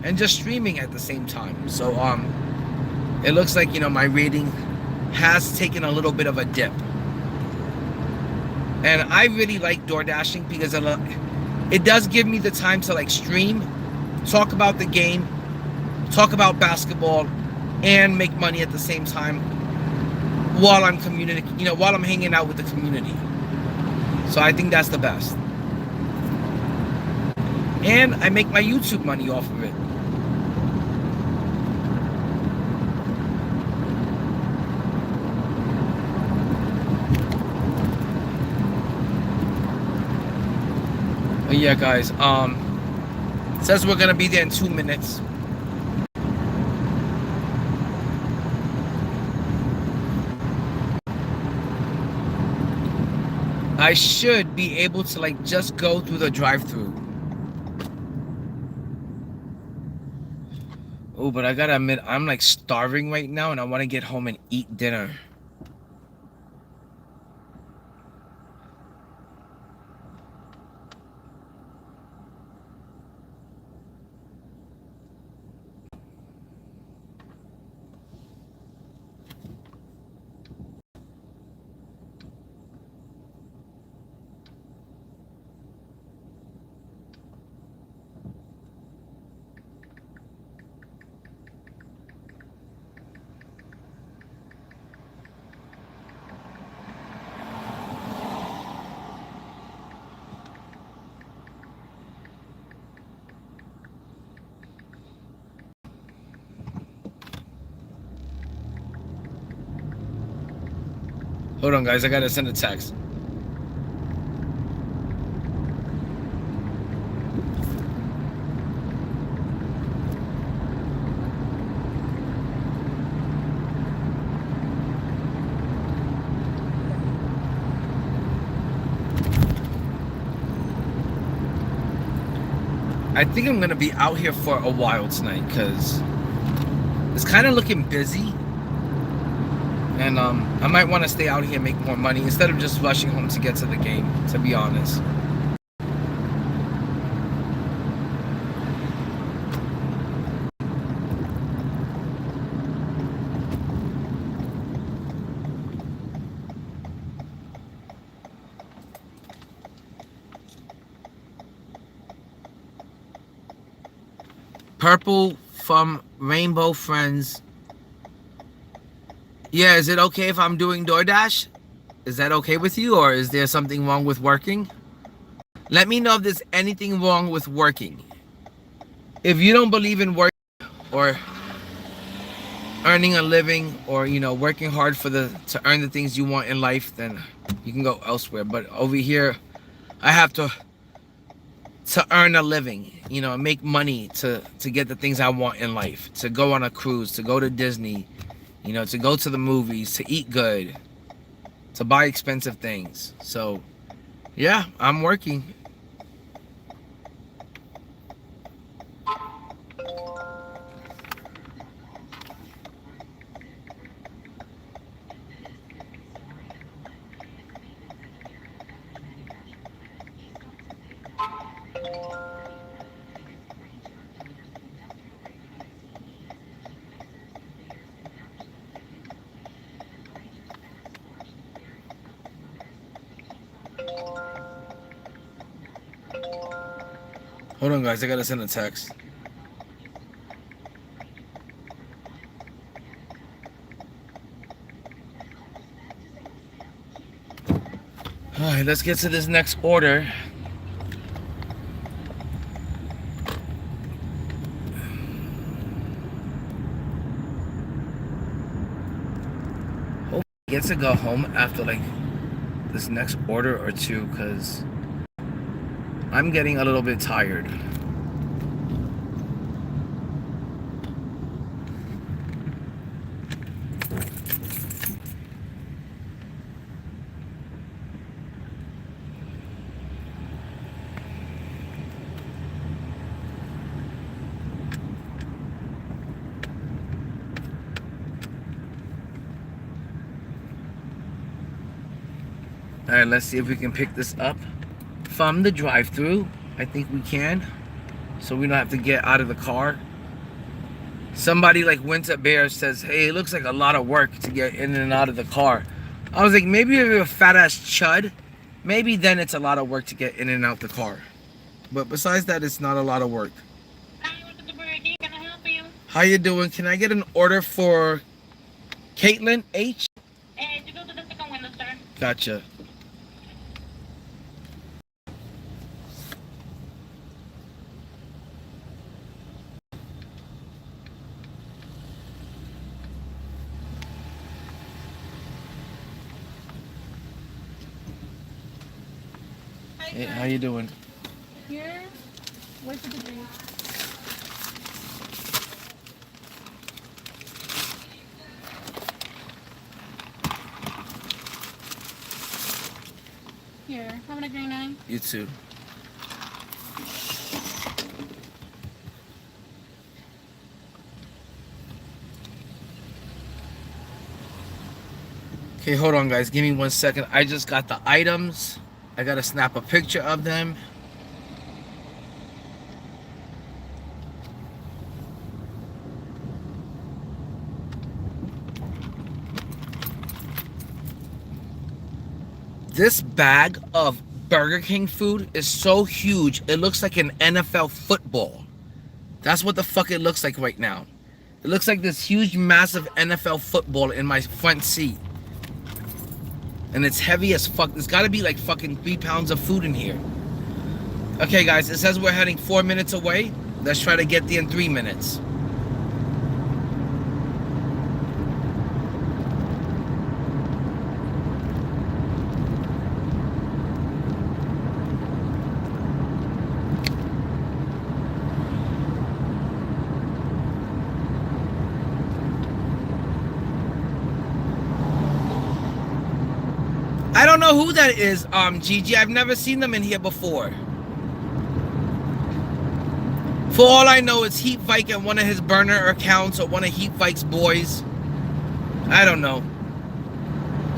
and just streaming at the same time. So it looks like, you know, my rating has taken a little bit of a dip. And I really like door dashing because it does give me the time to like stream, talk about the game, talk about basketball, and make money at the same time while I'm while I'm hanging out with the community. So I think that's the best. And I make my YouTube money off of it. But yeah, guys, it says we're gonna be there in 2 minutes. I should be able to like just go through the drive-thru. Oh, but I gotta admit, I'm like starving right now and I want to get home and eat dinner. Hold on, guys. I gotta send a text. I think I'm gonna be out here for a while tonight because it's kind of looking busy, and I might want to stay out here and make more money instead of just rushing home to get to the game, to be honest. Purple from Rainbow Friends. Yeah, is it okay if I'm doing DoorDash? Is that okay with you, or is there something wrong with working? Let me know if there's anything wrong with working. If you don't believe in work or earning a living, or working hard to earn the things you want in life, then you can go elsewhere. But over here, I have to earn a living, make money to get the things I want in life, to go on a cruise, to go to Disney, to go to the movies, to eat good, to buy expensive things. So yeah, I'm working. Hold on, guys. I gotta send a text. Alright, let's get to this next order. Hope I get to go home after like this next order or two, because I'm getting a little bit tired. Alright, let's see if we can pick this up from the drive-thru. I think we can, so we don't have to get out of the car. Somebody like Winter Bear says, hey, it looks like a lot of work to get in and out of the car. I was like, maybe if you're a fat ass chud, maybe then it's a lot of work to get in and out the car. But besides that, it's not a lot of work. Hi, welcome to Burger King. Can I help you? How you doing? Can I get an order for Caitlin H? You go to the second window, sir. Gotcha. Hey, how you doing? Here, wait for the drink. Here, having a great night. You too. Okay, hold on, guys. Give me 1 second. I just got the items. I gotta snap a picture of them. This bag of Burger King food is so huge, it looks like an NFL football. That's what the fuck it looks like right now. It looks like this huge, massive NFL football in my front seat. And it's heavy as fuck. There's gotta be like fucking 3 pounds of food in here. Okay, guys, it says we're heading 4 minutes away. Let's try to get there in 3 minutes. I don't know who that is, Gigi. I've never seen them in here before. For all I know, it's Heat Vike and one of his burner accounts or one of Heat Vike's boys. I don't know.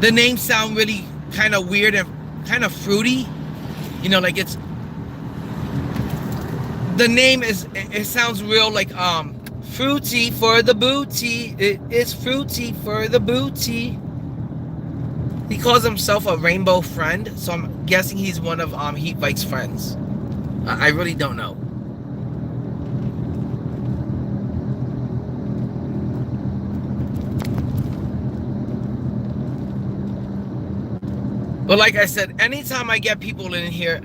The names sound really kind of weird and kind of fruity. You know, like it's... The name is... It sounds real like, fruity for the booty. It is fruity for the booty. He calls himself a rainbow friend, so I'm guessing he's one of Heat Vike's friends. I really don't know. But like I said, anytime I get people in here,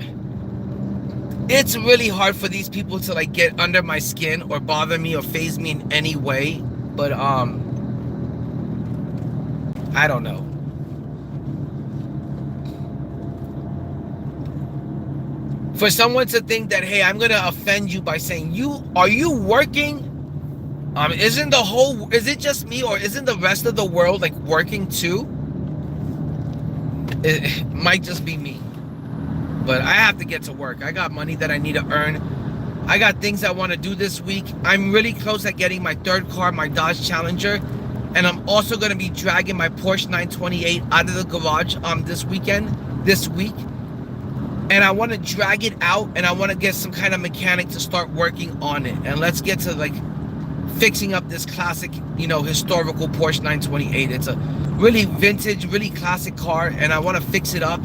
it's really hard for these people to like get under my skin or bother me or faze me in any way. But I don't know. For someone to think that, hey, I'm gonna offend you by saying, are you working? Is it just me, or isn't the rest of the world like working too? It might just be me. But I have to get to work. I got money that I need to earn. I got things I want to do this week. I'm really close at getting my third car, my Dodge Challenger. And I'm also going to be dragging my Porsche 928 out of the garage this week. And I want to drag it out, and I want to get some kind of mechanic to start working on it. And let's get to like fixing up this classic, you know, historical Porsche 928. It's a really vintage, really classic car, and I want to fix it up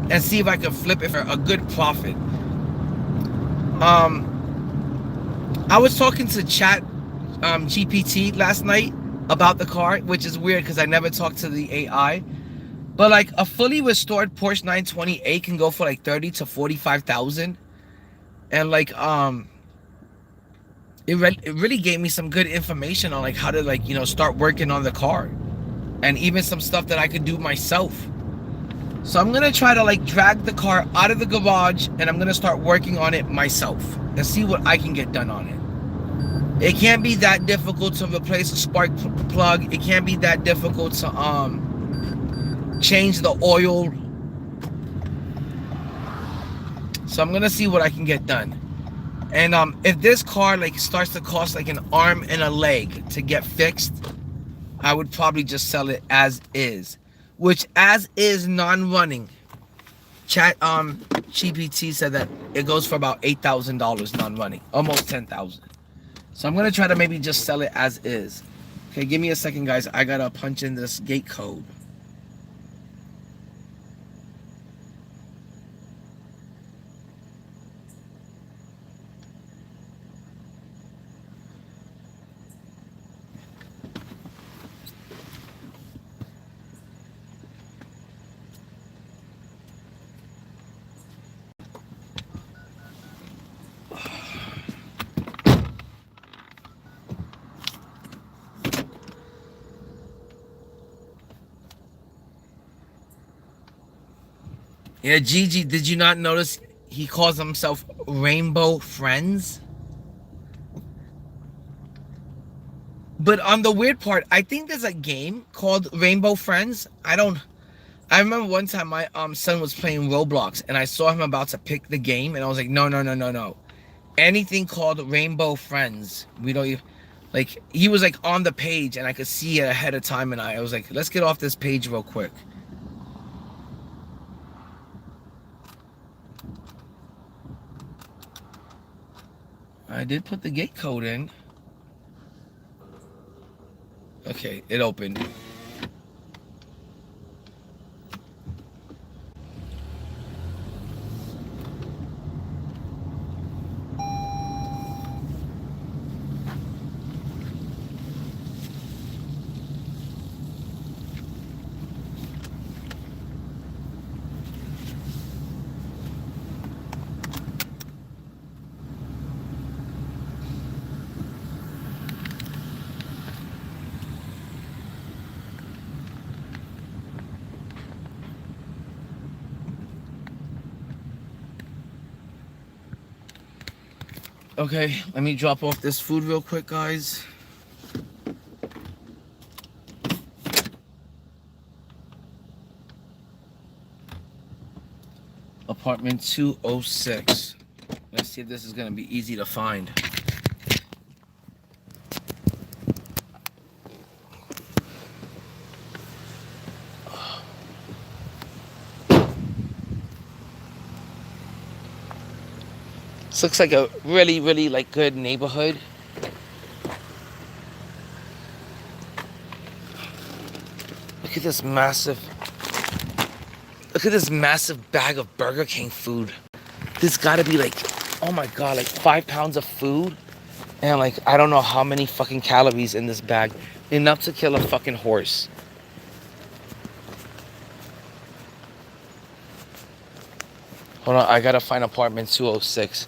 and see if I can flip it for a good profit. I was talking to Chat GPT last night about the car, which is weird because I never talked to the AI. But like a fully restored Porsche 928 can go for like 30 to 45,000, and like it really gave me some good information on like how to like, you know, start working on the car, and even some stuff that I could do myself. So I'm gonna try to like drag the car out of the garage, and I'm gonna start working on it myself and see what I can get done on it. It can't be that difficult to replace a spark plug. It can't be that difficult to change the oil. So I'm gonna see what I can get done. And if this car like starts to cost like an arm and a leg to get fixed, I would probably just sell it as is, which as is non-running. Chat GPT said that it goes for about $8,000 non-running, almost 10,000. So I'm gonna try to maybe just sell it as is. Okay, give me a second, guys. I gotta punch in this gate code. Yeah, Gigi, did you not notice he calls himself Rainbow Friends? But on the weird part, I think there's a game called Rainbow Friends. I remember one time my son was playing Roblox, and I saw him about to pick the game, and I was like, no. Anything called Rainbow Friends, we don't even, like, he was like on the page, and I could see it ahead of time, and I was like, let's get off this page real quick. I did put the gate code in. Okay, it opened. Okay, let me drop off this food real quick, guys. Apartment 206. Let's see if this is gonna be easy to find. This looks like a really like good neighborhood. Look at this massive bag of Burger King food. This gotta be like, oh my god, like 5 pounds of food. And like, I don't know how many fucking calories in this bag. Enough to kill a fucking horse. Hold on, I gotta find apartment 206.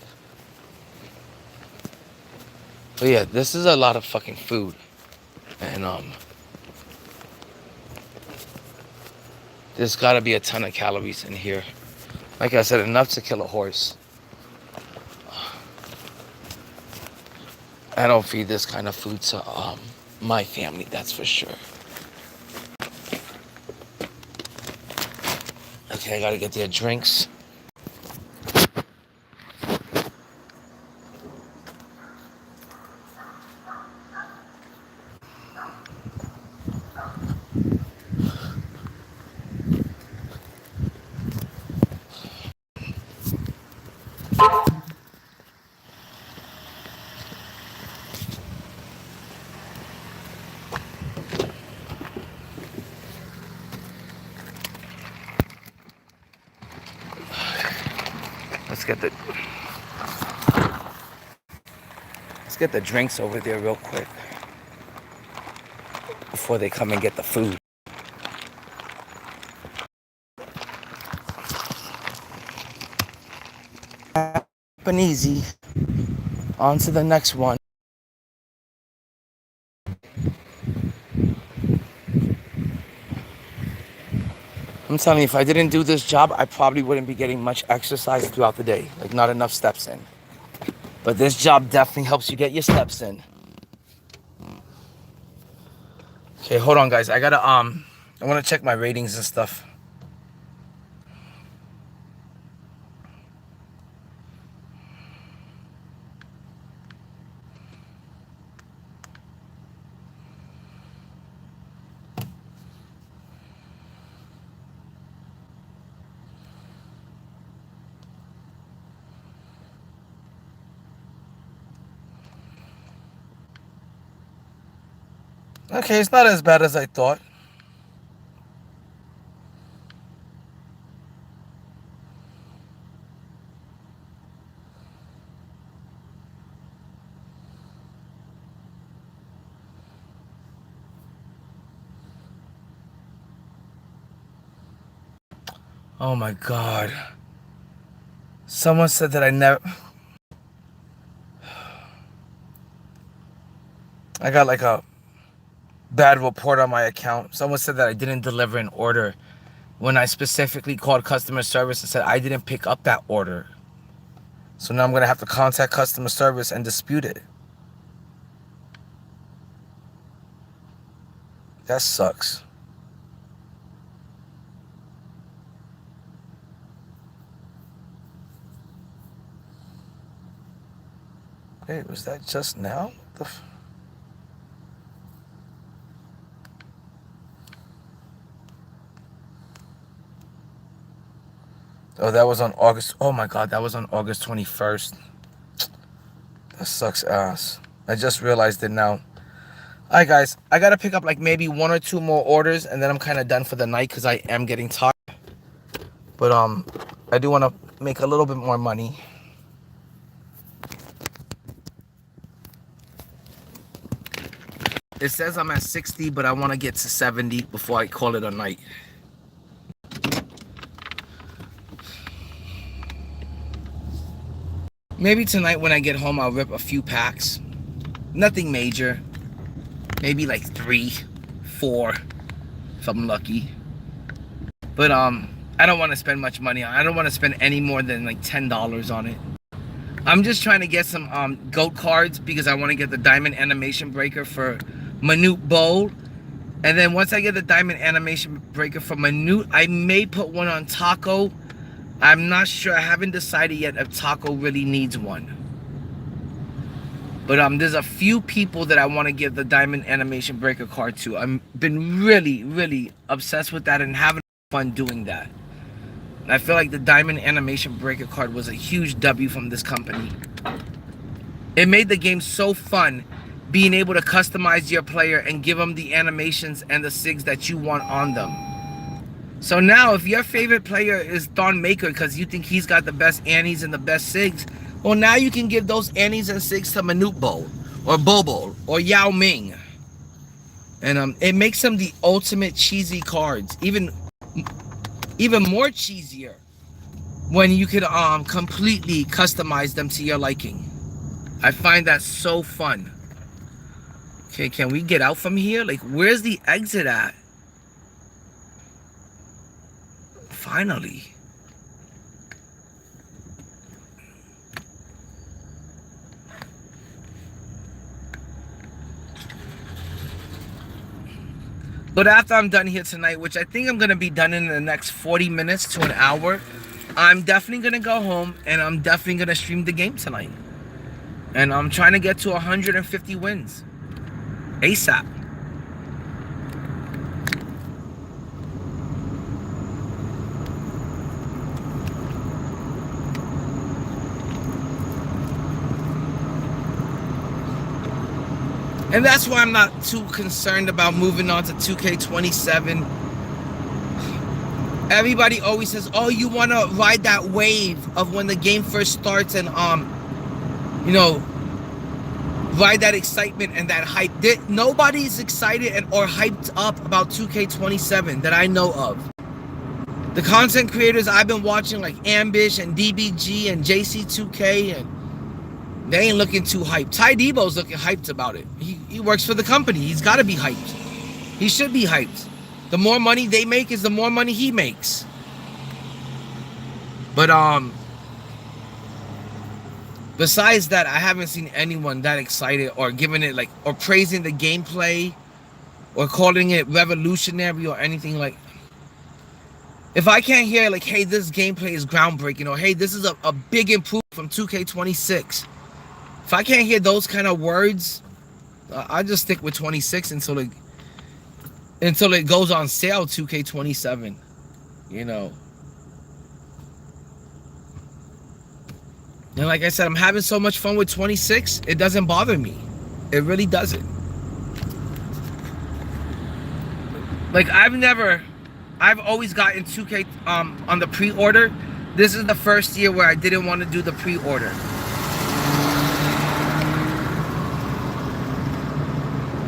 But yeah, this is a lot of fucking food. And there's gotta be a ton of calories in here. Like I said, enough to kill a horse. I don't feed this kind of food to my family, that's for sure. Okay, I gotta get their drinks. Let's get the drinks over there real quick before they come and get the food. Up and easy. On to the next one. I'm telling you, if I didn't do this job, I probably wouldn't be getting much exercise throughout the day. Like, not enough steps in. But this job definitely helps you get your steps in. Okay, hold on, guys. I gotta, I want to check my ratings and stuff. Okay, it's not as bad as I thought. Oh my god. Someone said that I got like a bad report on my account. Someone said that I didn't deliver an order when I specifically called customer service and said I didn't pick up that order. So now I'm gonna have to contact customer service and dispute it. That sucks. Wait, was that just now? Oh, that was on August. Oh my god, that was on August 21st. That sucks ass. I just realized it now. Alright guys, I gotta pick up like maybe 1 or 2 more orders and then I'm kind of done for the night because I am getting tired. But I do want to make a little bit more money. It says I'm at 60, but I want to get to 70 before I call it a night. Maybe tonight when I get home, I'll rip a few packs. Nothing major. Maybe like 3, 4, if I'm lucky. But I don't want to spend much money on it. I don't want to spend any more than like $10 on it. I'm just trying to get some GOAT cards because I want to get the diamond animation breaker for Minute Bowl. And then once I get the diamond animation breaker for Minute, I may put one on Taco. I'm not sure. I haven't decided yet if Taco really needs one. But there's a few people that I want to give the Diamond Animation Breaker card to. I've been really, really obsessed with that and having fun doing that. I feel like the Diamond Animation Breaker card was a huge W from this company. It made the game so fun, being able to customize your player and give them the animations and the SIGs that you want on them. So now, if your favorite player is Thon Maker because you think he's got the best Annies and the best SIGs, well, now you can give those Annies and SIGs to Manute or Bobo or Yao Ming. And it makes them the ultimate cheesy cards. Even more cheesier when you could completely customize them to your liking. I find that so fun. Okay, can we get out from here? Like, where's the exit at? Finally. But after I'm done here tonight, which I think I'm going to be done in the next 40 minutes to an hour, I'm definitely going to go home and I'm definitely going to stream the game tonight. And I'm trying to get to 150 wins. ASAP. And that's why I'm not too concerned about moving on to 2K27. Everybody always says, oh, you want to ride that wave of when the game first starts and, you know, ride that excitement and that hype. Nobody's excited or hyped up about 2K27 that I know of. The content creators I've been watching, like Ambish and DBG and JC2K, and they ain't looking too hyped. Ty Debo's looking hyped about it. He works for the company. He's got to be hyped. He should be hyped. The more money they make is the more money he makes. But besides that, I haven't seen anyone that excited or giving it like, or praising the gameplay or calling it revolutionary or anything like. If I can't hear like, hey, this gameplay is groundbreaking, or hey, this is a big improvement from 2K26. If I can't hear those kind of words, I just stick with 26 until it goes on sale. 2K27, you know. And like I said, I'm having so much fun with 26. It doesn't bother me. It really doesn't. Like I've always gotten 2K on the pre-order. This is the first year where I didn't want to do the pre-order.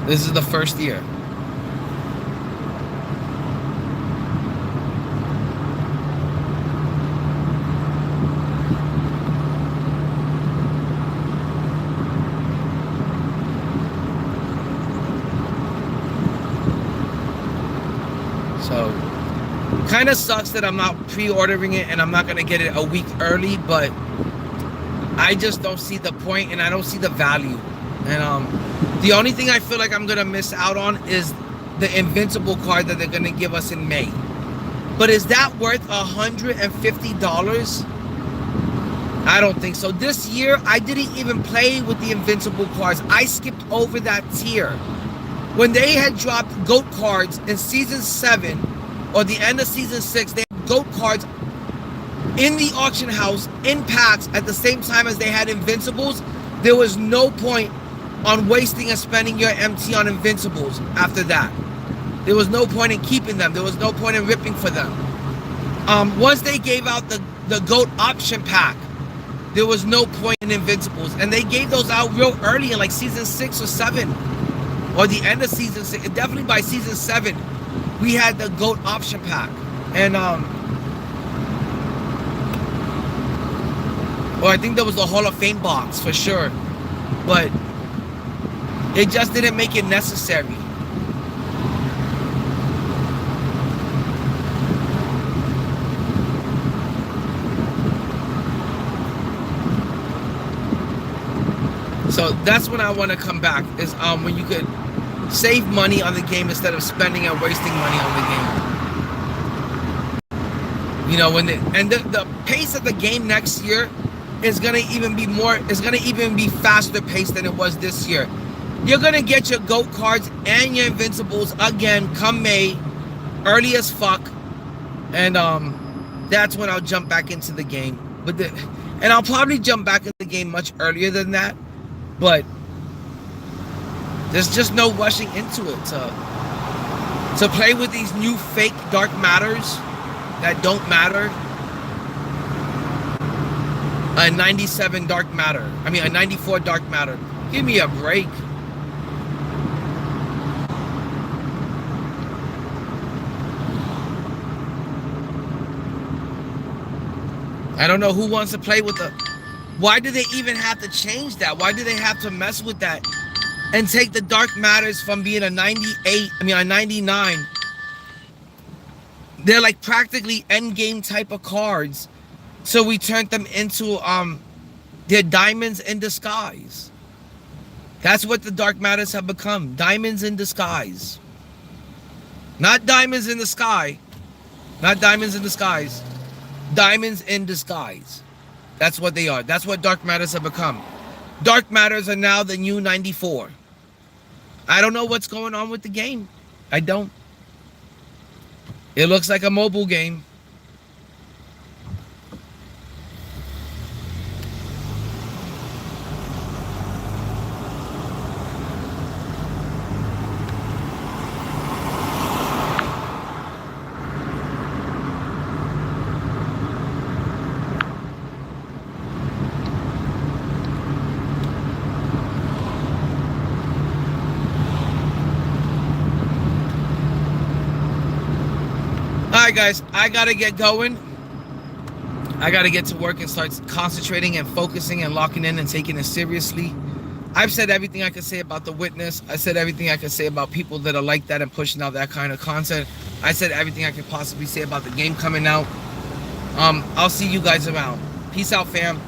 This is the first year. So, kind of sucks that I'm not pre-ordering it and I'm not going to get it a week early, but I just don't see the point and I don't see the value. And the only thing I feel like I'm going to miss out on is the Invincible card that they're going to give us in May. But is that worth $150? I don't think so. This year, I didn't even play with the Invincible cards. I skipped over that tier. When they had dropped GOAT cards in Season 7 or the end of Season 6, they had GOAT cards in the auction house, in packs, at the same time as they had Invincibles. There was no point on wasting and spending your MT on Invincibles after that. There was no point in keeping them. There was no point in ripping for them. Once they gave out the GOAT option pack, there was no point in Invincibles. And they gave those out real early in like Season 6 or 7. Or the end of Season 6. Definitely by Season 7, we had the GOAT option pack. And, or I think there was the Hall of Fame box for sure. But it just didn't make it necessary. So that's when I want to come back, is when you could save money on the game instead of spending and wasting money on the game. You know, the pace of the game next year is gonna even be faster paced than it was this year. You're gonna get your GOAT cards and your invincibles again come May, early as fuck, and that's when I'll jump back into the game. And I'll probably jump back in the game much earlier than that, but there's just no rushing into it to play with these new fake dark matters that don't matter. A 97 dark matter. I mean, a 94 dark matter. Give me a break. I don't know who wants to play with the... Why do they even have to change that? Why do they have to mess with that and take the dark matters from being a 98, I mean a 99? They're like practically end game type of cards. So we turned them into they're diamonds in disguise. That's what the dark matters have become. Diamonds in disguise. Not diamonds in the sky. Not diamonds in disguise. Diamonds in disguise. That's what they are. That's what dark matters have become. Dark matters are now the new 94. I don't know what's going on with the game. I don't. It looks like a mobile game. Alright guys, I gotta get going. I gotta get to work and start concentrating and focusing and locking in and taking it seriously. I've said everything I could say about the Witness. I said everything I could say about people that are like that and pushing out that kind of content. I said everything I could possibly say about the game coming out. I'll see you guys around. Peace out, fam.